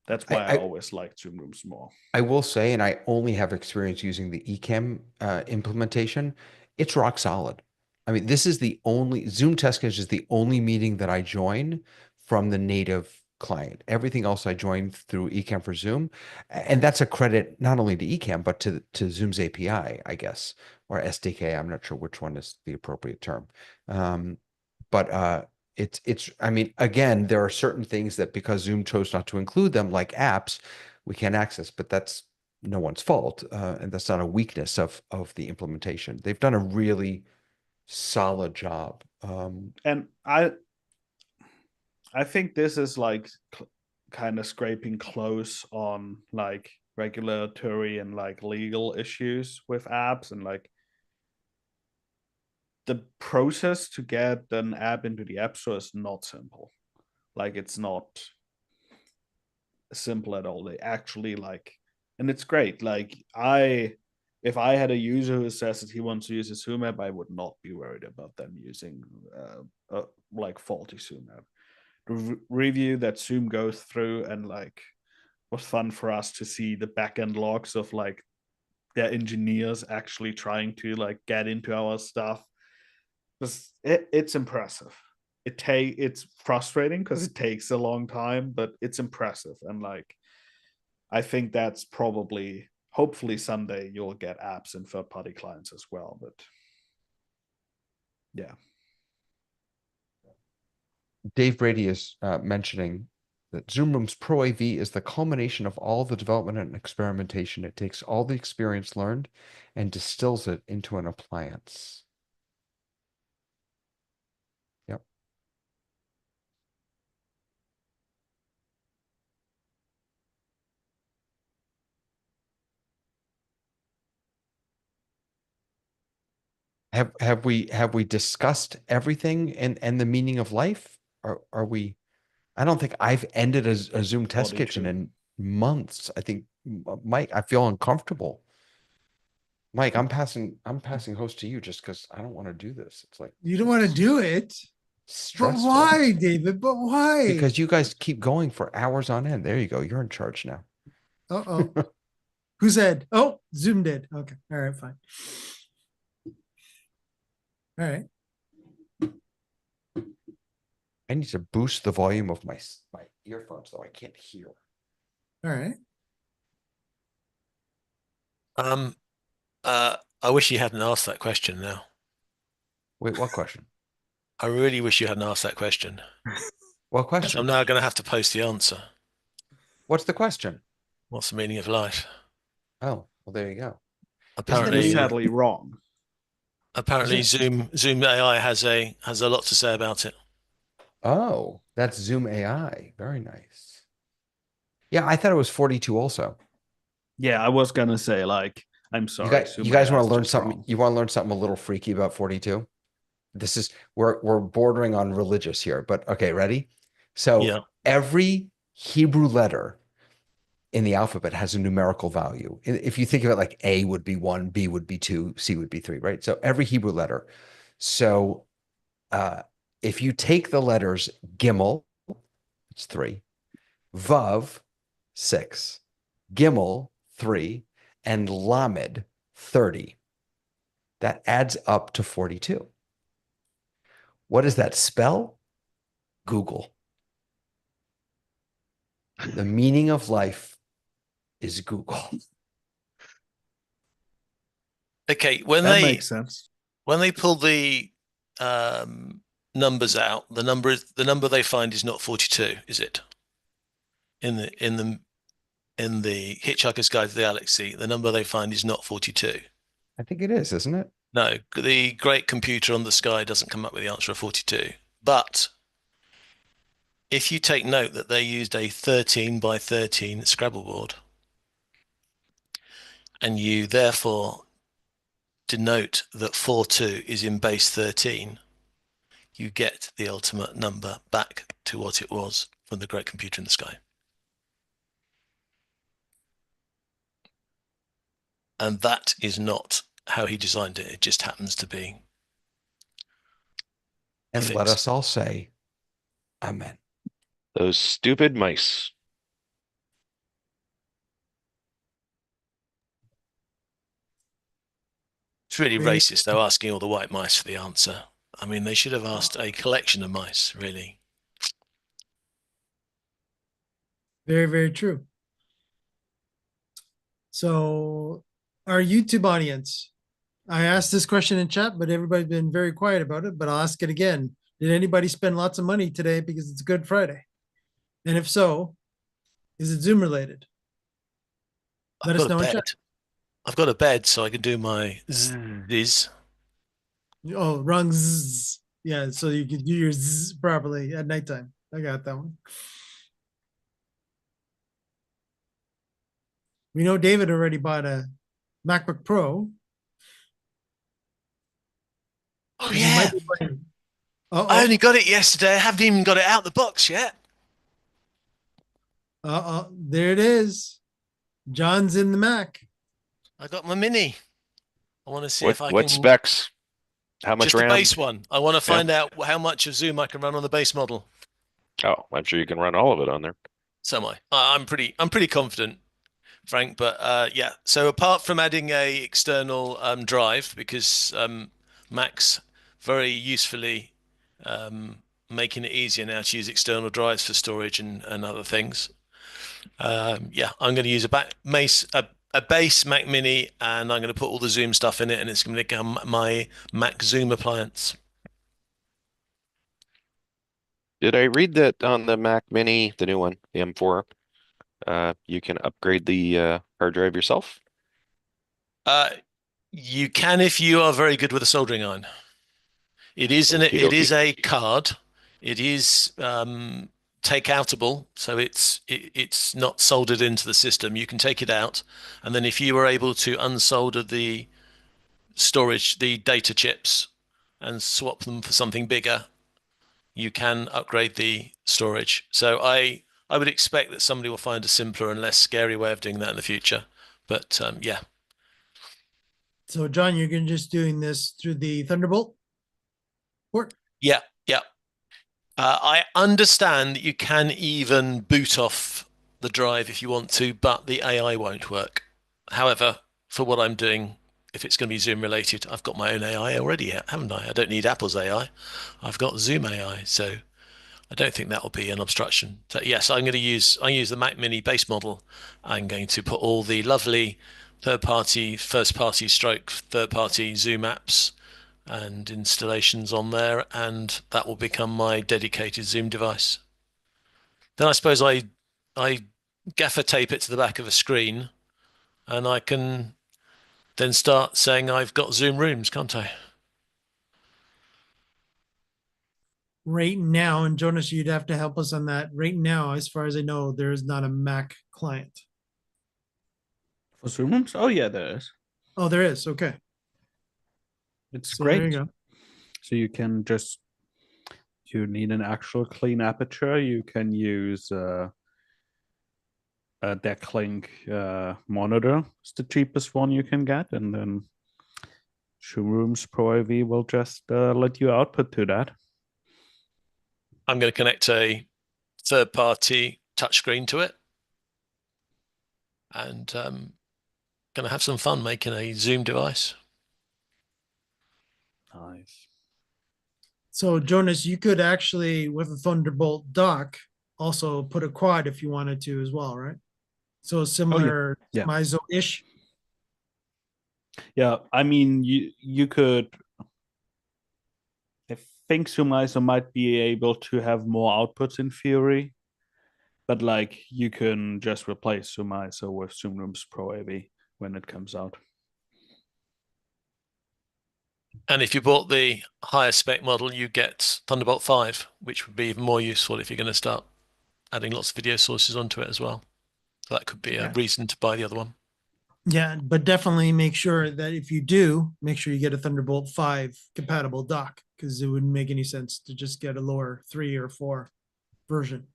that's why I always liked Zoom Rooms more. I will say, and I only have experience using the eCam implementation, it's rock solid. I mean, this is the only, Zoom Test Case is the only meeting that I join from the native client. Everything else I join through eCam for Zoom. And that's a credit not only to eCam, but to Zoom's API, I guess, or SDK. I'm not sure which one is the appropriate term. But I mean, again, there are certain things that because Zoom chose not to include them, like apps, we can't access, but that's no one's fault. And that's not a weakness of the implementation. They've done a really solid job. And I think this is like kind of scraping close on like regulatory and like legal issues with apps, and like the process to get an app into the App Store is not simple. Like it's not simple at all. They actually like, and it's great. Like if I had a user who says that he wants to use a Zoom app, I would not be worried about them using like faulty Zoom app. The review that Zoom goes through, and like was fun for us to see the backend logs of like their engineers actually trying to like get into our stuff. It's impressive. It's frustrating because it takes a long time, but it's impressive. And like I think that's probably, hopefully someday you'll get apps and third-party clients as well. But yeah. Dave Brady is mentioning that Zoom Rooms Pro AV is the culmination of all the development and experimentation. It takes all the experience learned and distills it into an appliance. Yep. Have we discussed everything and the meaning of life? Are we? I don't think I've ended a Zoom test kitchen in months. I think, Mike, I feel uncomfortable. Mike, I'm passing host to you just because I don't want to do this. It's like You don't want to do it. stressful. But why, David? But why? Because you guys keep going for hours on end. There you go. You're in charge now. Uh-oh. Who said? Oh, Zoom did. Okay. All right, fine. All right. I need to boost the volume of my earphones, though. I can't hear. All right. I wish you hadn't asked that question now. Wait, what question? I really wish you hadn't asked that question. What So question? I'm now going to have to post the answer. What's the question? What's the meaning of life? Oh, well, there you go. Apparently, Sadly wrong. apparently Zoom AI has a lot to say about it. Oh, that's Zoom AI. Very nice. Yeah, I thought it was 42 also. Yeah, I was gonna say, like, I'm sorry. You guys want Sumaya is to learn just something? wrong. You want to learn something a little freaky about 42? This is we're bordering on religious here, but okay, ready? So Yeah. every Hebrew letter in the alphabet has a numerical value. If you think of it like A would be 1, B would be 2, C would be 3, right? So every Hebrew letter. So if you take the letters Gimel, it's 3, Vav, 6, Gimel, 3, and Lamed, 30. That adds up to 42. What does that spell? Google. The meaning of life is Google. Okay. When That they makes sense. pull the numbers out, the number they find is not 42, is it? In the Hitchhiker's Guide to the Galaxy, the number they find is not 42. I think it is, isn't it? No, the great computer on the sky doesn't come up with the answer of 42. But if you take note that they used a 13 by 13 Scrabble board, and you therefore denote that 42 is in base 13, you get the ultimate number back to what it was from the great computer in the sky. And that is not how he designed it. It just happens to be. And let us all say, Amen. Those stupid mice. It's really racist, though, asking all the white mice for the answer. I mean, they should have asked a collection of mice, really. Very, very true. So, our YouTube audience, I asked this question in chat, but everybody's been very quiet about it. But I'll ask it again. Did anybody spend lots of money today because it's Good Friday? And if so, is it Zoom related? Let us know in chat. I've got a bed, so I can do my z's. Oh, wrong zzz. Yeah, so you can do your zzz properly at nighttime. I got that one. We know David already bought a MacBook Pro. Oh, and he yeah. might be playing- I only got it yesterday. I haven't even got it out the box yet. There it is. John's in the Mac. I got my mini. I want to see What if I what can. specs? How much Just the RAM? base one. I want to find out how much of Zoom I can run on the base model. Oh, I'm sure you can run all of it on there. So am I. I'm pretty confident, Frank. But yeah. So apart from adding a external drive, because Mac's very usefully making it easier now to use external drives for storage and other things. Yeah, I'm going to use a base Mac Mini, and I'm going to put all the Zoom stuff in it, and it's going to become my Mac Zoom appliance. Did I read that on the Mac Mini, the new one, the M4, you can upgrade the hard drive yourself? You can if you are very good with a soldering iron. It is a card. It is take-outable, so it's not soldered into the system. You can take it out, and then if you were able to unsolder the storage, the data chips, and swap them for something bigger, you can upgrade the storage. So I would expect that somebody will find a simpler and less scary way of doing that in the future. But yeah. So John, you're going to just doing this through the Thunderbolt port? Yeah. I understand that you can even boot off the drive if you want to, but the AI won't work. However, for what I'm doing, if it's going to be Zoom related, I've got my own AI already, haven't I? I don't need Apple's AI. I've got Zoom AI. So I don't think that will be an obstruction. So yes, I use the Mac Mini base model. I'm going to put all the lovely third-party, first-party stroke third-party Zoom apps and installations on there, and that will become my dedicated Zoom device. Then I suppose I gaffer tape it to the back of a screen, and I can then start saying I've got Zoom rooms, can't I? Right now, and Jonas, you'd have to help us on that. Right now, as far as I know, there is not a Mac client. For Zoom rooms? Oh yeah, there is. Oh, there is. Okay. It's So great. there you go. So you can just, you need an actual clean aperture. You can use a Decklink monitor. It's the cheapest one you can get, and then Zoom Pro AV will just let you output to that. I'm going to connect a third-party touchscreen to it, and going to have some fun making a Zoom device. Nice. So Jonas, you could actually, with a Thunderbolt dock, also put a quad if you wanted to as well, right? So similar Yeah. MISO-ish. Yeah, I mean, you could. I think ZoomISO might be able to have more outputs in theory, but like you can just replace ZoomISO with Zoom Rooms Pro AV when it comes out. And if you bought the higher spec model, you get Thunderbolt 5, which would be even more useful if you're going to start adding lots of video sources onto it as well. So that could be a reason to buy the other one. Yeah, but definitely make sure that if you do, make sure you get a Thunderbolt 5 compatible dock, because it wouldn't make any sense to just get a lower 3 or 4 version.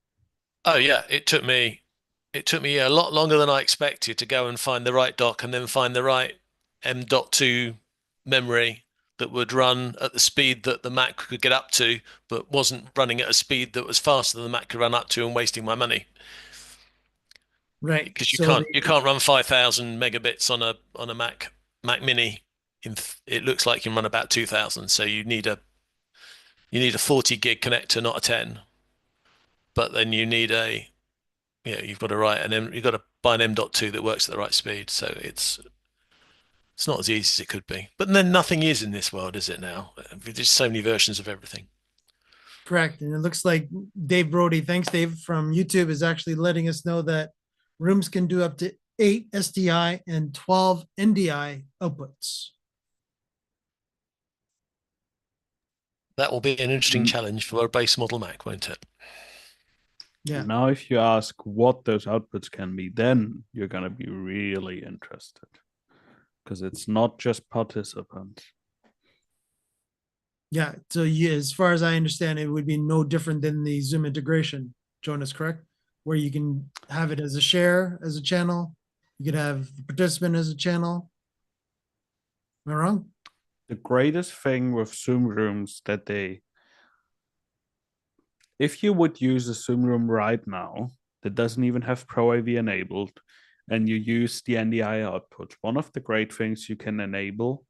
Oh yeah, it took me a lot longer than I expected to go and find the right dock and then find the right M.2 memory that would run at the speed that the Mac could get up to, but wasn't running at a speed that was faster than the Mac could run up to and wasting my money. Right. Because you So can't run 5,000 megabits on a Mac Mini. It looks like you can run about 2,000. So you need a 40 gig connector, not a 10. But then you need you've got to you've got to buy an M.2 that works at the right speed. So it's not as easy as it could be. But then nothing is in this world, is it now? There's so many versions of everything. correct. And it looks like Dave Brody, thanks Dave, from YouTube, is actually letting us know that rooms can do up to 8 SDI and 12 NDI outputs. That will be an interesting challenge for a base model Mac, won't it? Yeah. Now, if you ask what those outputs can be, then you're going to be really interested, because it's not just participants. Yeah. So as far as I understand, it would be no different than the Zoom integration, Jonas, correct? Where you can have it as a share, as a channel. You could have the participant as a channel. Am I wrong? The greatest thing with Zoom rooms that if you would use a Zoom room right now that doesn't even have Pro AV enabled, and you use the NDI output, one of the great things you can enable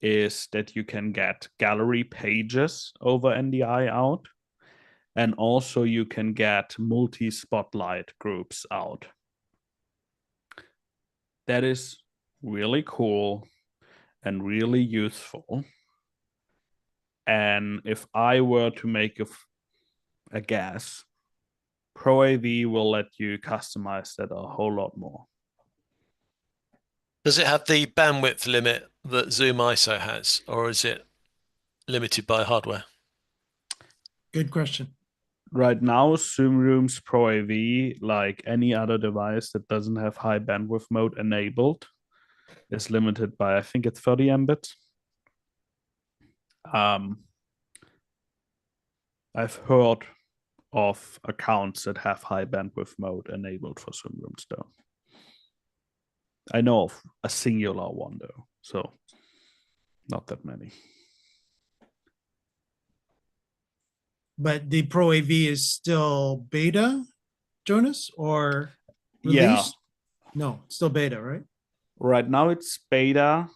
is that you can get gallery pages over NDI out, and also you can get multi-spotlight groups out. That is really cool and really useful. And if I were to make a guess, Pro AV will let you customize that a whole lot more. Does it have the bandwidth limit that ZoomISO has, or is it limited by hardware? Good question. Right now, Zoom Rooms Pro AV, like any other device that doesn't have high bandwidth mode enabled, is limited by, I think it's 30 Mbits. I've heard of accounts that have high bandwidth mode enabled for Zoom Rooms, though. I know of a singular one, though, so not that many. But the Pro AV is still beta, Jonas, or released? Yeah. No, still beta, right? Right now it's beta.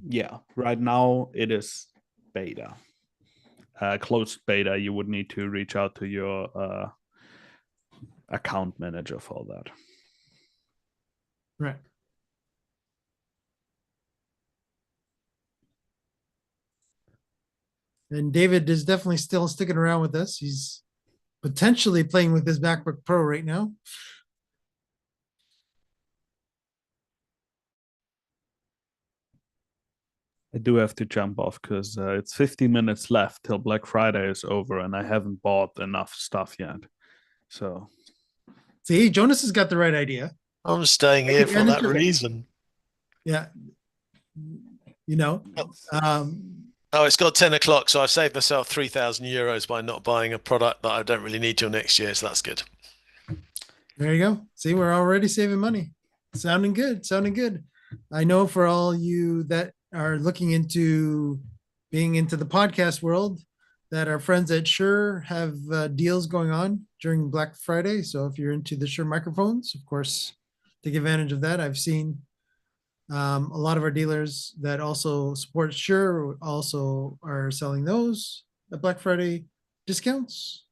Yeah, right now it is beta. closed beta, you would need to reach out to your account manager for that. Right. And David is definitely still sticking around with us. He's potentially playing with his MacBook Pro right now. I do have to jump off because it's 50 minutes left till Black Friday is over, and I haven't bought enough stuff yet. So, See, Jonas has got the right idea. I'm staying Take here for that advantage of it. reason. Yeah. You know, Oh, it's got 10 o'clock, so I've saved myself €3,000 by not buying a product that I don't really need till next year, so that's good. there you go. See, we're already saving money. Sounding good. Sounding good. I know for all you that are looking into being into the podcast world, that our friends at Shure have deals going on during Black Friday. So if you're into the Shure microphones, of course, take advantage of that. I've seen a lot of our dealers that also support Shure also are selling those at Black Friday discounts.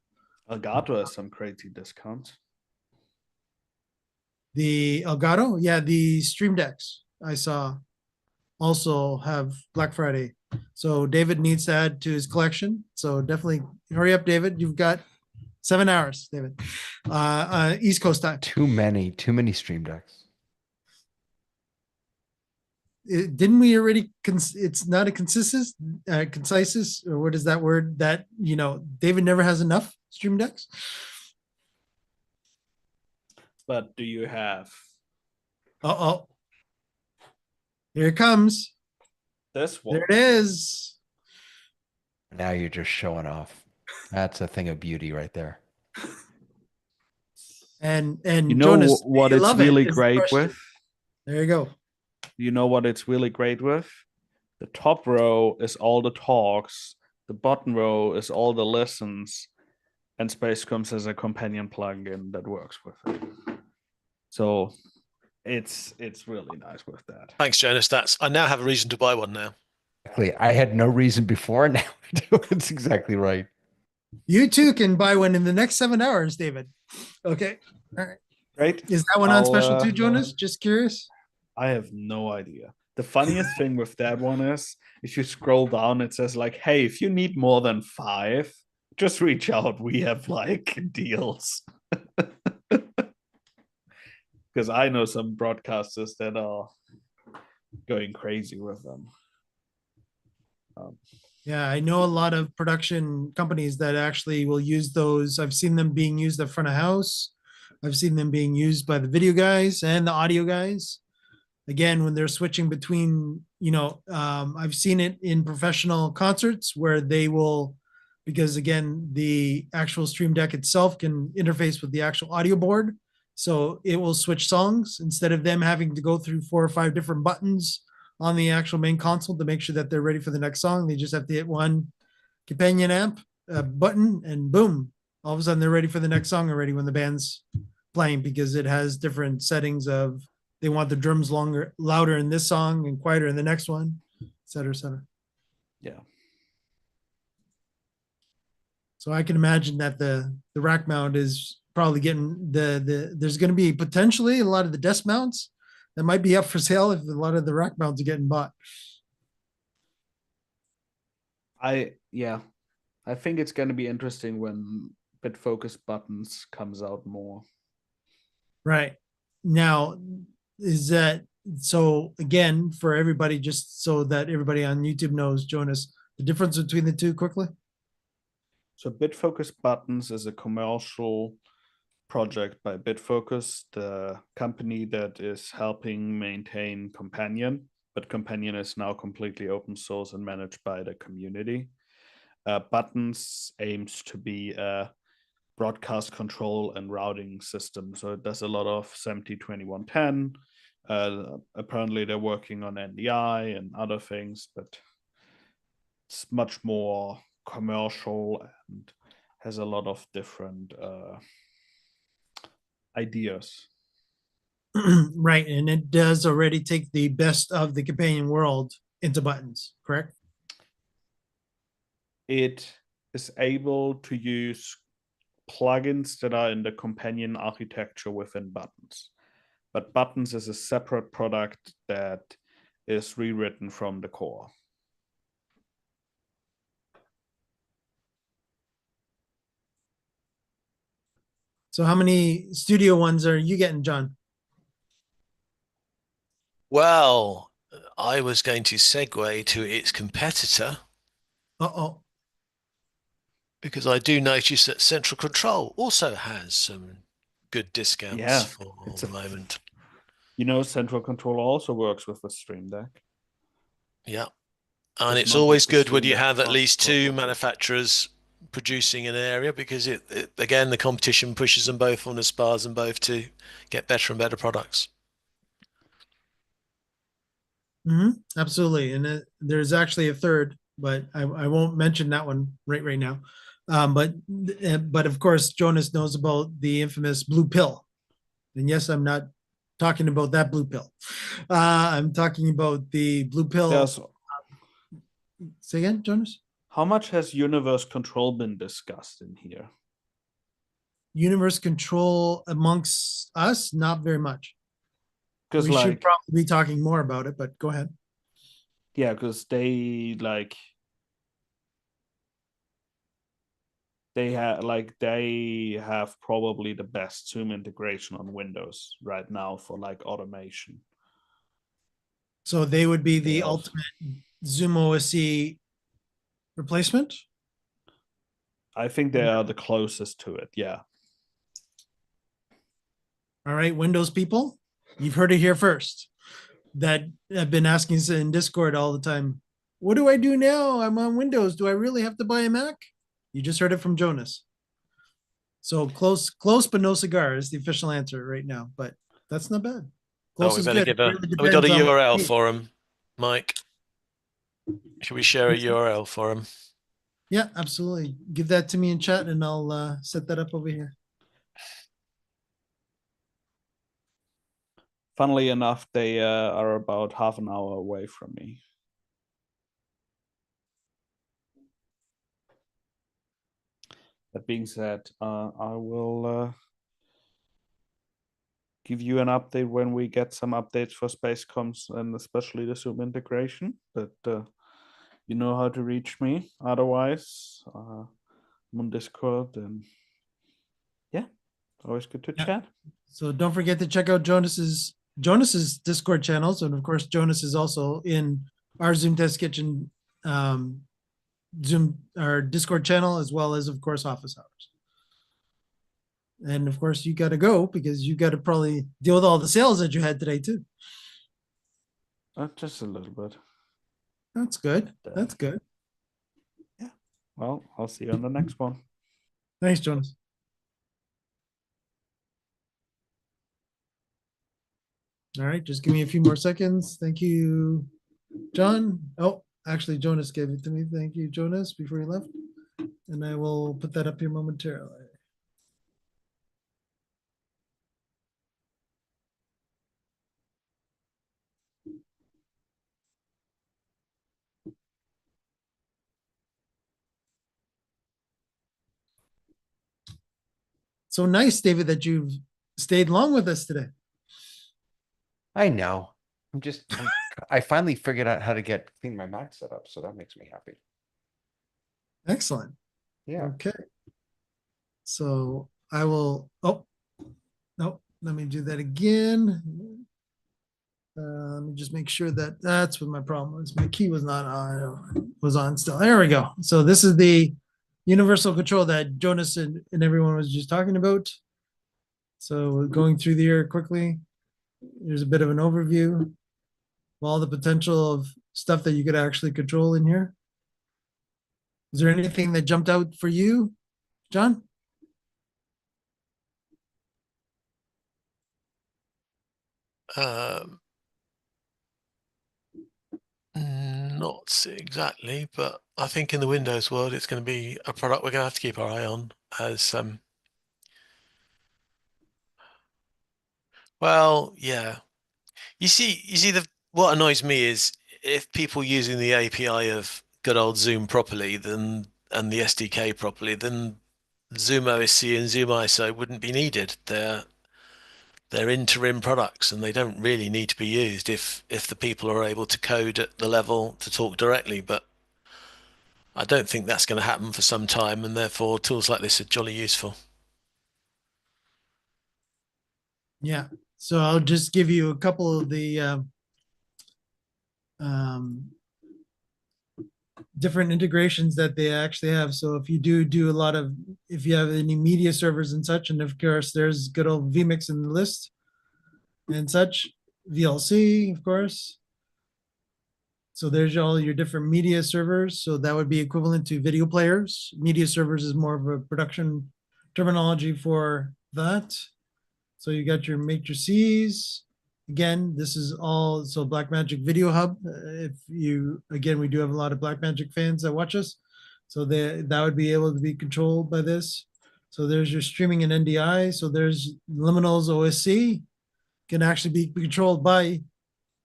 Elgato has some crazy discounts. The Elgato, yeah, the Stream Decks I saw also have Black Friday. So David needs to add to his collection. So definitely hurry up, David. You've got 7 hours, David. East Coast time. Too many Stream Decks. Didn't we already? It's not a concisus, or what is that word? That David never has enough Stream Decks. But do you have Oh, here it comes. this one? There it is. Now you're just showing off. That's a thing of beauty right there. And You know Jonas, what you it's love it, really is the great question. with? There you go. You know what it's really great with? The top row is all the talks, the bottom row is all the listens, and Space comes as a companion plugin that works with it. So it's really nice with that. Thanks, Jonas. I now have a reason to buy one now. Exactly. I had no reason before. Now I do. It's exactly right. You too can buy one in the next 7 hours, David. Okay. All right. Great. Is that one on I'll, special too, Jonas? Just curious. I have no idea. The funniest thing with that one is if you scroll down, it says like, hey, if you need more than 5, just reach out. We have like deals. Because I know some broadcasters that are going crazy with them. Yeah, I know a lot of production companies that actually will use those. I've seen them being used at front of house. I've seen them being used by the video guys and the audio guys. Again, when they're switching between, I've seen it in professional concerts where they will, because again, the actual Stream Deck itself can interface with the actual audio board. So it will switch songs instead of them having to go through 4 or 5 different buttons on the actual main console to make sure that they're ready for the next song. They just have to hit one companion amp button and boom, all of a sudden they're ready for the next song already when the band's playing, because it has different settings of they want the drums louder in this song and quieter in the next one, et cetera, et cetera. Yeah. So I can imagine that the rack mount is probably getting there's going to be potentially a lot of the desk mounts that might be up for sale if a lot of the rack mounts are getting bought. I think it's going to be interesting when BitFocus buttons comes out more. Right. Now, is that so? Again, for everybody, just so that everybody on YouTube knows, Jonas, the difference between the two quickly. So BitFocus buttons is a commercial project by BitFocus, the company that is helping maintain Companion, but Companion is now completely open source and managed by the community. Buttons aims to be a broadcast control and routing system. So it does a lot of SMPTE 2110. Apparently they're working on NDI and other things, but it's much more commercial and has a lot of different ideas. Right. And it does already take the best of the companion world into buttons, correct? It is able to use plugins that are in the companion architecture within Buttons. But Buttons is a separate product that is rewritten from the core. So how many studio ones are you getting, John? Well, I was going to segue to its competitor. Uh-oh. Because I do notice that Central Control also has some good discounts for the moment. Central Control also works with a Stream Deck. Yeah. And It's it's not always with the good when Stream you Deck have at Plus least two probably. manufacturers producing in an area, because it again, the competition pushes them both on, aspires them both to get better and better products. Absolutely. And there's actually a third, but I won't mention that one right now. But of course, Jonas knows about the infamous blue pill. And yes, I'm not talking about that blue pill. I'm talking about the blue pill. Yes. Say again, Jonas? How much has Universe Control been discussed in here? Universe Control amongst us, not very much. Because we should probably be talking more about it, but go ahead. Yeah, because they have probably the best Zoom integration on Windows right now for automation. So they would be the ultimate ZoomOSC replacement? I think they are the closest to it, yeah. All right, Windows people, you've heard it here first. That have been asking us in Discord all the time. What do I do now? I'm on Windows. Do I really have to buy a Mac? You just heard it from Jonas. So close, but no cigar is the official answer right now. But that's not bad. Close is good. We got a URL for him, Mike. Should we share a URL for him? Yeah, absolutely. Give that to me in chat, and I'll set that up over here. Funnily enough, they are about half an hour away from me. That being said, I will give you an update when we get some updates for SpaceComs and especially the Zoom integration. But you know how to reach me. Otherwise, I'm on Discord, and yeah, always good to chat. So don't forget to check out Jonas's Discord channels, and of course, Jonas is also in our Zoom Test Kitchen our Discord channel, as well as, of course, office hours. And of course, you got to go because you got to probably deal with all the sales that you had today too. Just a little bit. That's good. That's good. Yeah. Well, I'll see you on the next one. Thanks, Jonas. All right, just give me a few more seconds. Thank you, John. Oh, actually, Jonas gave it to me. Thank you, Jonas, before he left. And I will put that up here momentarily. So nice, David, that you've stayed long with us today. I know. I finally figured out how to clean my Mac set up, so that makes me happy. Excellent. Yeah. Okay. So I will, oh, no, let me do that again. Let me just make sure that's what my problem was. My key was not on, was on still. There we go. So this is the universal control that Jonas and everyone was just talking about. So going through the air quickly, there's a bit of an overview of all the potential of stuff that you could actually control in here. Is there anything that jumped out for you, John? Not exactly, but I think in the Windows world, it's going to be a product we're going to have to keep our eye on as well, yeah. You see what annoys me is if people using the API of good old Zoom properly, then and the SDK properly, then ZoomOSC and ZoomISO wouldn't be needed. They're interim products, and they don't really need to be used if the people are able to code at the level to talk directly. But I don't think that's going to happen for some time, and therefore tools like this are jolly useful. Yeah. So I'll just give you a couple of the different integrations that they actually have. So if you do a lot of, if you have any media servers and such, and of course there's good old vmix in the list and such, VLC, of course. So there's all your different media servers. So that would be equivalent to video players. Media servers is more of a production terminology for that. So you got your matrices. Again, this is all, so Blackmagic Video Hub. If you, again, we do have a lot of Blackmagic fans that watch us. So that would be able to be controlled by this. So there's your streaming and NDI. So there's Liminal's OSC can actually be controlled by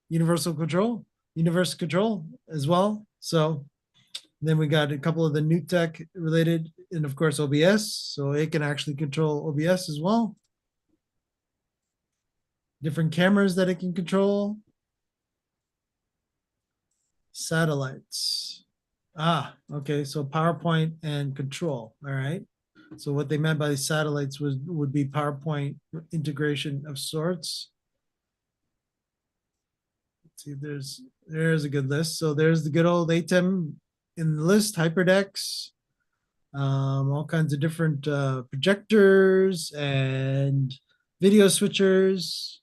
universal control as well. So then we got a couple of the new tech related, and of course OBS. So it can actually control OBS as well. Different cameras that it can control. Satellites. Okay. So PowerPoint and control. All right. So what they meant by the satellites would be PowerPoint integration of sorts. Let's see if there's a good list. So there's the good old ATEM in the list, HyperDex, all kinds of different projectors and video switchers,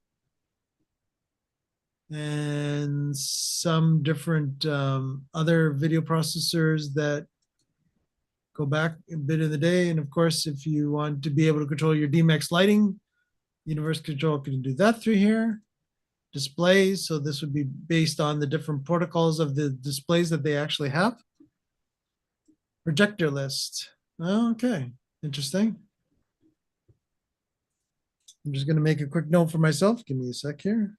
and some different other video processors that go back a bit in the day. And of course, if you want to be able to control your DMX lighting, Universal Control can do that through here. Displays, so this would be based on the different protocols of the displays that they actually have. Projector list. Okay, interesting. I'm just going to make a quick note for myself. Give me a sec here.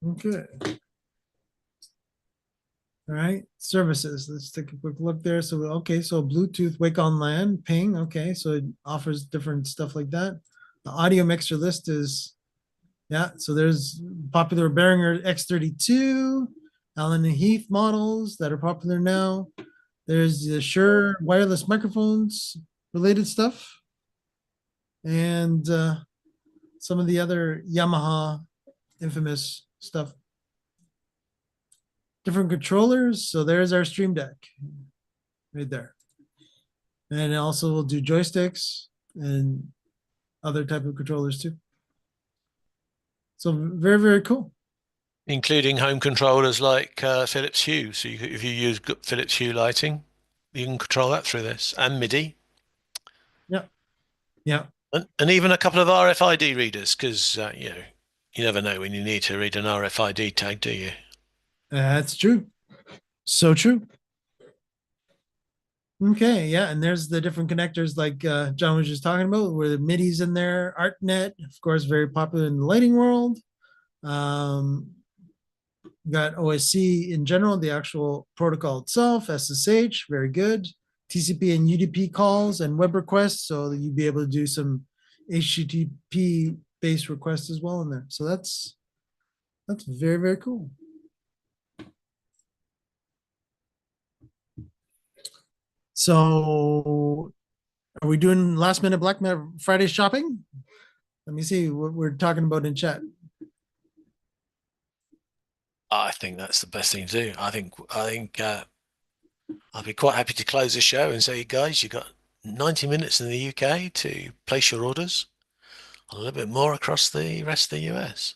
Okay. All right, services. Let's take a quick look there. So, okay, so Bluetooth, Wake on LAN, ping. Okay, so it offers different stuff like that. The audio mixer list is, yeah, so there's popular Behringer X32, Allen and Heath models that are popular now. There's the Shure wireless microphones related stuff. And some of the other Yamaha infamous stuff. Different controllers. So there's our Stream Deck right there. And also we'll do joysticks and other type of controllers too. So very, very cool. Including home controllers like Philips Hue. So if you use Philips Hue lighting, you can control that through this, and MIDI. Yeah. Yeah. And even a couple of RFID readers, because you never know when you need to read an RFID tag, do you? That's true. So true. Okay, yeah, and there's the different connectors like John was just talking about, where the MIDI's in there. ArtNet, of course, very popular in the lighting world. Got OSC in general, the actual protocol itself, SSH, very good. TCP and UDP calls and web requests, so that you'd be able to do some HTTP based requests as well in there. So that's very, very cool. So are we doing last minute Black Friday shopping? Let me see what we're talking about in chat. I think that's the best thing to do. I think I'd be quite happy to close the show and say, guys, you got 90 minutes in the UK to place your orders, a little bit more across the rest of the US.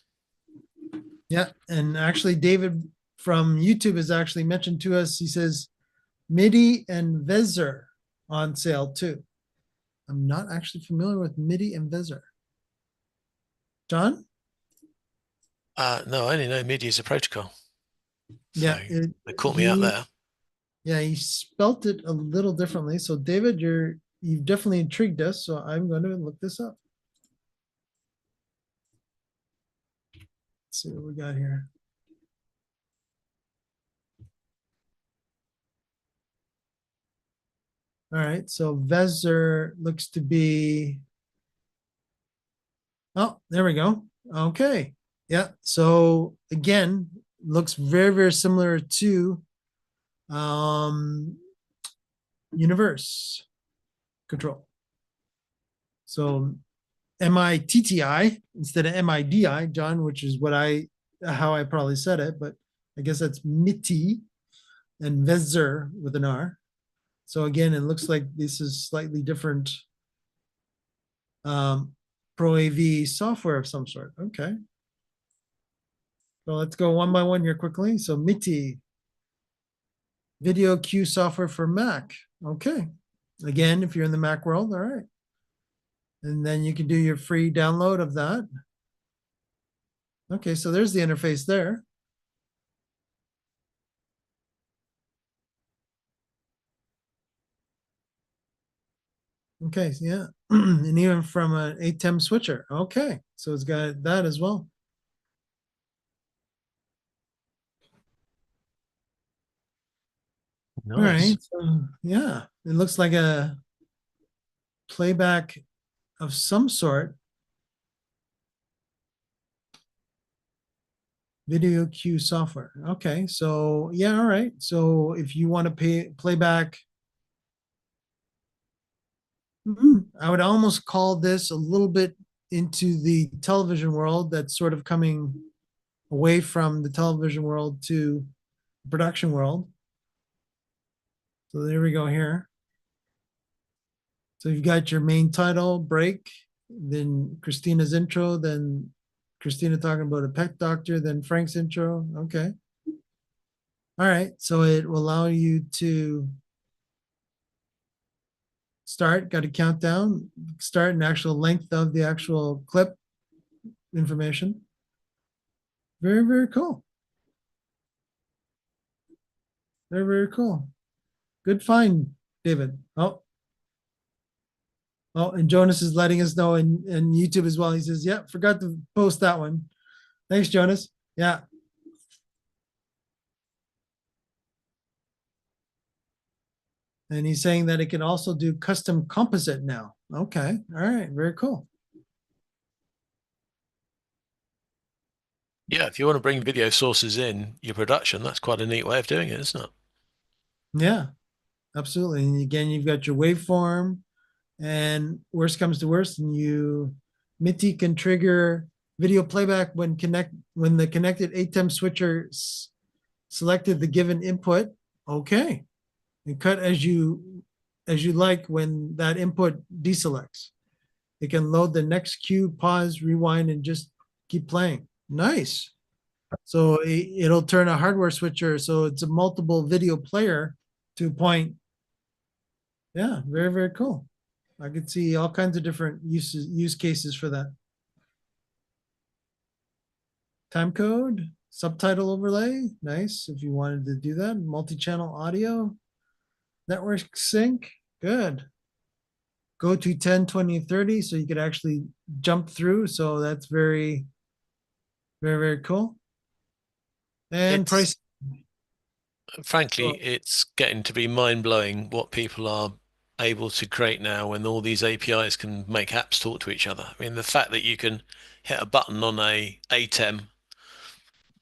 Yeah, and actually David from YouTube has actually mentioned to us, he says, MIDI and Vezer on sale too. I'm not actually familiar with MIDI and Vezer. John? No, I only know MIDI is a protocol. Yeah, they caught me out there. Yeah, he spelt it a little differently. So David, you're you've definitely intrigued us, so I'm going to look this up. Let's see what we got here. All right, so Vezzer looks to be, oh, there we go. Okay, yeah, so again, looks very, very similar to universe control. So MITTI instead of MIDI, John, which is how I probably said it, but I guess that's MITI and Vezzer with an R. So again, it looks like this is slightly different Pro AV software of some sort. Okay. So let's go one by one here quickly. So MITI, video queue software for Mac. Okay. Again, if you're in the Mac world, all right. And then you can do your free download of that. Okay, so there's the interface there. Okay, yeah. And even from an ATEM switcher. Okay, so it's got that as well. All right, so yeah, it looks like a playback of some sort. Video queue software. Okay, so yeah, all right. So if you want to play back, I would almost call this a little bit into the television world that's sort of coming away from the television world to the production world. So there we go here. So you've got your main title, break, then Christina's intro, then Christina talking about a pet doctor, then Frank's intro. Okay. All right. So it will allow you to start, got a countdown, start an actual length of the actual clip information. Very, very cool. Very, very cool. Good find, David. Oh, and Jonas is letting us know in YouTube as well. He says, yeah, forgot to post that one. Thanks, Jonas. Yeah. And he's saying that it can also do custom composite now. Okay. All right. Very cool. Yeah, if you want to bring video sources in your production, that's quite a neat way of doing it, isn't it? Yeah, absolutely. And again, you've got your waveform, and worst comes to worst, and MIDI can trigger video playback when the connected ATEM switcher selected the given input. Okay, and cut as you like when that input deselects. It can load the next cue, pause, rewind, and just keep playing. Nice. So it'll turn a hardware switcher, so it's a multiple video player to a point. Yeah, very, very cool. I could see all kinds of different use cases for that. Time code, subtitle overlay, nice if you wanted to do that. Multi-channel audio, network sync, good. Go to 10, 20, 30, so you could actually jump through. So that's very, very, very cool. And price. Frankly, it's getting to be mind-blowing what people are able to create now when all these APIs can make apps talk to each other. I mean, the fact that you can hit a button on a ATEM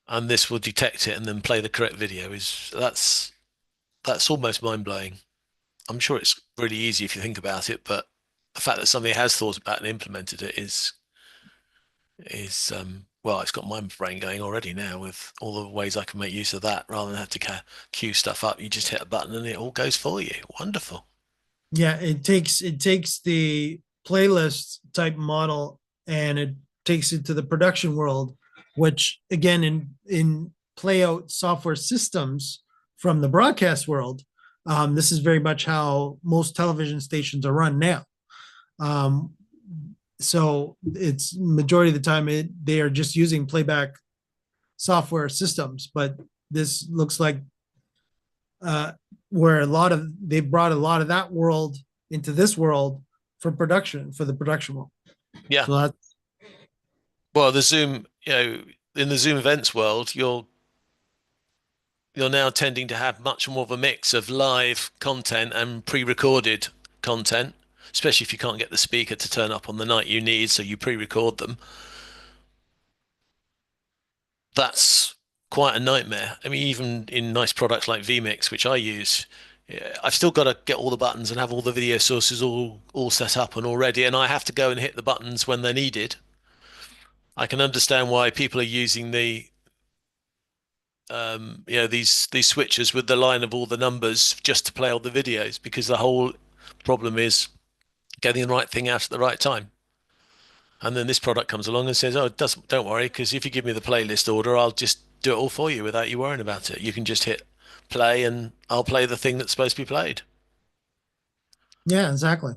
and this will detect it and then play the correct video that's almost mind-blowing. I'm sure it's really easy if you think about it, but the fact that somebody has thought about and implemented it is well, it's got my brain going already now with all the ways I can make use of that rather than have to queue stuff up. You just hit a button and it all goes for you. Wonderful. Yeah, it takes the playlist type model and it takes it to the production world, which again in play out software systems from the broadcast world, this is very much how most television stations are run now. So it's majority of the time they are just using playback software systems, but this looks like where they brought a lot of that world into this world for production, for the production world. Yeah. So that's, Well, the Zoom, in the Zoom events world, you're now tending to have much more of a mix of live content and pre-recorded content, especially if you can't get the speaker to turn up on the night you need, so you pre-record them. That's quite a nightmare. I mean, even in nice products like vMix, which I use, I've still got to get all the buttons and have all the video sources all set up and all ready, and I have to go and hit the buttons when they're needed. I can understand why people are using the these switches with the line of all the numbers just to play all the videos, because the whole problem is getting the right thing out at the right time. And then this product comes along and says, "Oh, don't worry, because if you give me the playlist order, I'll just do it all for you without you worrying about it. You can just hit play, and I'll play the thing that's supposed to be played." yeah, exactly.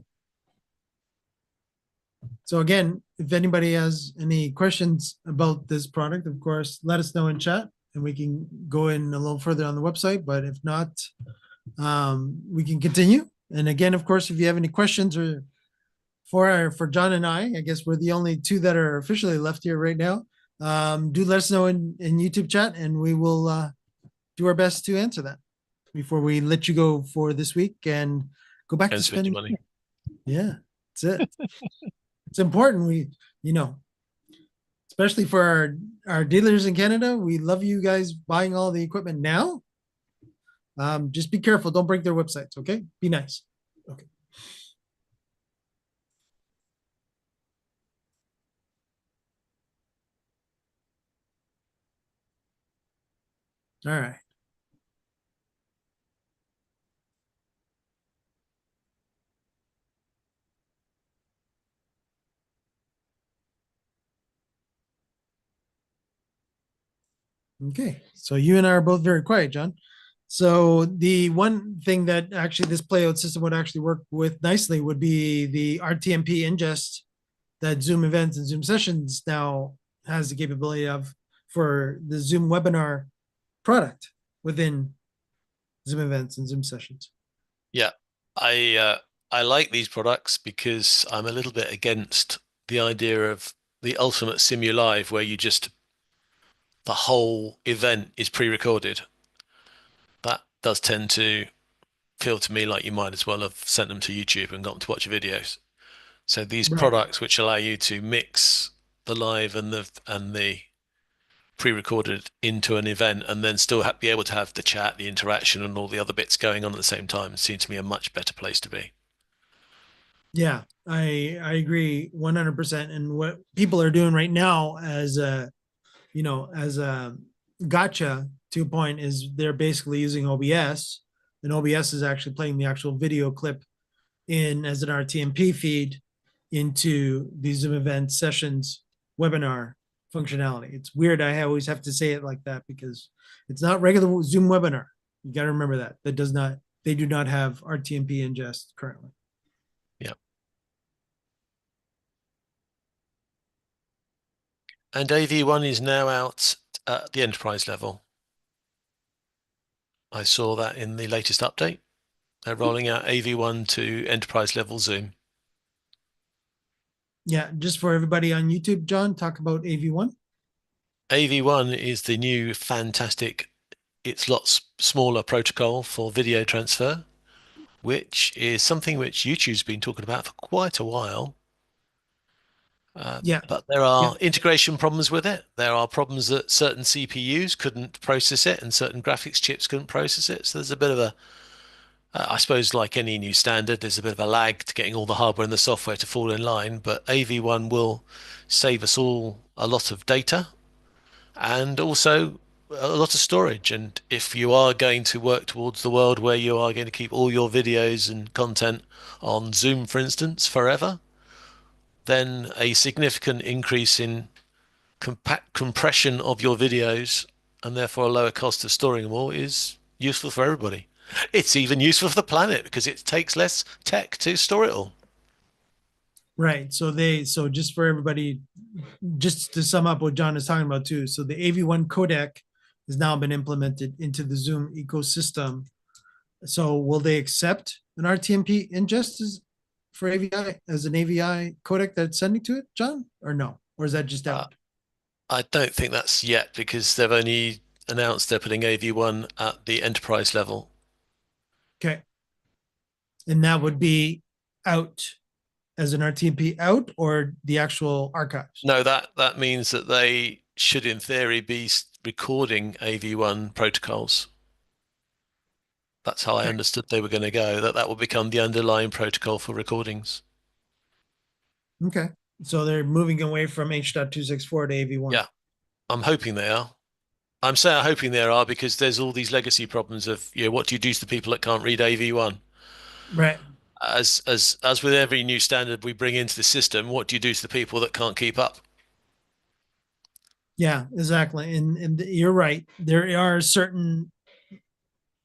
So again, if anybody has any questions about this product, of course, let us know in chat and we can go in a little further on the website. But if not, we can continue. And again, of course, if you have any questions or for John and I guess we're the only two that are officially left here right now. Do let us know in YouTube chat, and we will do our best to answer that before we let you go for this week and go back And to spend your spending money. Yeah, that's it. It's important. We, especially for our dealers in Canada, we love you guys buying all the equipment now. Just be careful. Don't break their websites. Okay. Be nice. Okay. All right. Okay, so you and I are both very quiet, John. So the one thing that actually this playout system would actually work with nicely would be the RTMP ingest that Zoom events and Zoom sessions now has the capability of for the Zoom webinar product within Zoom events and Zoom sessions. Yeah, I like these products because I'm a little bit against the idea of the ultimate Simu Live, where the whole event is pre-recorded. That does tend to feel to me like you might as well have sent them to YouTube and got them to watch your videos. So these Right. products which allow you to mix the live and the pre-recorded into an event, and then still be able to have the chat, the interaction, and all the other bits going on at the same time, seems to me a much better place to be. Yeah, I agree 100%. And what people are doing right now as a gotcha to a point is they're basically using OBS, and OBS is actually playing the actual video clip in as an RTMP feed into the Zoom event sessions webinar functionality. It's weird. I always have to say it like that because it's not regular Zoom webinar. You got to remember that. They do not have RTMP ingest currently. Yeah. And AV1 is now out at the enterprise level. I saw that in the latest update. They're rolling out AV1 to enterprise level Zoom. Yeah, just for everybody on YouTube, John, talk about AV1. AV1 is the new fantastic, it's lots smaller protocol for video transfer, which is something which YouTube's been talking about for quite a while. Yeah. But there are integration problems with it. There are problems that certain CPUs couldn't process it and certain graphics chips couldn't process it. So there's a bit of a, I suppose like any new standard, there's a bit of a lag to getting all the hardware and the software to fall in line. But AV1 will save us all a lot of data and also a lot of storage. And if you are going to work towards the world where you are going to keep all your videos and content on Zoom, for instance, forever, then a significant increase in compression of your videos and therefore a lower cost of storing them all is useful for everybody. It's even useful for the planet because it takes less tech to store it all. Right. So just for everybody, just to sum up what John is talking about too. So the AV1 codec has now been implemented into the Zoom ecosystem So will they accept an RTMP ingest for AVI as an AVI codec that's sending to it, John, or no? Or is that just out? I don't think that's yet because they've only announced they're putting AV1 at the enterprise level. Okay. And that would be out as an RTMP out or the actual archives? No, that means that they should, in theory, be recording AV1 protocols. That's how I Okay. understood they were going to go, that will become the underlying protocol for recordings. Okay. So they're moving away from H.264 to AV1. Yeah, I'm hoping they are. I'm saying hoping there are because there's all these legacy problems of, what do you do to the people that can't read AV1? Right. As with every new standard we bring into the system, what do you do to the people that can't keep up? Yeah, exactly. And you're right. There are certain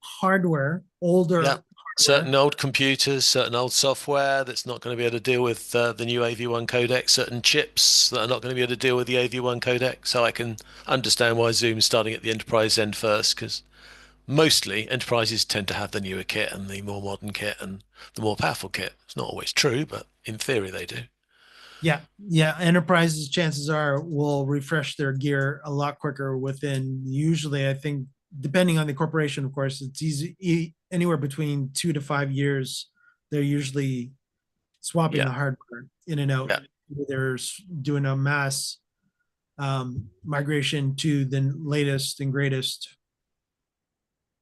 hardware, older Yeah. hardware. Certain old computers, certain old software that's not going to be able to deal with the new AV1 codec, certain chips that are not going to be able to deal with the AV1 codec. So I can understand why Zoom's starting at the enterprise end first, because mostly enterprises tend to have the newer kit and the more modern kit and the more powerful kit. It's not always true, but in theory they do. Yeah, yeah. Enterprises, chances are, will refresh their gear a lot quicker within, usually, I think, depending on the corporation, of course, it's easy, anywhere between 2 to 5 years. They're usually swapping Yeah. the hardware in and out. Yeah. They're doing a mass migration to the latest and greatest,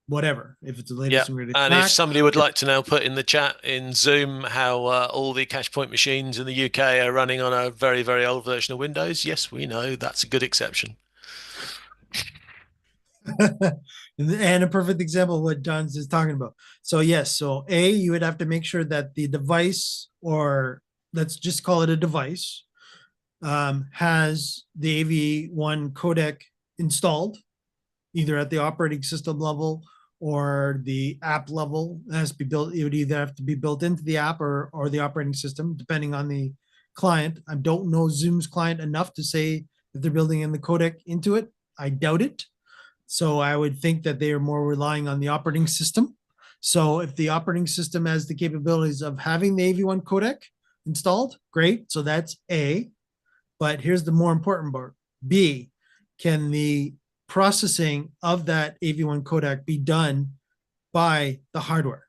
whatever. If it's the latest and greatest And if Mac, somebody would like to now put in the chat in Zoom how all the cache point machines in the UK are running on a very, very old version of Windows, yes, we know that's a good exception. and a perfect example of what John's is talking about. So yes, so A, you would have to make sure that the device, or let's just call it a device, has the AV1 codec installed, either at the operating system level or the app level. It has to be built. It would either have to be built into the app or the operating system, depending on the client. I don't know Zoom's client enough to say that they're building in the codec into it. I doubt it. So I would think that they are more relying on the operating system. So if the operating system has the capabilities of having the AV1 codec installed, great. So that's A. But here's the more important part. B, can the processing of that AV1 codec be done by the hardware?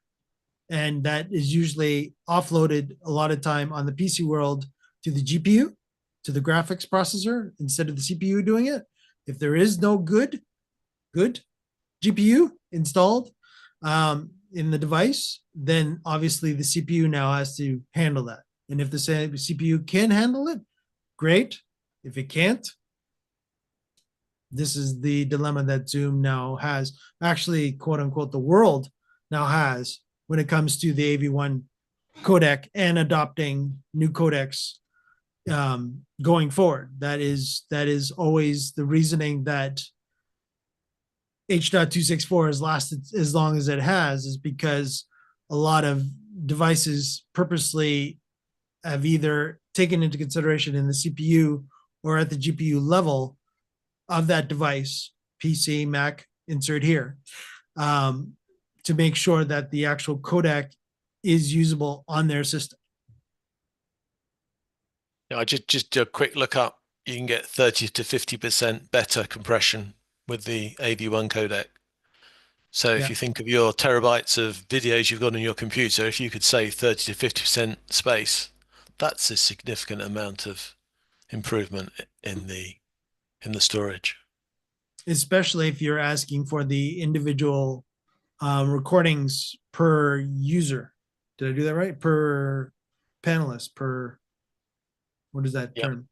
And that is usually offloaded a lot of time on the PC world to the GPU, to the graphics processor, instead of the CPU doing it. If there is no good GPU installed in the device, then obviously the CPU now has to handle that. And if the CPU can handle it, great. If it can't, this is the dilemma that Zoom now has, actually, quote unquote, the world now has when it comes to the AV1 codec and adopting new codecs going forward. That is always the reasoning that H.264 has lasted as long as it has, is because a lot of devices purposely have either taken into consideration in the CPU or at the GPU level of that device, PC, Mac, insert here, to make sure that the actual codec is usable on their system. I just do a quick look up. You can get 30 to 50% better compression with the AV1 codec. So if you think of your terabytes of videos you've got on your computer, if you could save 30 to 50% space, that's a significant amount of improvement in the storage. Especially if you're asking for the individual recordings per user. Did I do that right? Per panelist, per, what is that term?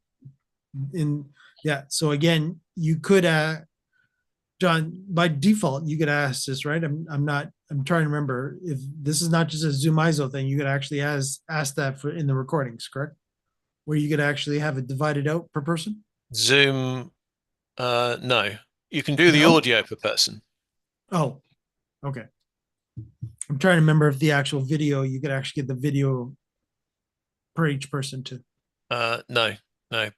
So again, you could John, by default, you could ask this, right? I'm trying to remember if this is not just a ZoomISO thing. You could actually ask that for in the recordings, correct? Where you could actually have it divided out per person. Zoom, no, you can do the audio per person. Oh, okay. I'm trying to remember if the actual video, you could actually get the video per each person too. No. Okay.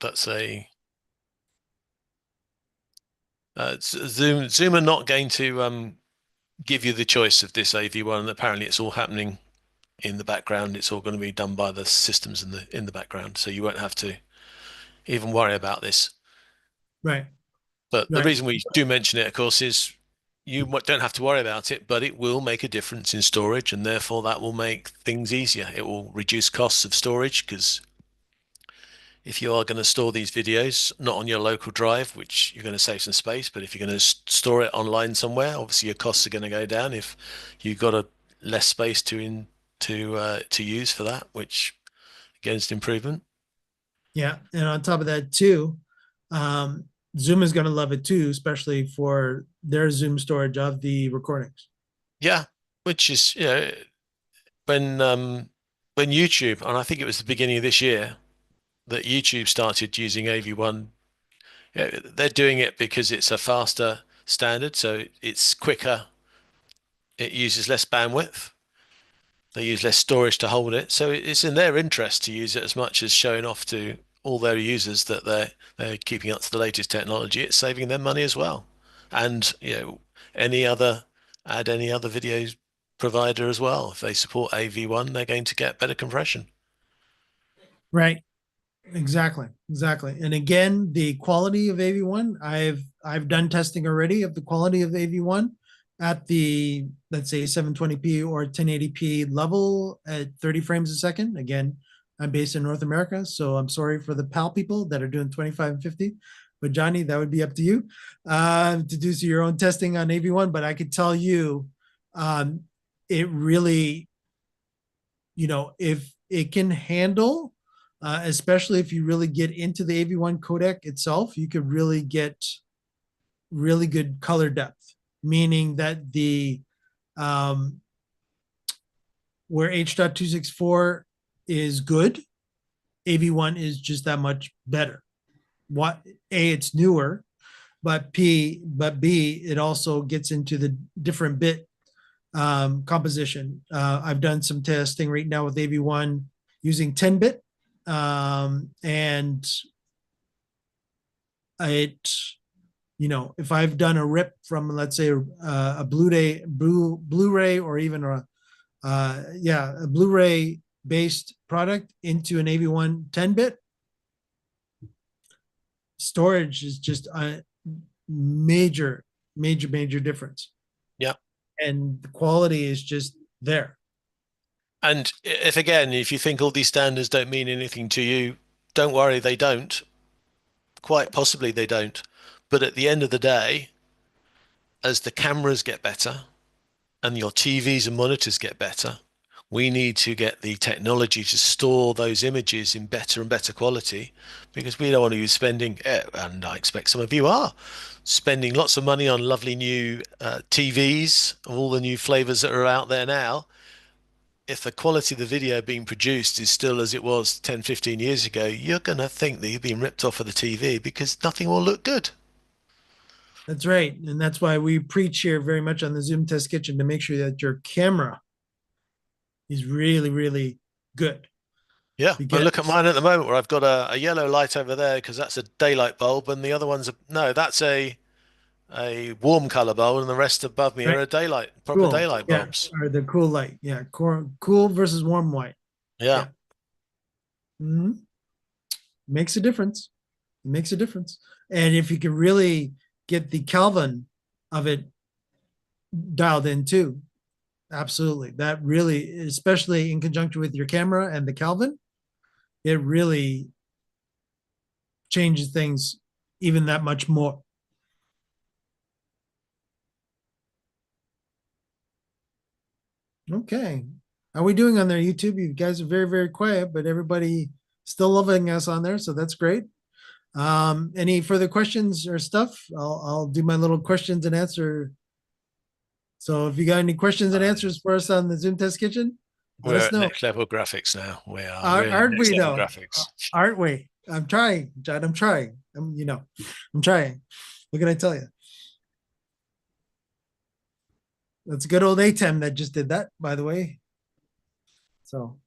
That's Zoom are not going to give you the choice of this AV1. Apparently, it's all happening in the background. It's all going to be done by the systems in the background, so you won't have to even worry about this. Right. But the Right. reason we do mention it, of course, is you don't have to worry about it, but it will make a difference in storage, and therefore that will make things easier. It will reduce costs of storage, because if you are going to store these videos, not on your local drive, which you're going to save some space, but if you're going to store it online somewhere, obviously your costs are going to go down if you've got less space to use for that, which again is an improvement. Yeah. And on top of that too, Zoom is going to love it too, especially for their Zoom storage of the recordings. Yeah, which is, when YouTube, and I think it was the beginning of this year that YouTube started using AV1. They're doing it because it's a faster standard, so it's quicker. It uses less bandwidth. They use less storage to hold it, so it's in their interest to use it as much as showing off to all their users that they're keeping up to the latest technology. It's saving them money as well, and any other video provider as well. If they support AV1, they're going to get better compression. Right. Exactly. And again, the quality of AV1, I've done testing already of the quality of AV1 at the, let's say, 720p or 1080p level at 30 frames a second. Again, I'm based in North America, so I'm sorry for the PAL people that are doing 25 and 50. But Johnny, that would be up to you to do your own testing on AV1. But I could tell you, it really, if it can handle, especially if you really get into the AV1 codec itself, you could really get really good color depth, meaning that the where H.264 is good, AV1 is just that much better. It's newer, but B, it also gets into the different bit composition. I've done some testing right now with AV1 using 10-bit. And if I've done a rip from, let's say, a Blu-ray or even a Blu-ray based product into an AV1 10-bit, storage is just a major difference. Yeah. And the quality is just there. And if you think all these standards don't mean anything to you, don't worry, they don't. Quite possibly they don't. But at the end of the day, as the cameras get better and your TVs and monitors get better, we need to get the technology to store those images in better and better quality, because we don't want to be spending, and I expect some of you are, spending lots of money on lovely new TVs of all the new flavors that are out there now. If the quality of the video being produced is still as it was 10, 15 years ago, you're going to think that you've been ripped off of the TV, because nothing will look good. That's right. And that's why we preach here very much on the Zoom Test Kitchen to make sure that your camera is really, really good. Yeah, but look at mine at the moment, where I've got a yellow light over there because that's a daylight bulb, and the other one's that's a warm color bulb, and the rest above me are a proper daylight bulbs. Or the cool light. Yeah, cool versus warm white. Yeah. Mm-hmm. Makes a difference. It makes a difference. And if you can really get the Kelvin of it dialed in too, absolutely. That really, especially in conjunction with your camera and the Kelvin, it really changes things even that much more. Okay. How are we doing on there, YouTube? You guys are very, very quiet, but everybody still loving us on there, so that's great. Any further questions or stuff? I'll do my little questions and answer. So if you got any questions and answers for us on the Zoom Test Kitchen, let us know. Next level graphics now. We are. Aren't we though? Graphics. Aren't we? I'm trying, John. I'm trying. I'm trying. What can I tell you? That's a good old ATEM that just did that, by the way. So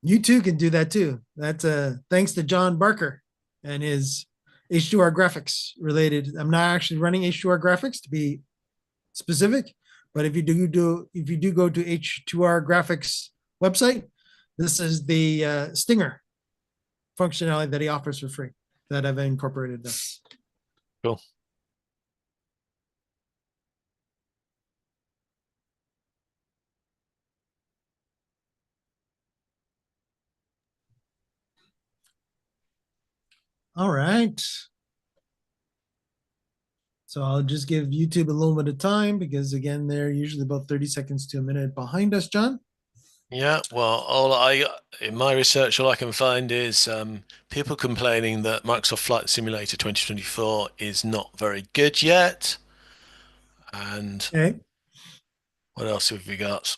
you too can do that too. That's thanks to John Barker and his H2R graphics related. I'm not actually running H2R graphics to be specific, but if you do go to H2R graphics website, this is the Stinger functionality that he offers for free that I've incorporated this. Cool. All right. So I'll just give YouTube a little bit of time because again, they're usually about 30 seconds to a minute behind us, John. Yeah, well, in my research, all I can find is people complaining that Microsoft Flight Simulator 2024 is not very good yet. And Okay. what else have we got?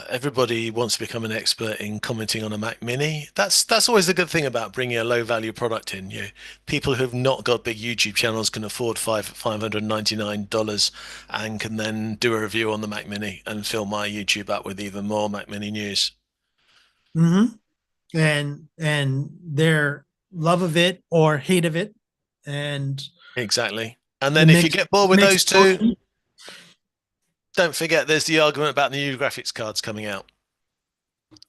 Everybody wants to become an expert in commenting on a Mac Mini. That's always the good thing about bringing a low value product in. People who've not got big YouTube channels can afford $599 and can then do a review on the Mac Mini and fill my YouTube up with even more Mac Mini news. Mm-hmm. And their love of it or hate of it, and exactly. And then if you get bored with those two, don't forget there's the argument about the new graphics cards coming out.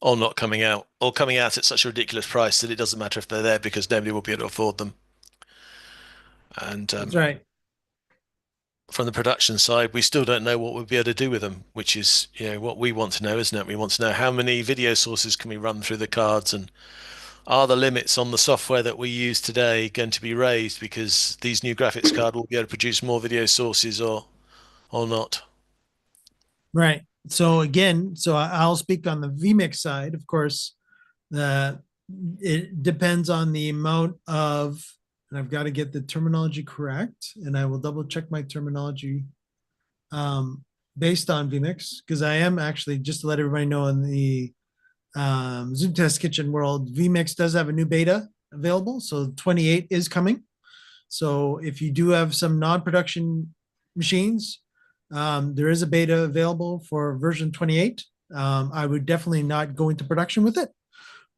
Or not coming out, or coming out at such a ridiculous price that it doesn't matter if they're there because nobody will be able to afford them. And that's right. From the production side, we still don't know what we'll be able to do with them, which is what we want to know, isn't it? We want to know how many video sources can we run through the cards, and are the limits on the software that we use today going to be raised because these new graphics card will be able to produce more video sources or not. Right. So again, I'll speak on the vMix side. Of course, it depends on the amount of, and I've got to get the terminology correct, and I will double check my terminology based on vMix, because I am actually, just to let everybody know, in the Zoom Test Kitchen world, vMix does have a new beta available. So 28 is coming. So if you do have some non-production machines, there is a beta available for version 28. I would definitely not go into production with it,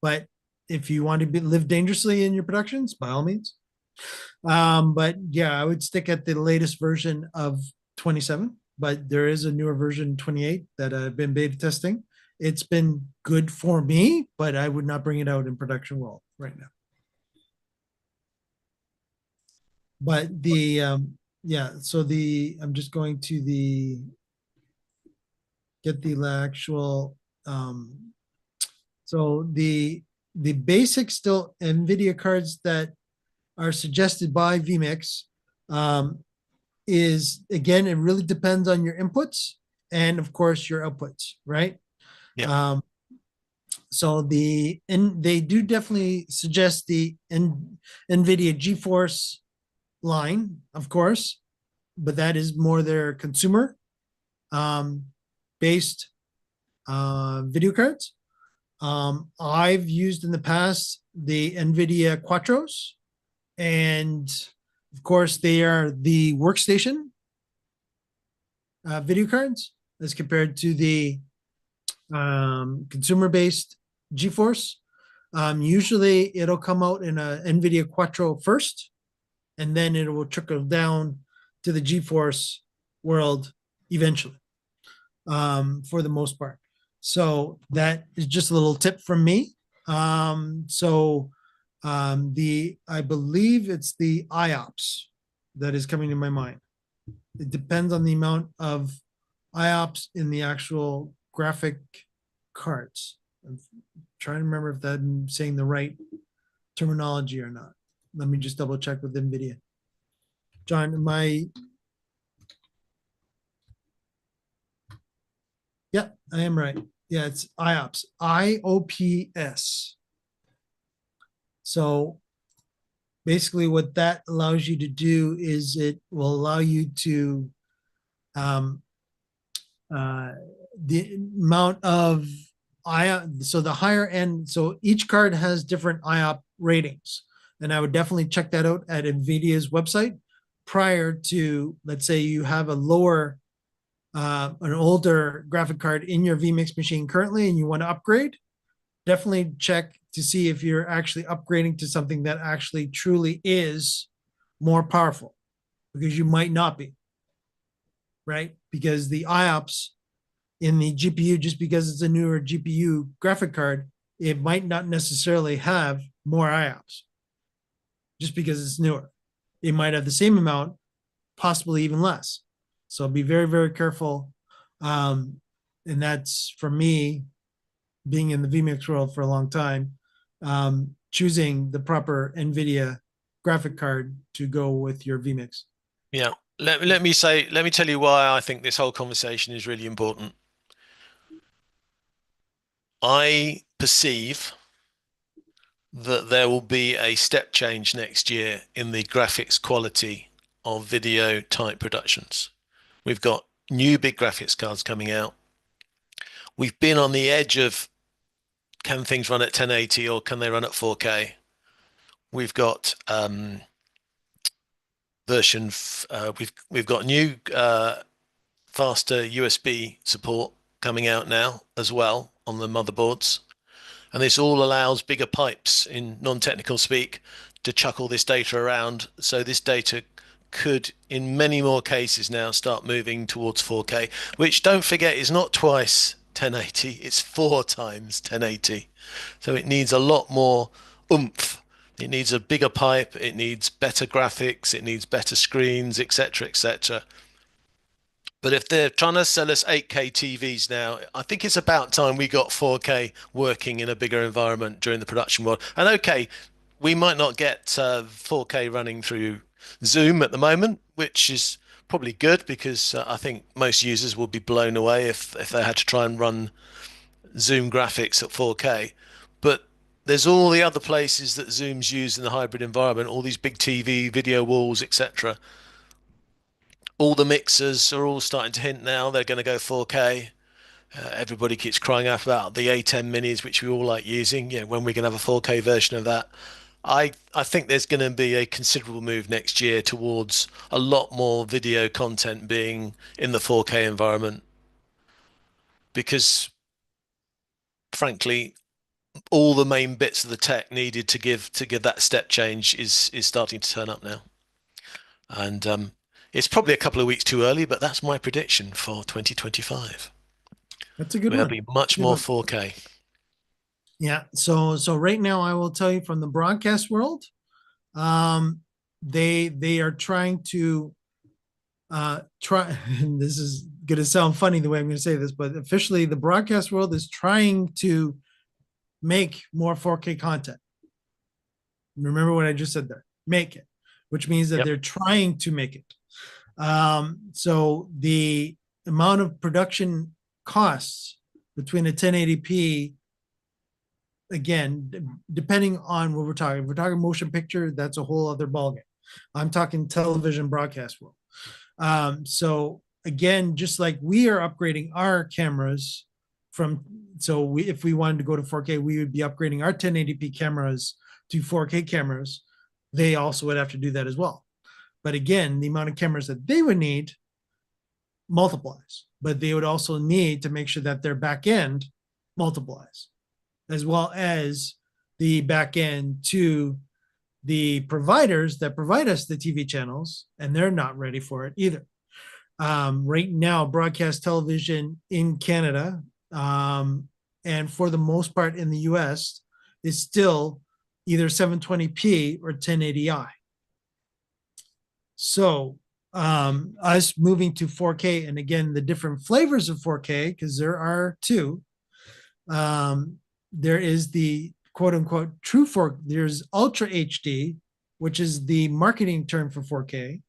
but if you want to live dangerously in your productions, by all means. But yeah, I would stick at the latest version of 27, but there is a newer version 28 that I've been beta testing. It's been good for me, but I would not bring it out in production world right now. But I'm just going to get the actual, so the basic still NVIDIA cards that are suggested by vMix is, again, it really depends on your inputs and of course your outputs, right? Yeah. So they do definitely suggest the NVIDIA GeForce line, of course, but that is more their consumer based video cards. I've used in the past the NVIDIA Quattros, and of course they are the workstation video cards as compared to the consumer-based GeForce. Usually it'll come out in a NVIDIA Quattro first, and then it will trickle down to the GeForce world eventually, for the most part. So that is just a little tip from me. I believe it's the IOPS that is coming to my mind. It depends on the amount of IOPS in the actual graphic cards. I'm trying to remember if I'm saying the right terminology or not. Let me just double check with NVIDIA. John, yeah, I am right. Yeah, it's IOPS, IOPS. So basically what that allows you to do is it will allow you to, the amount of so the higher end, so each card has different IOP ratings. And I would definitely check that out at NVIDIA's website prior to, let's say you have a lower, an older graphic card in your vMix machine currently and you want to upgrade. definitely check to see if you're actually upgrading to something that actually truly is more powerful, because you might not be, right? Because the IOPS in the GPU, just because it's a newer GPU graphic card, it might not necessarily have more IOPS just because it's newer. It might have the same amount, possibly even less. So be very, very careful. And that's for me, being in the vMix world for a long time, choosing the proper NVIDIA graphic card to go with your vMix. Yeah. Let me tell you why I think this whole conversation is really important. I perceive that there will be a step change next year in the graphics quality of video type productions. We've got new big graphics cards coming out. We've been on the edge of, can things run at 1080 or can they run at 4K? We've got we've got new faster USB support coming out now as well on the motherboards. And this all allows bigger pipes, in non-technical speak, to chuck all this data around. So this data could, in many more cases now, start moving towards 4K, which, don't forget, is not twice 1080, it's 4 times 1080. So it needs a lot more oomph. It needs a bigger pipe, it needs better graphics, it needs better screens, etc., etc. But if they're trying to sell us 8K TVs now, I think it's about time we got 4K working in a bigger environment during the production world. And okay, we might not get 4K running through Zoom at the moment, which is probably good, because I think most users will be blown away if they had to try and run Zoom graphics at 4K. But there's all the other places that Zoom's used in the hybrid environment, all these big TV, video walls, etc. All the mixers are all starting to hint now they're going to go 4K. Everybody keeps crying out about the A10 minis, which we all like using. Yeah, when we're going to have a 4K version of that. I think there's going to be a considerable move next year towards a lot more video content being in the 4K environment, because frankly, all the main bits of the tech needed to give that step change is starting to turn up now. And it's probably a couple of weeks too early, but that's my prediction for 2025. That's a good There'll one. be much more 4K. Yeah. So right now, I will tell you from the broadcast world, they are trying to try. And this is going to sound funny the way I'm going to say this, but officially, the broadcast world is trying to make more 4K content. Remember what I just said there. Make it, which means that they're trying to make it. So the amount of production costs between a 1080p, again, depending on what we're talking. If we're talking motion picture, that's a whole other ballgame. I'm talking television broadcast world. So again, just like we are upgrading our cameras if we wanted to go to 4K, we would be upgrading our 1080p cameras to 4K cameras. They also would have to do that as well. But again, the amount of cameras that they would need multiplies, but they would also need to make sure that their back end multiplies, as well as the back end to the providers that provide us the TV channels, and they're not ready for it either. Right now, broadcast television in Canada, and for the most part in the US, is still either 720p or 1080i. So us moving to 4K, and again, the different flavors of 4K, because there are two. There is the quote unquote true 4K. There's Ultra HD, which is the marketing term for 4K.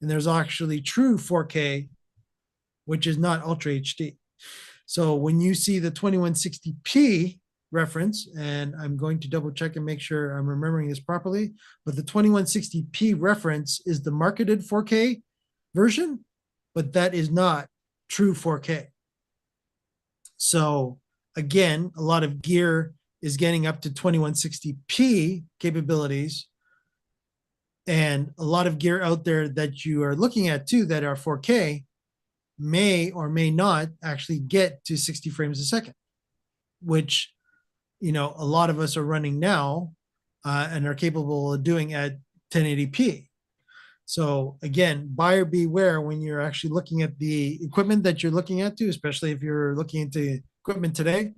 And there's actually true 4K, which is not Ultra HD. So when you see the 2160p reference, and I'm going to double check and make sure I'm remembering this properly, but the 2160p reference is the marketed 4K version, but that is not true 4K. So again, a lot of gear is getting up to 2160p capabilities, and a lot of gear out there that you are looking at too that are 4K may or may not actually get to 60 frames a second, which a lot of us are running now and are capable of doing at 1080p. So again, buyer beware when you're actually looking at the equipment that you're looking at too, especially if you're looking into equipment today.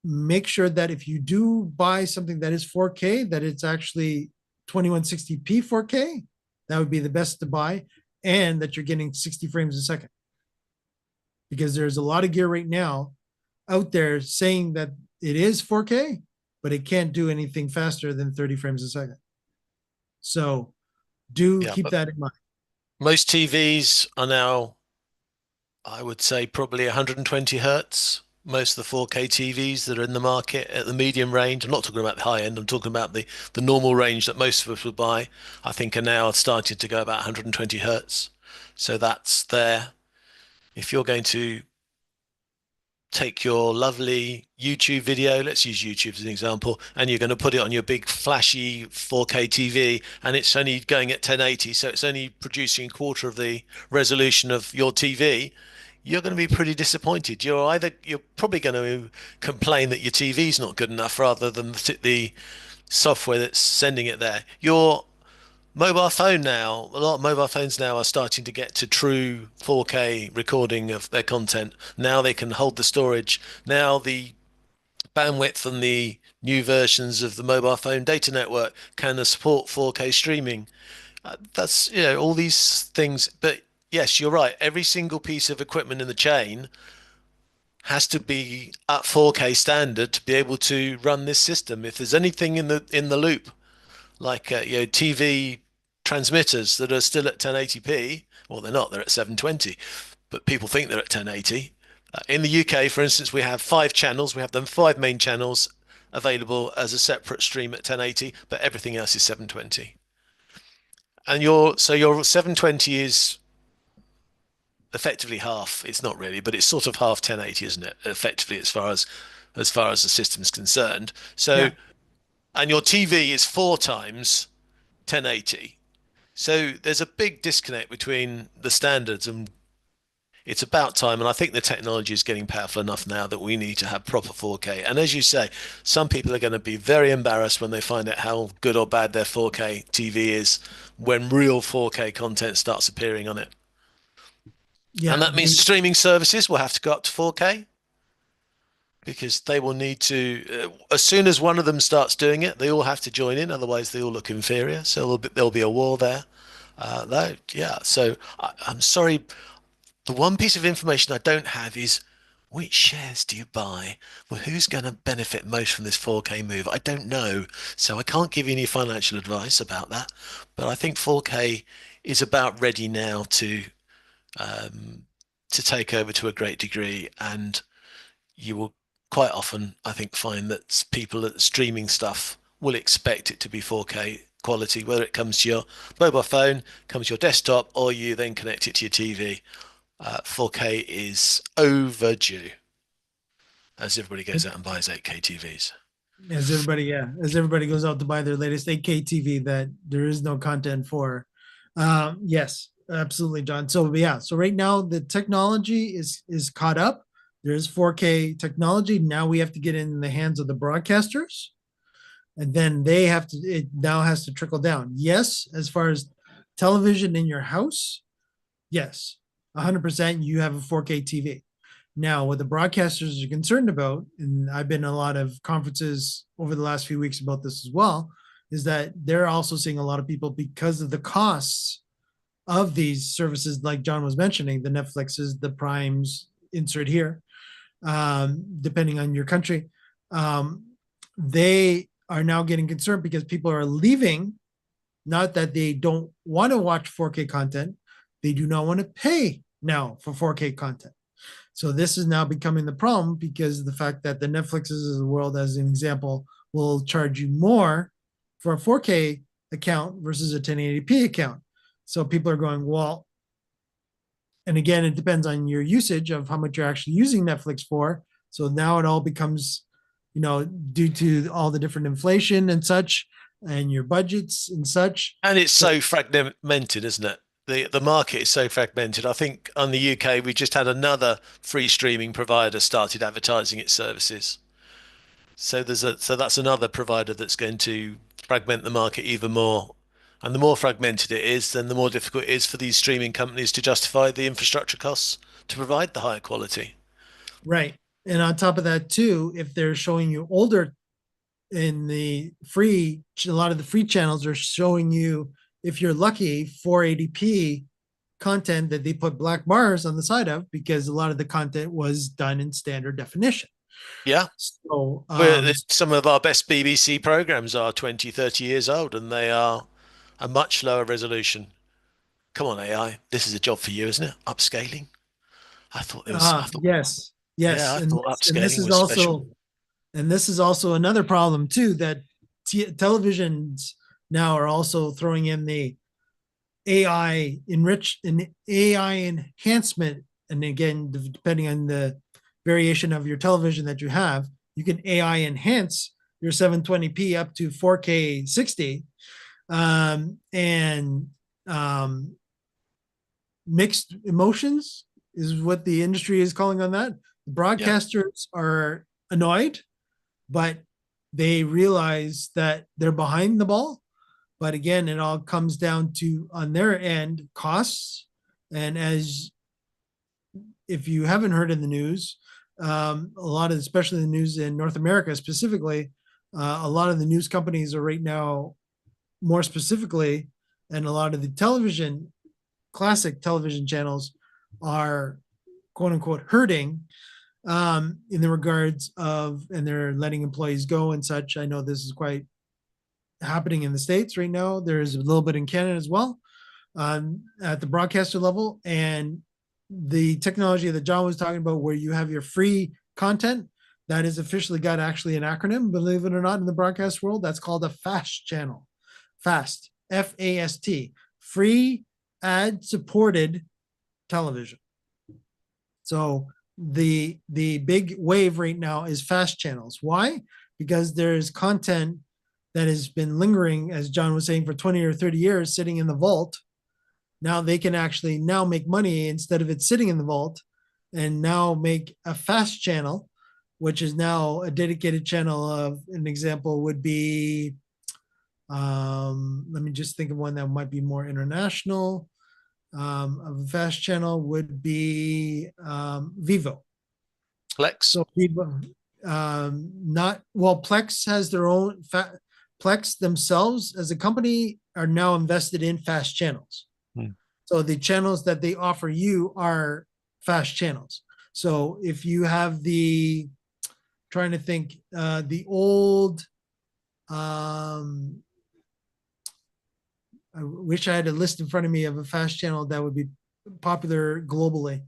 Make sure that if you do buy something that is 4K, that it's actually 2160p 4K. That would be the best to buy, and that you're getting 60 frames a second. Because there's a lot of gear right now out there saying that it is 4K, but it can't do anything faster than 30 frames a second. So do keep that in mind. Most TVs are now, I would say, probably 120 hertz. Most of the 4K TVs that are in the market at the medium range, I'm not talking about the high end, I'm talking about the normal range that most of us would buy, I think are now starting to go about 120 hertz. So that's there. If you're going to take your lovely YouTube video, let's use YouTube as an example, and you're going to put it on your big flashy 4K TV, and it's only going at 1080, so it's only producing a quarter of the resolution of your TV, you're going to be pretty disappointed. You're probably going to complain that your TV's not good enough rather than the software that's sending it there. Your mobile phone now, a lot of mobile phones now are starting to get to true 4K recording of their content. Now they can hold the storage. Now the bandwidth and the new versions of the mobile phone data network can support 4K streaming. That's, all these things. But yes, you're right. Every single piece of equipment in the chain has to be at 4K standard to be able to run this system. If there's anything in the loop, like TV transmitters that are still at 1080p, well, they're not, they're at 720, but people think they're at 1080. In the UK, for instance, we have 5 channels. We have them 5 main channels available as a separate stream at 1080, but everything else is 720. And your 720 is effectively half. It's not really, but it's sort of half 1080, isn't it? Effectively, as far as the system's concerned. So, yeah. And your TV is 4 times 1080. So there's a big disconnect between the standards, and it's about time. And I think the technology is getting powerful enough now that we need to have proper 4K. And as you say, some people are going to be very embarrassed when they find out how good or bad their 4K TV is when real 4K content starts appearing on it. Yeah, and that means streaming services will have to go up to 4K. Because they will need to, as soon as one of them starts doing it, they all have to join in. Otherwise, they all look inferior. So there'll be a war there. So I'm sorry. The one piece of information I don't have is which shares do you buy? Well, who's going to benefit most from this 4K move? I don't know. So I can't give you any financial advice about that. But I think 4K is about ready now to take over to a great degree. And you will quite often, I think, find that people at streaming stuff will expect it to be 4K quality, whether it comes to your mobile phone, comes to your desktop, or you then connect it to your TV. 4K is overdue as everybody goes out and buys 8K TVs. As everybody goes out to buy their latest 8K TV that there is no content for. Yes, absolutely, John. So yeah, so right now the technology is caught up. There's 4K technology. Now we have to get in the hands of the broadcasters, and then it now has to trickle down. Yes, as far as television in your house, yes, 100% you have a 4K TV. Now, what the broadcasters are concerned about, and I've been in a lot of conferences over the last few weeks about this as well, is that they're also seeing a lot of people, because of the costs of these services, like John was mentioning, the Netflixes, the Primes, insert here, depending on your country, they are now getting concerned because people are leaving. Not that they don't want to watch 4K content, they do not want to pay now for 4K content. So this is now becoming the problem because of the fact that the Netflixes of the world, as an example, will charge you more for a 4K account versus a 1080p account. So people are going, well, and again, it depends on your usage of how much you're actually using Netflix for. So now it all becomes, due to all the different inflation and such, and your budgets and such. And it's so fragmented, isn't it? The market is so fragmented. I think on the UK, we just had another free streaming provider started advertising its services. So that's another provider that's going to fragment the market even more. And the more fragmented it is, then the more difficult it is for these streaming companies to justify the infrastructure costs to provide the higher quality. Right. And on top of that too, if they're showing you older in the free, a lot of the free channels are showing you, if you're lucky, 480p content that they put black bars on the side of, because a lot of the content was done in standard definition. Yeah. So some of our best BBC programs are 20, 30 years old, and they are a much lower resolution. Come on, AI. This is a job for you, isn't it? Upscaling. I thought it was. Yes. Yeah, I thought upscaling was special. And this is also another problem too, that televisions now are also throwing in the AI AI enhancement. And again, depending on the variation of your television that you have, you can AI enhance your 720p up to 4K 60, and mixed emotions is what the industry is calling on that. The broadcasters are annoyed, but they realize that they're behind the ball. But again, it all comes down to, on their end, costs. And as if you haven't heard in the news, a lot of, especially the news in North America specifically, a lot of the news companies are right now, more specifically, and a lot of the television, classic television channels are quote unquote hurting in the regards of, and they're letting employees go and such. I know this is quite happening in the States right now. There's a little bit in Canada as well, at the broadcaster level. And the technology that John was talking about, where you have your free content, that is officially got actually an acronym, believe it or not, in the broadcast world. That's called a FAST channel. FAST, FAST, free ad supported television. So the big wave right now is FAST channels. Why? Because there's content that has been lingering, as John was saying, for 20 or 30 years, sitting in the vault. Now they can actually now make money instead of it sitting in the vault, and now make a FAST channel, which is now a dedicated channel. Of an example would be, let me just think of one that might be more international. Of a FAST channel would be Vivo. Plex. So Vivo, not well. Plex has their own. Plex themselves as a company are now invested in FAST channels. So the channels that they offer you are FAST channels. So if you have trying to think, the old, I wish I had a list in front of me of a FAST channel that would be popular globally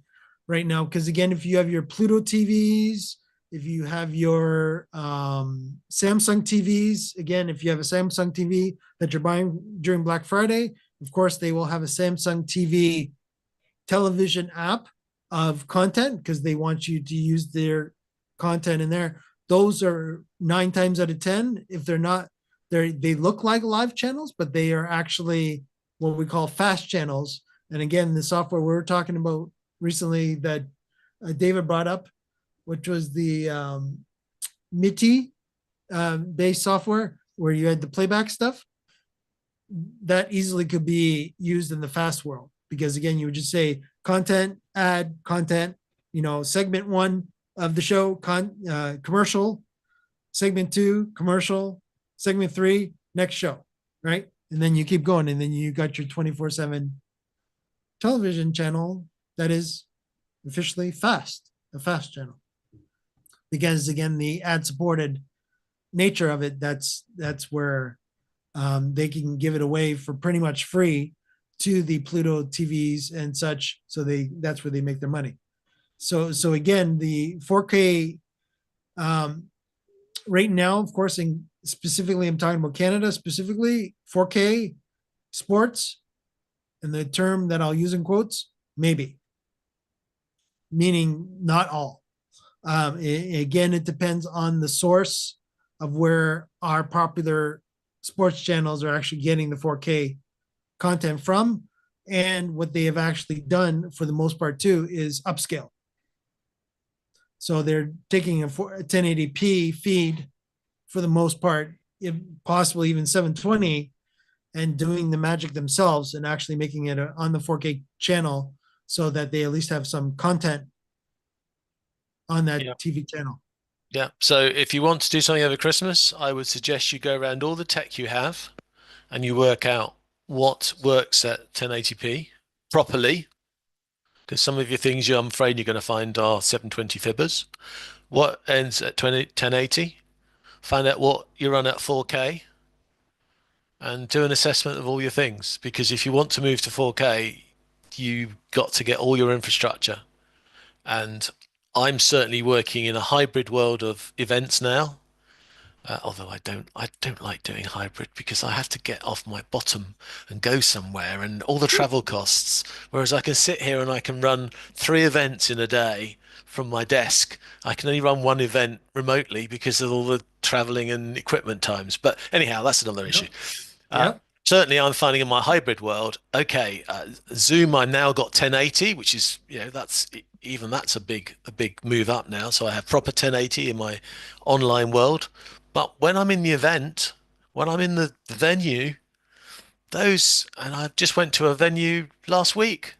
right now. Because again, if you have your Pluto TVs, if you have your Samsung TVs, again, if you have a Samsung TV that you're buying during Black Friday, of course, they will have a Samsung TV television app of content, because they want you to use their content in there. Those are 9 times out of 10, if they're not, they look like live channels, but they are actually what we call FAST channels. And again, the software we were talking about recently that David brought up, which was the MIDI based software, where you had the playback stuff, that easily could be used in the FAST world. Because again, you would just say content, ad, content, segment 1 of the show, commercial, segment 2, commercial, segment 3, next show, right? And then you keep going, and then you got your 24/7 television channel that is officially FAST, a FAST channel. Because again, the ad supported nature of it, that's where they can give it away for pretty much free to the Pluto TVs and such. So that's where they make their money. So again, the 4K right now, of course, specifically, I'm talking about Canada specifically, 4K sports, and the term that I'll use in quotes, maybe, meaning not all. Again, it depends on the source of where our popular sports channels are actually getting the 4K content from. And what they have actually done for the most part too is upscale. So they're taking a 1080p feed for the most part, if possible even 720, and doing the magic themselves and actually making it on the 4K channel so that they at least have some content on that Yeah. TV channel. Yeah. So if you want to do something over Christmas, I would suggest you go around all the tech you have and you work out what works at 1080p properly. Because some of your things, I'm afraid you're going to find are 720 fibbers. What ends at 1080? Find out what you run at 4K and do an assessment of all your things. Because if you want to move to 4K, you've got to get all your infrastructure. And I'm certainly working in a hybrid world of events now. Although I don't like doing hybrid because I have to get off my bottom and go somewhere and all the travel costs. Whereas I can sit here and I can run 3 events in a day from my desk. I can only run 1 event remotely because of all the traveling and equipment times. But anyhow, that's another issue. Yep. Certainly, I'm finding in my hybrid world, okay, Zoom, I now got 1080, which is, that's a big move up now. So I have proper 1080 in my online world. But when I'm in the event, when I'm in the venue, and I just went to a venue last week.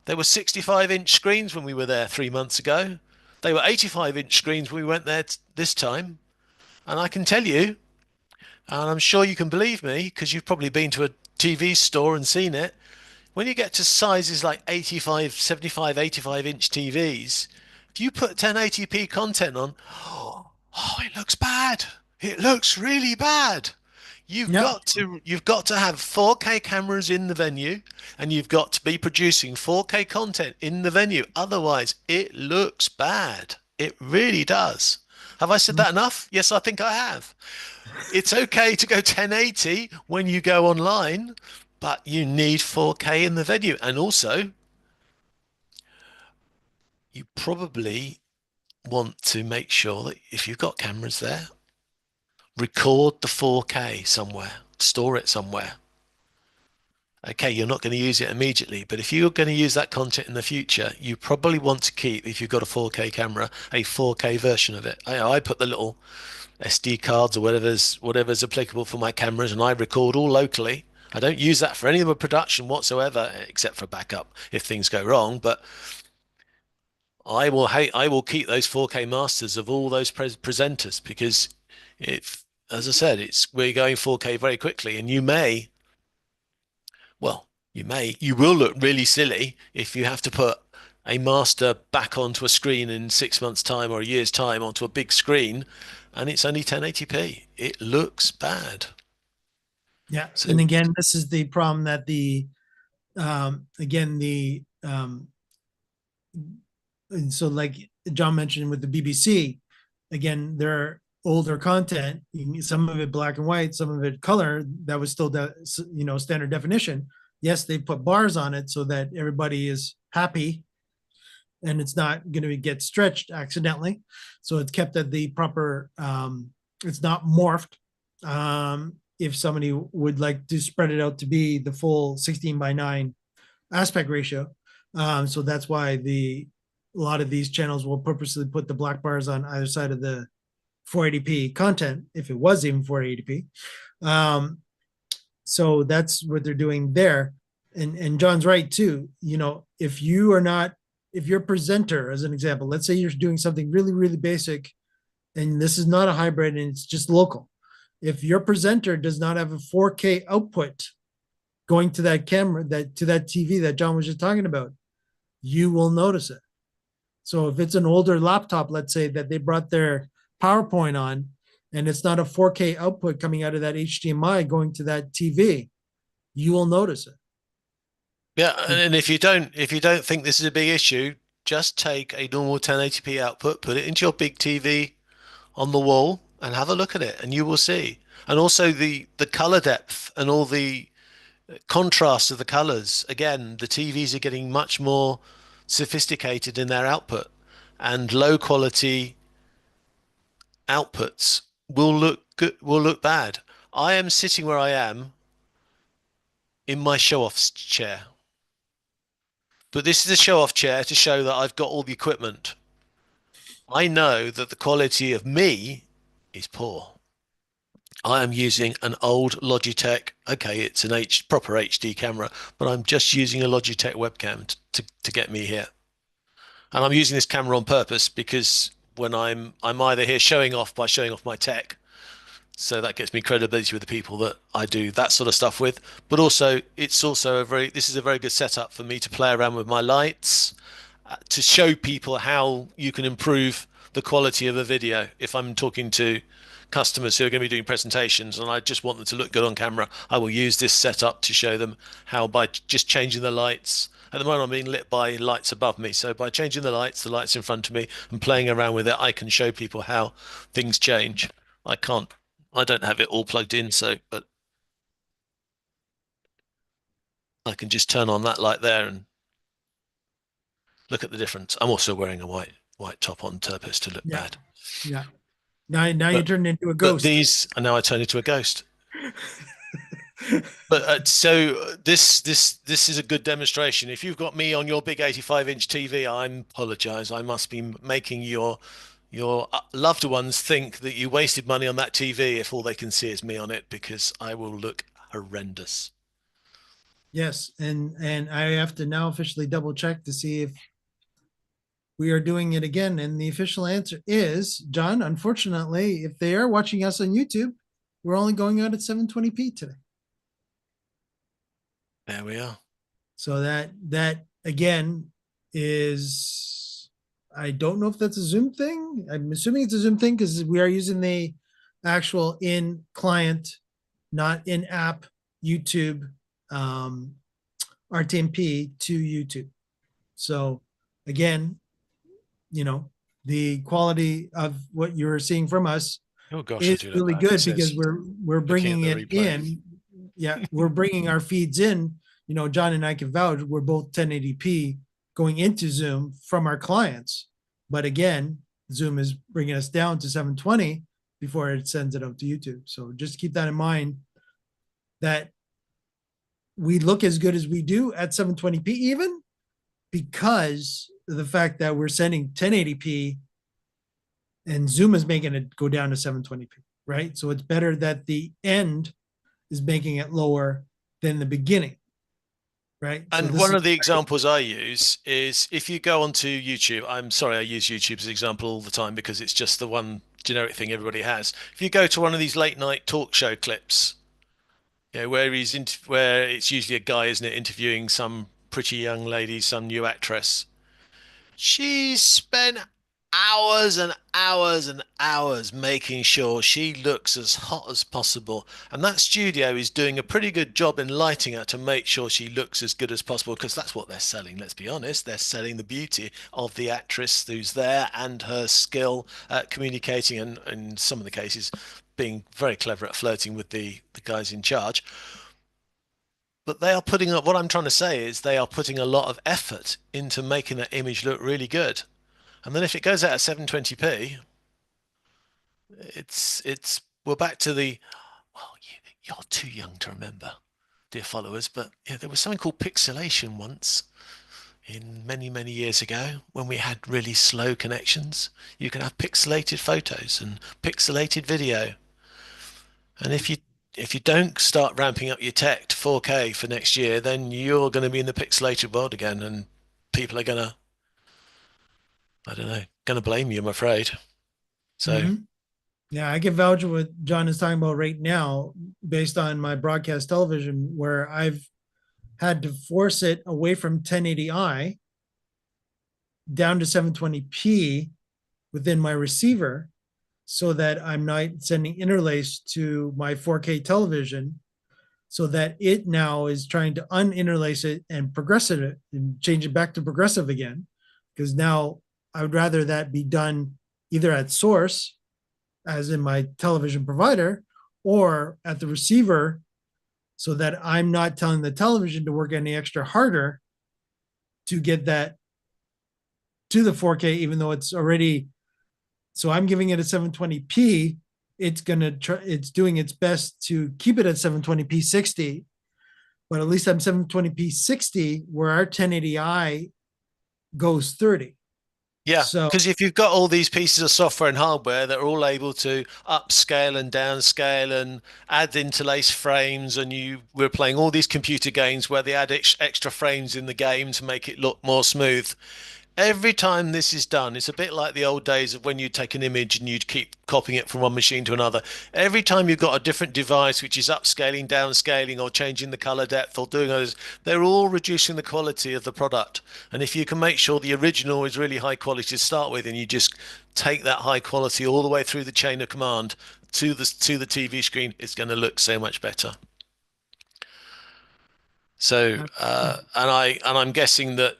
There were 65-inch screens when we were there 3 months ago. They were 85-inch screens when we went there this time. And I can tell you, and I'm sure you can believe me because you've probably been to a TV store and seen it. When you get to sizes like 85, 75, 85-inch TVs, if you put 1080p content on, oh, it looks bad. It looks really bad. You've got to have 4K cameras in the venue, and you've got to be producing 4K content in the venue. Otherwise, it looks bad. It really does. Have I said that enough? Yes, I think I have. It's okay to go 1080 when you go online, but you need 4K in the venue. And also, you probably want to make sure that if you've got cameras there, record the 4K somewhere, store it somewhere. Okay, you're not going to use it immediately, but if you're going to use that content in the future, you probably want to keep, if you've got a 4K camera, a 4K version of it. I put the little SD cards or whatever's applicable for my cameras, and I record all locally. I don't use that for any of the production whatsoever, except for backup if things go wrong. But I will keep those 4K masters of all those presenters because if, as I said, we're going 4K very quickly, and you will look really silly if you have to put a master back onto a screen in 6 months' time or a year's time onto a big screen, and it's only 1080p. It looks bad. Yeah. And again, this is the problem that and so like John mentioned with the BBC, again, their older content, some of it black and white, some of it color, that was still standard definition. Yes, they put bars on it so that everybody is happy and it's not going to get stretched accidentally. So it's kept at the proper, it's not morphed. If somebody would like to spread it out to be the full 16:9 aspect ratio. So that's why a lot of these channels will purposely put the black bars on either side of the 480p content, if it was even 480p. So that's what they're doing there. And John's right too. If you're a presenter, as an example, let's say you're doing something really, really basic, and this is not a hybrid and it's just local. If your presenter does not have a 4K output going to that camera, to that TV that John was just talking about, you will notice it. So if it's an older laptop, let's say that they brought their PowerPoint on and it's not a 4K output coming out of that HDMI going to that TV, you will notice it. Yeah, and if you don't think this is a big issue, just take a normal 1080p output, put it into your big TV on the wall and have a look at it, and you will see. And also the color depth and all the contrast of the colors. Again, the TVs are getting much more sophisticated in their output, and low quality outputs will look good, will look bad. I am sitting where I am in my show-off chair, but this is a show-off chair to show that I've got all the equipment. I know that the quality of me is poor. I am using an old Logitech. Okay, it's an proper HD camera, but I'm just using a Logitech webcam to get me here. And I'm using this camera on purpose because when I'm either here showing off by showing off my tech, so that gets me credibility with the people that I do that sort of stuff with. But also, it's also this is a very good setup for me to play around with my lights, to show people how you can improve the quality of a video. If I'm talking to customers who are going to be doing presentations and I just want them to look good on camera, I will use this setup to show them how, by just changing the lights. At the moment, I'm being lit by lights above me. So by changing the lights in front of me and playing around with it, I can show people how things change. I don't have it all plugged in, but I can just turn on that light there and look at the difference. I'm also wearing a white top on purpose to look bad. Yeah. Now you turned into a ghost. And now I turn into a ghost. But so this is a good demonstration. If you've got me on your big 85-inch TV, I apologize. I must be making your loved ones think that you wasted money on that TV if all they can see is me on it, because I will look horrendous. Yes, and I have to now officially double check to see if we are doing it again. And the official answer is, John, unfortunately, if they are watching us on YouTube, we're only going out at 720p today. There we are. So that again is, I don't know if that's a Zoom thing. I'm assuming it's a Zoom thing because we are using the actual in client, not in app YouTube RTMP to YouTube. So again, the quality of what you're seeing from us is really good because we're bringing it in. Yeah, we're bringing our feeds in. John and I can vouch, we're both 1080p going into Zoom from our clients. But again, Zoom is bringing us down to 720 before it sends it out to YouTube. So just keep that in mind, that we look as good as we do at 720p even because of the fact that we're sending 1080p and Zoom is making it go down to 720p, right? So it's better that the end is making it lower than the beginning, right? And one of the examples I use is if you go onto YouTube, I'm sorry, I use YouTube as an example all the time because it's just the one generic thing everybody has. If you go to one of these late night talk show clips, where it's usually a guy, isn't it, interviewing some pretty young lady, some new actress. She spent hours and hours and hours making sure she looks as hot as possible, and that studio is doing a pretty good job in lighting her to make sure she looks as good as possible, because that's what they're selling. Let's be honest, they're selling the beauty of the actress who's there and her skill at communicating, and in some of the cases being very clever at flirting with the guys in charge. But they are putting up, what I'm trying to say is they are putting a lot of effort into making that image look really good. And then if it goes out at 720p, we're back to you're too young to remember, dear followers, but there was something called pixelation once in many years ago when we had really slow connections. You can have pixelated photos and pixelated video. And if you don't start ramping up your tech to 4K for next year, then you're going to be in the pixelated world again, and people are going to blame you, I'm afraid. So, yeah, I can vouch what John is talking about right now, based on my broadcast television, where I've had to force it away from 1080i down to 720p within my receiver, so that I'm not sending interlace to my 4K television, so that it now is trying to uninterlace it and progressive it and change it back to progressive again. Because now I would rather that be done either at source, as in my television provider, or at the receiver, so that I'm not telling the television to work any extra harder to get that to the 4K, even though it's already. So I'm giving it a 720p. It's doing its best to keep it at 720p 60, but at least I'm 720p 60, where our 1080i goes 30. Yeah, So because if you've got all these pieces of software and hardware that are all able to upscale and downscale and add interlace frames, and we're playing all these computer games where they add extra frames in the game to make it look more smooth. Every time this is done, it's a bit like the old days of when you take an image and you'd keep copying it from one machine to another. Every time you've got a different device which is upscaling, downscaling, or changing the color depth or doing those, they're all reducing the quality of the product. And if you can make sure the original is really high quality to start with, and you just take that high quality all the way through the chain of command to the TV screen, it's going to look so much better. So, and I'm guessing that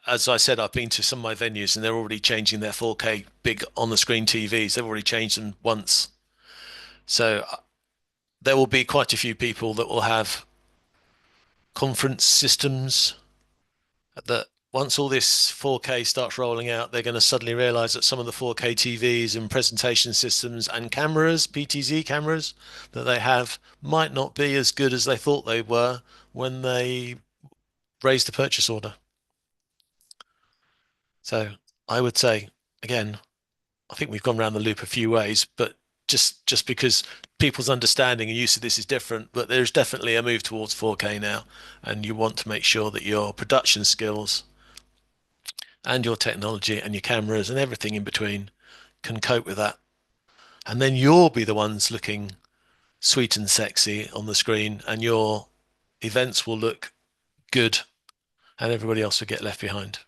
as I said, I've been to some of my venues and they're already changing their 4K big on the screen TVs. They've already changed them once. So there will be quite a few people that will have conference systems that once all this 4K starts rolling out, they're going to suddenly realize that some of the 4K TVs and presentation systems and cameras, PTZ cameras that they have might not be as good as they thought they were when they raised the purchase order. So I would say, again, I think we've gone around the loop a few ways, but just because people's understanding and use of this is different, but there's definitely a move towards 4K now, and you want to make sure that your production skills and your technology and your cameras and everything in between can cope with that. And then you'll be the ones looking sweet and sexy on the screen, and your events will look good, and everybody else will get left behind.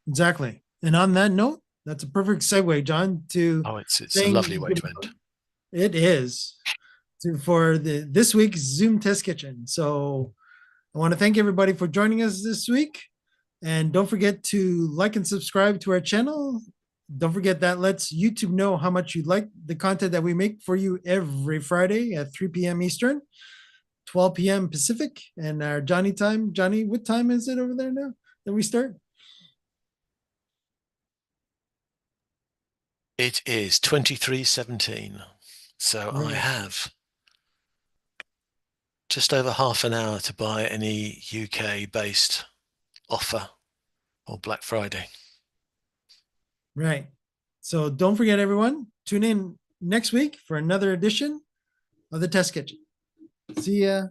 exactly. And on that note, that's a perfect segue, John, to It's a lovely way to end. It is for this week's Zoom Test Kitchen. So I want to thank everybody for joining us this week. And don't forget to like and subscribe to our channel. Don't forget that lets YouTube know how much you like the content that we make for you every Friday at 3 p.m. Eastern, 12 p.m. Pacific, and our Johnny time. Johnny, what time is it over there now that we start? It is 23:17. So I have just over half an hour to buy any UK-based offer or Black Friday. Right. So don't forget, everyone, tune in next week for another edition of the Test Kitchen. See ya.